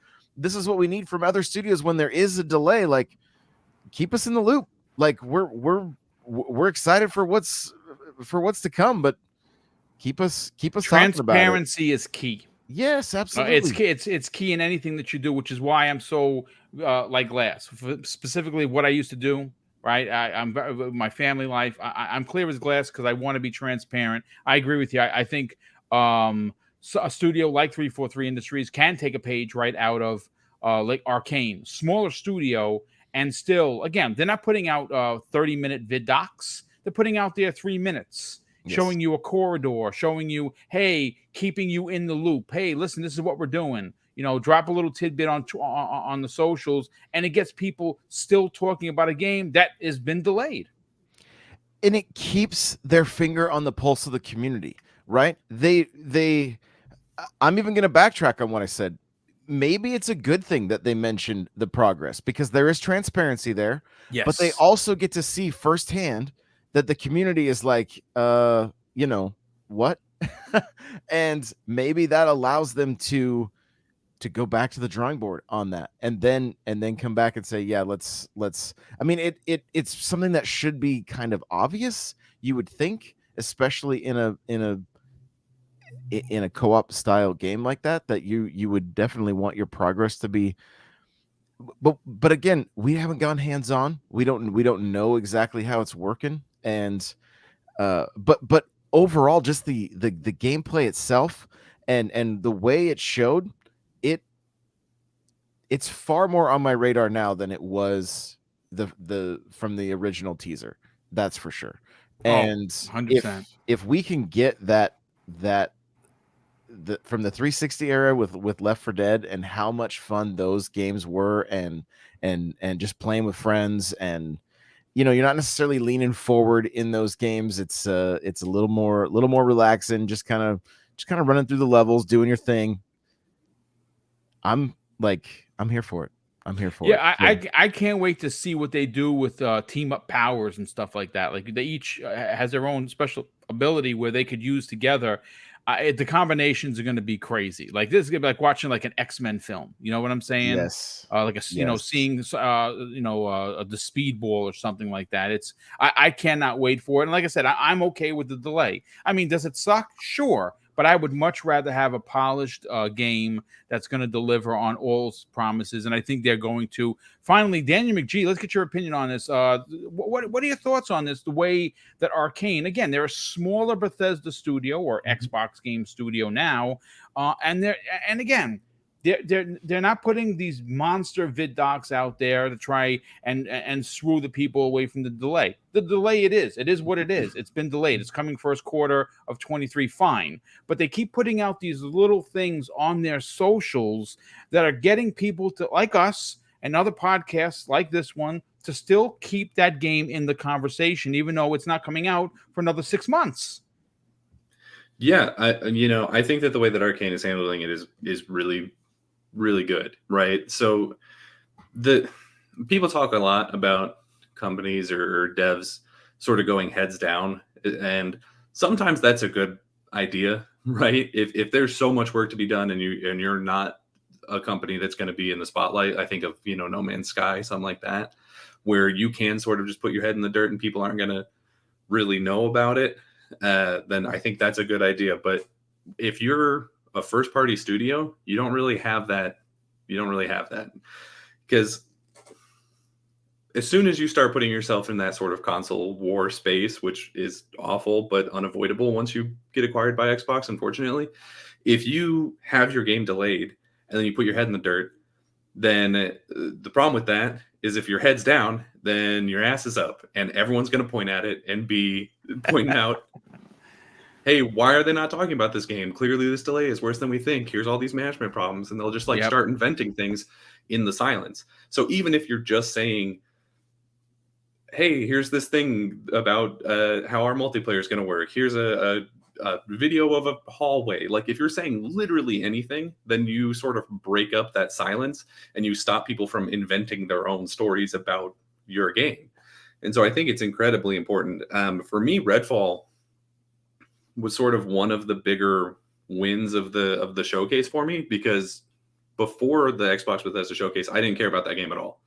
what we need from other studios when there is a delay. Like, keep us in the loop. Like, we're excited for what's to come, but Keep us talking about it. Transparency is key. Yes, absolutely. It's key in anything that you do, which is why I'm so like glass. Specifically, what I used to do. Right, I'm my family life. I'm clear as glass because I want to be transparent. I agree with you. I think so a studio like 343 Industries can take a page right out of like Arkane, smaller studio, and still, again, they're not putting out 30-minute vid docs. They're putting out their 3 minutes. Yes. Showing you a corridor, showing you, hey, keeping you in the loop. Hey, listen, this is what we're doing. You know, drop a little tidbit on the socials, and it gets people still talking about a game that has been delayed. And it keeps their finger on the pulse of the community, right? I'm even going to backtrack on what I said. Maybe it's a good thing that they mentioned the progress because there is transparency there. Yes. But they also get to see firsthand that the community is like, you know, what? And maybe that allows them to go back to the drawing board on that and then come back and say, yeah, let's I mean, it's something that should be kind of obvious, you would think, especially in a co-op style game like that you would definitely want your progress to be. But again, we haven't gone hands-on. We don't know exactly how it's working. And but overall, just the gameplay itself and the way it showed, it's far more on my radar now than it was from the original teaser. That's for sure. And 100%. if we can get that from the 360 era with Left 4 Dead and how much fun those games were and just playing with friends, and you know, you're not necessarily leaning forward in those games. It's a little more relaxing, just kind of running through the levels, doing your thing. I'm here for it. Yeah, I can't wait to see what they do with team up powers and stuff like that. Like they each has their own special ability where they could use together. The combinations are going to be crazy. Like this is going to be like watching like an X-Men film. You know what I'm saying? Yes. You know, seeing the speedball or something like that. I cannot wait for it. And like I said, I'm okay with the delay. I mean, does it suck? Sure. But I would much rather have a polished game that's going to deliver on all promises, and I think they're going to. Finally, Daniel McGee, let's get your opinion on this. What are your thoughts on this? The way that Arkane, again, they're a smaller Bethesda studio or Xbox game studio now, and again, they're not putting these monster vid docs out there to try and screw the people away from the delay. The delay it is what it is. It's been delayed. It's coming first quarter of 23, fine. But they keep putting out these little things on their socials that are getting people to, like us and other podcasts like this one, to still keep that game in the conversation, even though it's not coming out for another 6 months. Yeah, I think that the way that Arkane is handling it is really, really good, right? So the people talk a lot about companies or devs sort of going heads down, and sometimes that's a good idea, right? If there's so much work to be done and you're not a company that's going to be in the spotlight, I think of No Man's Sky, something like that, where you can sort of just put your head in the dirt and people aren't going to really know about it, then I think that's a good idea. But if you're a first party studio, you don't really have that because as soon as you start putting yourself in that sort of console war space, which is awful but unavoidable once you get acquired by Xbox, unfortunately, if you have your game delayed and then you put your head in the dirt, then the problem with that is if your head's down, then your ass is up and everyone's going to point at it and be pointing out, hey, why are they not talking about this game? Clearly this delay is worse than we think. Here's all these management problems. And they'll just start inventing things in the silence. So even if you're just saying, hey, here's this thing about how our multiplayer is going to work. Here's a video of a hallway. Like if you're saying literally anything, then you sort of break up that silence and you stop people from inventing their own stories about your game. And so I think it's incredibly important. For me, Redfall was sort of one of the bigger wins of the showcase for me, because before the Xbox Bethesda showcase, I didn't care about that game at all.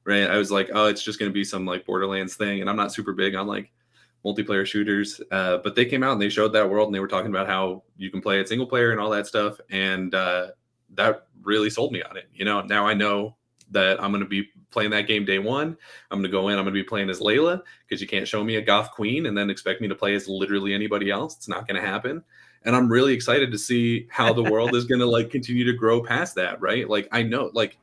Right? I was like, oh, it's just going to be some like Borderlands thing, and I'm not super big on like multiplayer shooters. But they came out and they showed that world, and they were talking about how you can play it single player and all that stuff. And that really sold me on it. You know, now I know that I'm going to be playing that game day one. I'm going to go in, I'm going to be playing as Layla, because you can't show me a goth queen and then expect me to play as literally anybody else. It's not going to happen. And I'm really excited to see how the world is going to like continue to grow past that. Right. Like, I know, like,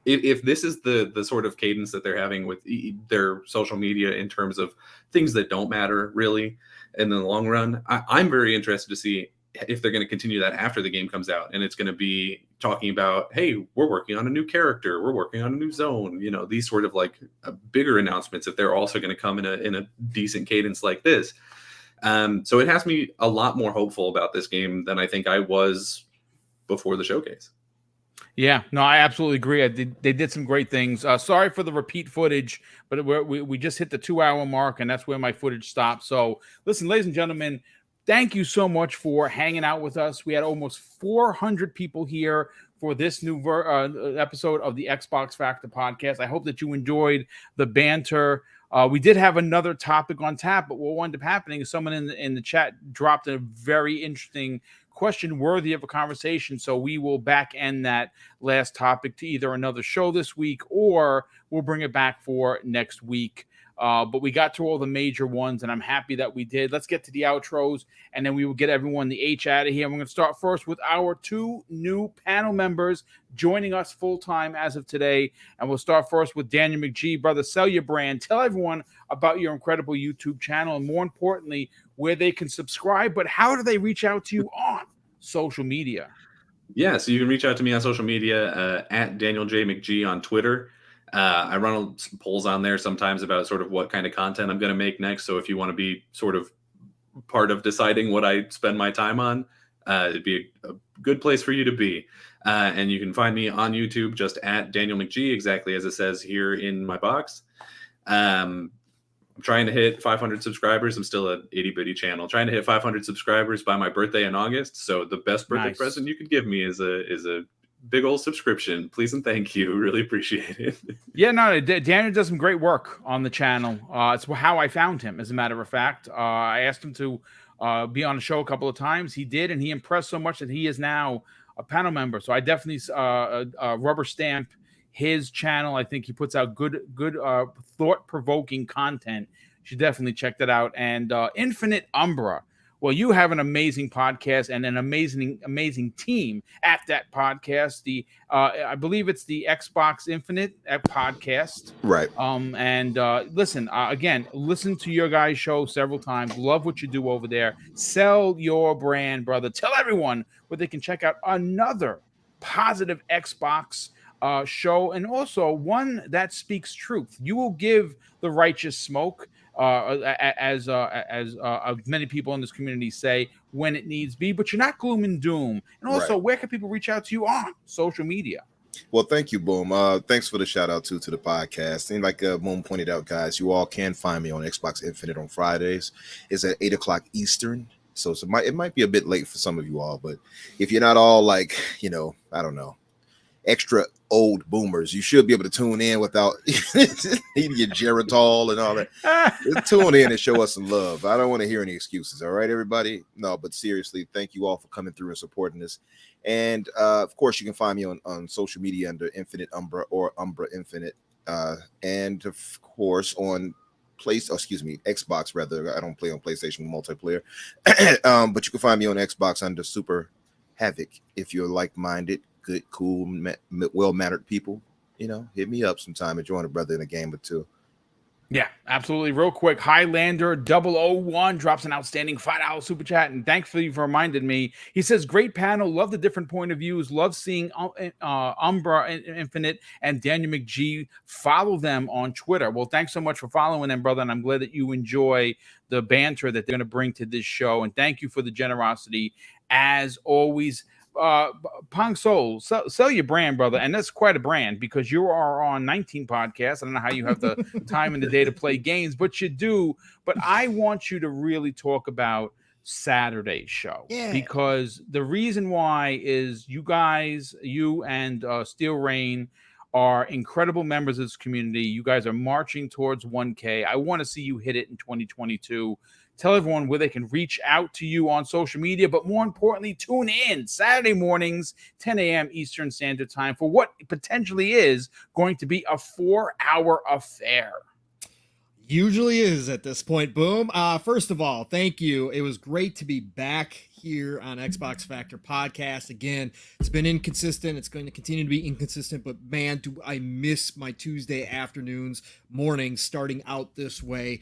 if this is the sort of cadence that they're having with their social media in terms of things that don't matter really in the long run, I'm very interested to see if they're going to continue that after the game comes out, and it's going to be talking about, hey, we're working on a new character, we're working on a new zone, you know, these sort of like bigger announcements, if they're also going to come in a decent cadence like this. So it has me a lot more hopeful about this game than I think I was before the showcase. Yeah, no, I absolutely agree. They did some great things. Sorry for the repeat footage, but we just hit the 2-hour mark, and that's where my footage stopped. So listen, ladies and gentlemen, thank you so much for hanging out with us. We had almost 400 people here for this new episode of the Xbox Factor podcast. I hope that you enjoyed the banter. We did have another topic on tap, but what wound up happening is someone in the chat dropped a very interesting question worthy of a conversation. So we will back end that last topic to either another show this week, or we'll bring it back for next week. But we got through all the major ones, and I'm happy that we did. Let's get to the outros, and then we will get everyone the H out of here. We're going to start first with our 2 new panel members joining us full-time as of today. And we'll start first with Daniel McGee. Brother, sell your brand. Tell everyone about your incredible YouTube channel, and more importantly, where they can subscribe. But how do they reach out to you on social media? Yeah, so you can reach out to me on social media at Daniel J. McGee on Twitter. I run some polls on there sometimes about sort of what kind of content I'm going to make next. So if you want to be sort of part of deciding what I spend my time on, it'd be a good place for you to be. And you can find me on YouTube just at Daniel McGee, exactly as it says here in my box. I'm trying to hit 500 subscribers. I'm still an itty-bitty channel. Trying to hit 500 subscribers by my birthday in August. So the best birthday present you could give me is a big old subscription. Please and thank you. Really appreciate it. Yeah, no, Daniel does some great work on the channel. It's how I found him, as a matter of fact. I asked him to be on the show a couple of times. He did, and he impressed so much that he is now a panel member. So I definitely rubber stamp his channel. I think he puts out good thought-provoking content. You should definitely check that out. And Infinite Umbra. Well, you have an amazing podcast and an amazing team at that podcast. I believe it's the Xbox Infinite podcast. Right. And listen, again, listen to your guys' show several times. Love what you do over there. Sell your brand, brother. Tell everyone where they can check out another positive Xbox show, and also one that speaks truth. You will give the righteous smoke, as many people in this community say, when it needs be, but you're not gloom and doom. And also, where can people reach out to you on social media? Well, thank you, Boom. Thanks for the shout out to the podcast. And like Boom pointed out, guys, you all can find me on Xbox Infinite on Fridays. It's at 8:00 Eastern. So it might be a bit late for some of you all, but if you're not all like, I don't know, extra old boomers, you should be able to tune in without needing your Geritol and all that. Just tune in and show us some love. I don't want to hear any excuses. All right, everybody? No, but seriously, thank you all for coming through and supporting us. And of course, you can find me on social media under Infinite Umbra or Umbra Infinite. And of course, on Xbox rather. I don't play on PlayStation multiplayer. But you can find me on Xbox under Super Havoc. If you're like-minded, good, cool, well-mannered people, hit me up sometime and join a brother in a game or two. Yeah, absolutely. Real quick, Highlander 001 drops an outstanding $5 super chat, and thankfully for reminded me. He says, great panel, love the different point of views, love seeing Umbra Infinite and Daniel McGee. Follow them on Twitter. Well, thanks so much for following them, brother, and I'm glad that you enjoy the banter that they're going to bring to this show, and thank you for the generosity as always. Pong Soul, sell your brand, brother, and that's quite a brand because you are on 19 podcasts. I don't know how you have the time in the day to play games, but you do. But I want you to really talk about Saturday's show, because the reason why is you guys, you and Steel Rain are incredible members of this community. You guys are marching towards 1K. I want to see you hit it in 2022. Tell everyone where they can reach out to you on social media, but more importantly, tune in Saturday mornings, 10 a.m. Eastern Standard Time for what potentially is going to be a 4-hour affair. Usually is at this point. Boom. First of all, thank you. It was great to be back here on Xbox Factor Podcast. Again, it's been inconsistent. It's going to continue to be inconsistent, but man, do I miss my Tuesday afternoons, mornings starting out this way.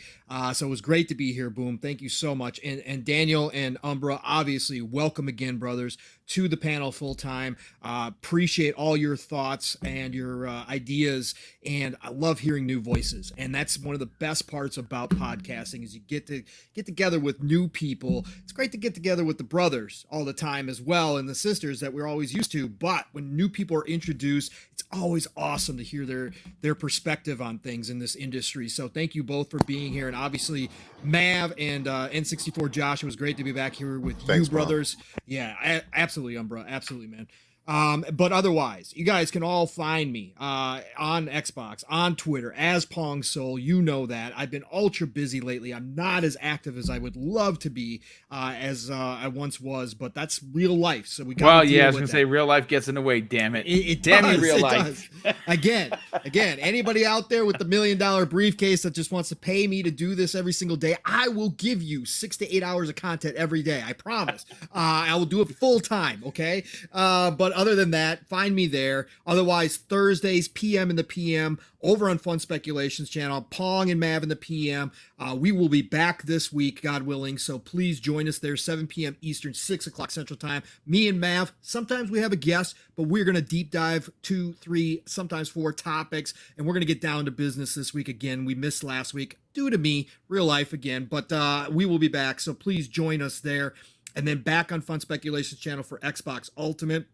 So it was great to be here, Boom. Thank you so much. And Daniel and Umbra, obviously, welcome again, brothers, to the panel full time. Appreciate all your thoughts and your ideas, and I love hearing new voices. And that's one of the best parts about podcasting is you get to get together with new people. It's great to get together with the brothers all the time as well, and the sisters that we're always used to. But when new people are introduced, it's always awesome to hear their perspective on things in this industry. So thank you both for being here, and obviously Mav and N64 Josh, it was great to be back here with you brothers. Yeah, absolutely, Umbra, absolutely, man. But otherwise, you guys can all find me on Xbox, on Twitter as Pong Soul. You know that I've been ultra busy lately. I'm not as active as I would love to be as I once was, but that's real life. So we got. Well, yeah, I was gonna say real life gets in the way. Damn it! It damn does, you, real it life. Does. Again, anybody out there with the $1 million briefcase that just wants to pay me to do this every single day, I will give you 6 to 8 hours of content every day. I promise. I will do it full time. Okay, but other than that, find me there. Otherwise, Thursdays, PM in the PM, over on Fun Speculations channel, Pong and Mav in the PM. We will be back this week, God willing, so please join us there, 7 p.m. Eastern, 6 o'clock Central Time. Me and Mav, sometimes we have a guest, but we're going to deep dive 2, 3, sometimes 4 topics, and we're going to get down to business this week again. We missed last week, due to me, real life again, but we will be back, so please join us there. And then back on Fun Speculations channel for Xbox Ultimate,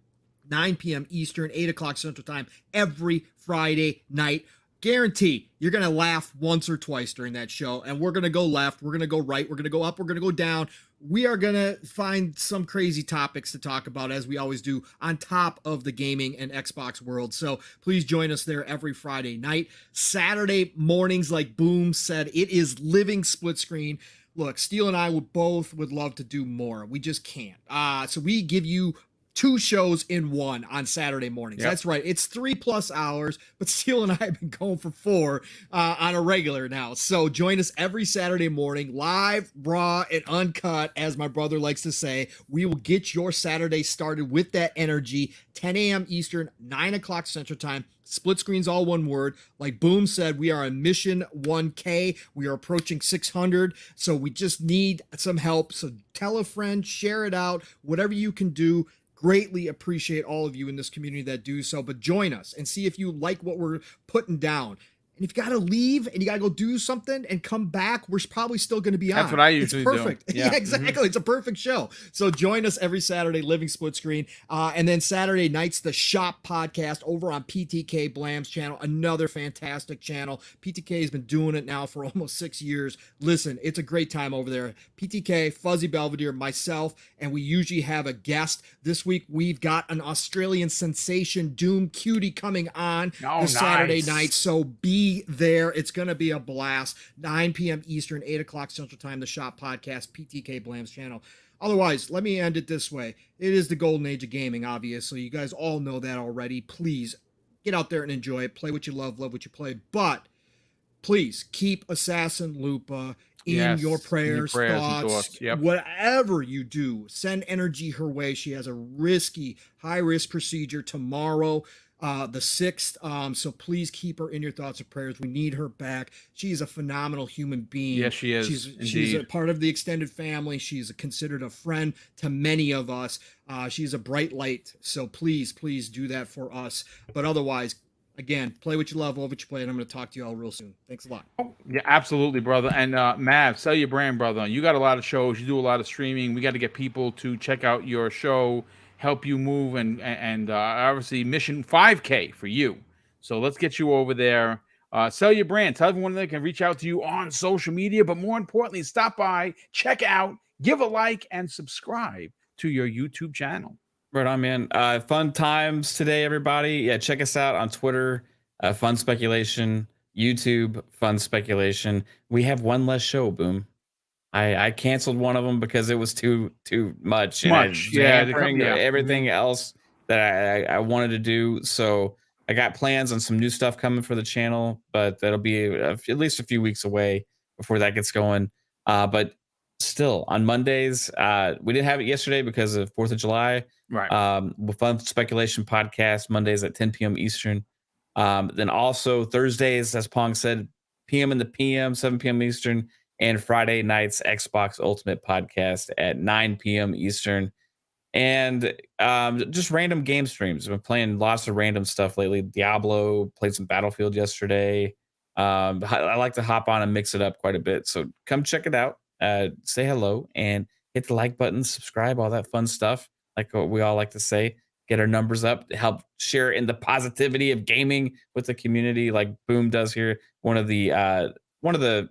9 p.m. Eastern, 8 o'clock Central Time, every Friday night. Guarantee you're going to laugh once or twice during that show, and we're going to go left, we're going to go right, we're going to go up, we're going to go down. We are going to find some crazy topics to talk about, as we always do, on top of the gaming and Xbox world. So please join us there every Friday night. Saturday mornings, like Boom said, it is living split screen. Look, Steele and I would love to do more. We just can't. So we give you 2 shows in one on Saturday mornings. Yep. That's right. It's 3+ hours, but Steele and I have been going for 4 on a regular now. So join us every Saturday morning, live, raw, and uncut, as my brother likes to say. We will get your Saturday started with that energy. 10 a.m. Eastern, 9 o'clock Central Time. Split screen's all one word. Like Boom said, we are on mission 1K. We are approaching 600. So we just need some help. So tell a friend, share it out, whatever you can do. Greatly appreciate all of you in this community that do so, but join us and see if you like what we're putting down. And if you got to leave and you got to go do something and come back, we're probably still going to be on. That's what I usually do. It's perfect. Yeah, exactly. Mm-hmm. It's a perfect show. So join us every Saturday, Living Split Screen. And then Saturday nights, the Shop Podcast over on PTK Blam's channel. Another fantastic channel. PTK has been doing it now for almost 6 years. Listen, it's a great time over there. PTK, Fuzzy Belvedere, myself, and we usually have a guest. This week, we've got an Australian sensation, Doom Cutie, coming on Saturday night. So be there. It's going to be a blast. 9 p.m. Eastern, 8 o'clock Central Time, the Shop Podcast, PTK Blam's channel. Otherwise, let me end it this way. It is the golden age of gaming, obviously. You guys all know that already. Please get out there and enjoy it. Play what you love what you play. But please keep Assassin Lupa in your prayers, thoughts. Yep. Whatever you do, send energy her way. She has a risky, high-risk procedure tomorrow, the 6th. So please keep her in your thoughts and prayers. We need her back. She's a phenomenal human being. Yes, she is. She's a part of the extended family. She's considered a friend to many of us. She's a bright light. So please do that for us. But otherwise, again, play what you love what you play, and I'm going to talk to you all real soon. Thanks a lot. Oh, yeah, absolutely, brother. And Mav, sell your brand, brother. You got a lot of shows. You do a lot of streaming. We got to get people to check out your show, help you move, and obviously mission 5K for you. So let's get you over there. Sell your brand. Tell everyone they can reach out to you on social media, but more importantly, stop by, check out, give a like, and subscribe to your YouTube channel. Right on, man. Fun times today, everybody. Yeah, check us out on Twitter, Fun Speculation, YouTube, Fun Speculation. We have one less show, Boom. I canceled one of them because it was too much. And I was hampering everything else that I wanted to do. So I got plans on some new stuff coming for the channel, but that'll be at least a few weeks away before that gets going. But still, on Mondays, we didn't have it yesterday because of 4th of July. Right. With Fun Speculation podcast, Mondays at 10 p.m. Eastern. Then also Thursdays, as Pong said, PM in the PM, 7 p.m. Eastern. And Friday nights, Xbox Ultimate Podcast at 9 p.m. Eastern. And just random game streams. I've been playing lots of random stuff lately. Diablo, played some Battlefield yesterday. I like to hop on and mix it up quite a bit. So come check it out. Say hello and hit the like button, subscribe, all that fun stuff. Like what we all like to say. Get our numbers up to help share in the positivity of gaming with the community, like Boom does here. One of the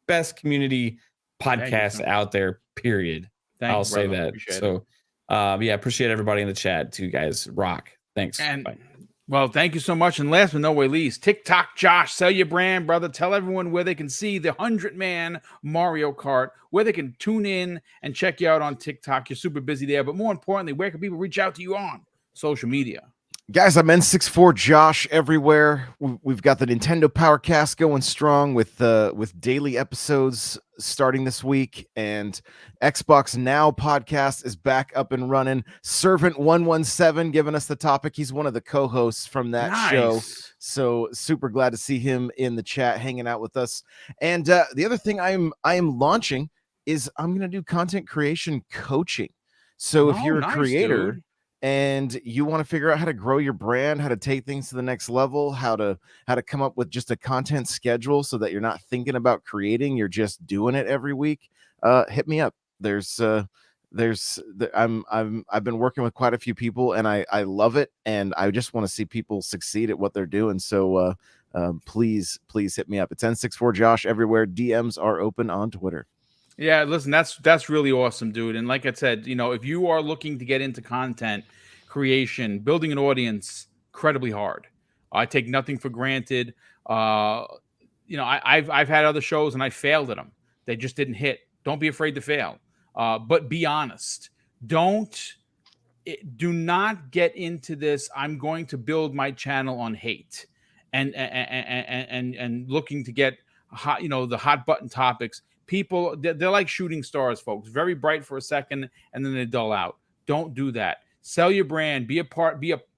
best community podcasts out there, period. I'll say that. So appreciate everybody in the chat too, guys. Rock. Thanks. And bye. Well, thank you so much. And last but no way least, TikTok Josh, sell your brand, brother. Tell everyone where they can see the 100-man Mario Kart, where they can tune in and check you out on TikTok. You're super busy there, but more importantly, where can people reach out to you on social media? Guys, I'm N64 Josh everywhere. We've got the Nintendo Powercast going strong with daily episodes starting this week, and Xbox Now podcast is back up and running. Servant 117 giving us the topic. He's one of the co-hosts from that show, so super glad to see him in the chat hanging out with us. And the other thing I am launching is I'm going to do content creation coaching. So if you're a creator, dude, and you want to figure out how to grow your brand, how to take things to the next level, how to come up with just a content schedule so that you're not thinking about creating, you're just doing it every week, hit me up. I've been working with quite a few people, and I love it, and I just want to see people succeed at what they're doing. So please hit me up. It's N64 Josh everywhere. DMs are open on Twitter. Yeah, listen, that's really awesome, dude. And like I said, if you are looking to get into content creation, building an audience, incredibly hard. I take nothing for granted. I've had other shows and I failed at them. They just didn't hit. Don't be afraid to fail, but be honest. Do not get into this. I'm going to build my channel on hate and looking to get hot, the hot button topics. People, they're like shooting stars, folks. Very bright for a second, and then they dull out. Don't do that. Sell your brand. Be a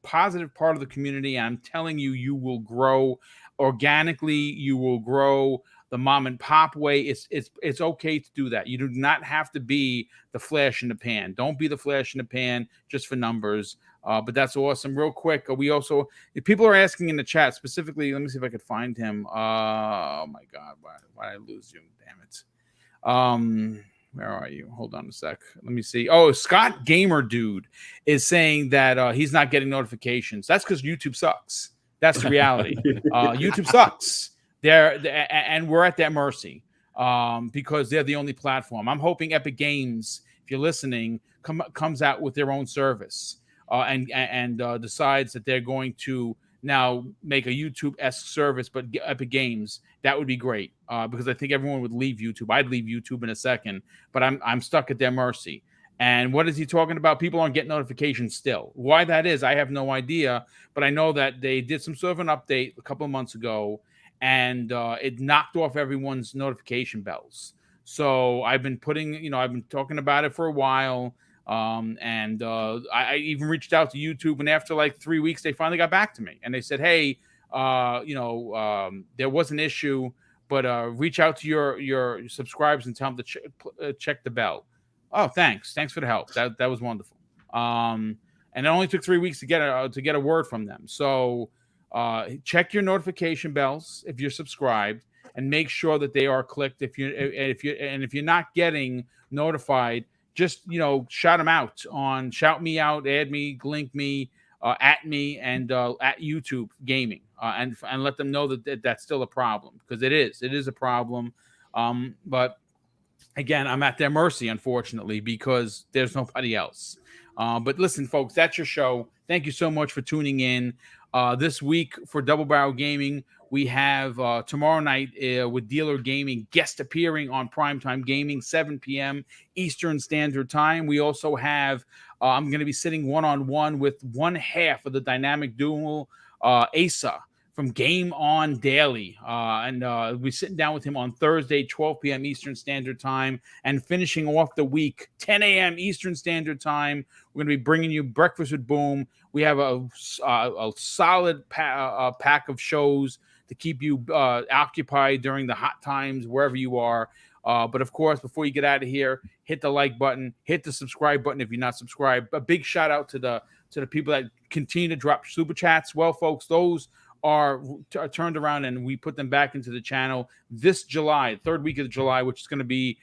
positive part of the community. And I'm telling you, you will grow organically. You will grow the mom and pop way. It's okay to do that. You do not have to be the flash in the pan. Don't be the flash in the pan just for numbers. But that's awesome. Real quick, if people are asking in the chat specifically, let me see if I could find him. Oh my God, why did I lose you? Damn it. Where are you? Hold on a sec. Let me see. Oh, Scott Gamer Dude is saying that he's not getting notifications. That's because YouTube sucks. That's the reality. YouTube sucks. And we're at their mercy because they're the only platform. I'm hoping Epic Games, if you're listening, comes out with their own service and decides that they're going to now make a YouTube-esque service, but Epic Games. That would be great because I think everyone would leave YouTube. I'd leave YouTube in a second, but I'm stuck at their mercy. And what is he talking about? People aren't getting notifications still. Why that is, I have no idea, but I know that they did some sort of an update a couple of months ago, and it knocked off everyone's notification bells. So I've been talking about it for a while. I even reached out to YouTube, and after like 3 weeks, they finally got back to me, and they said, "Hey, there was an issue, but reach out to your subscribers and tell them to check the bell." Oh, thanks for the help. That was wonderful. And it only took 3 weeks to get a word from them. So check your notification bells if you're subscribed, and make sure that they are clicked. If you're not getting notified, just shout them out shout me out, add me, link me, at me, and at YouTube Gaming, and let them know that that's still a problem, because it is a problem. But again, I'm at their mercy, unfortunately, because there's nobody else. But listen, folks, that's your show. Thank you so much for tuning in. This week for Double Barrel Gaming, we have tomorrow night with Dealer Gaming guest appearing on Primetime Gaming, 7 p.m. Eastern Standard Time. We also have, I'm going to be sitting one-on-one with one half of the dynamic duo, Asa, from Game On Daily. And we're sitting down with him on Thursday, 12 p.m. Eastern Standard Time, and finishing off the week, 10 a.m. Eastern Standard Time. We're going to be bringing you Breakfast with Boom. We have a solid pack of shows to keep you occupied during the hot times, wherever you are. But of course, before you get out of here, hit the like button, hit the subscribe button if you're not subscribed. A big shout out to the people that continue to drop super chats. Well, folks, those are turned around and we put them back into the channel this July, third week of July, which is going to be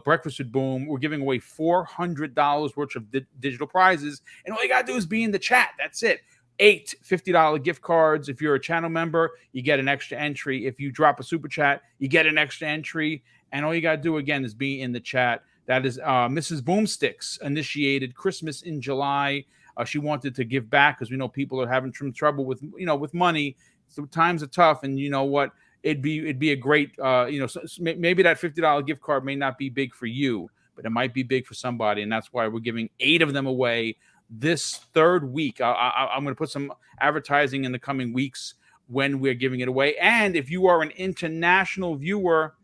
Breakfast with Boom. We're giving away $400 worth of digital prizes, and all you got to do is be in the chat. That's it. 8 $50 gift cards. If you're a channel member, you get an extra entry. If you drop a super chat, you get an extra entry. And all you got to do, again, is be in the chat. That is Mrs. Boomsticks initiated Christmas in July. She wanted to give back because we know people are having some trouble with money. So times are tough, and you know what? It'd be a great maybe that $50 gift card may not be big for you, but it might be big for somebody, and that's why we're giving 8 of them away this third week. I'm going to put some advertising in the coming weeks when we're giving it away. And if you are an international viewer,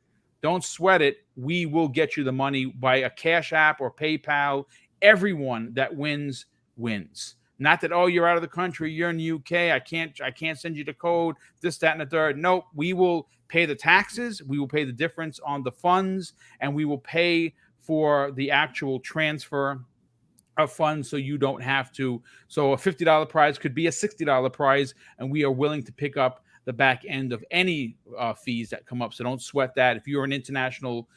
don't sweat it. We will get you the money by a Cash App or PayPal. Everyone that wins. Not that, oh, you're out of the country, you're in the UK, I can't send you the code, this, that, and the third. Nope, we will pay the taxes, we will pay the difference on the funds, and we will pay for the actual transfer of funds so you don't have to. So a $50 prize could be a $60 prize, and we are willing to pick up the back end of any fees that come up. So don't sweat that. If you're an international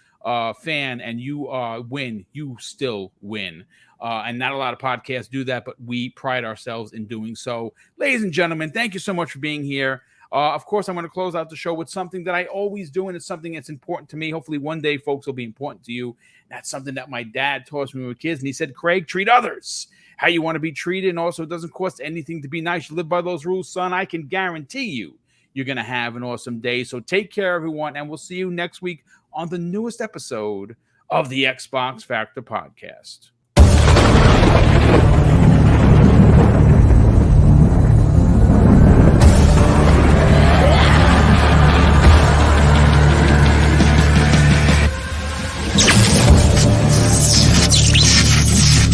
fan and you win, you still win. And not a lot of podcasts do that, but we pride ourselves in doing so. Ladies and gentlemen, thank you so much for being here. Of course, I'm going to close out the show with something that I always do, and it's something that's important to me. Hopefully one day, folks, will be important to you. That's something that my dad taught me when we were kids, and he said, Craig, treat others how you want to be treated, and also it doesn't cost anything to be nice. You live by those rules, son. I can guarantee you're going to have an awesome day. So take care, everyone, and we'll see you next week on the newest episode of the Xbox Factor Podcast.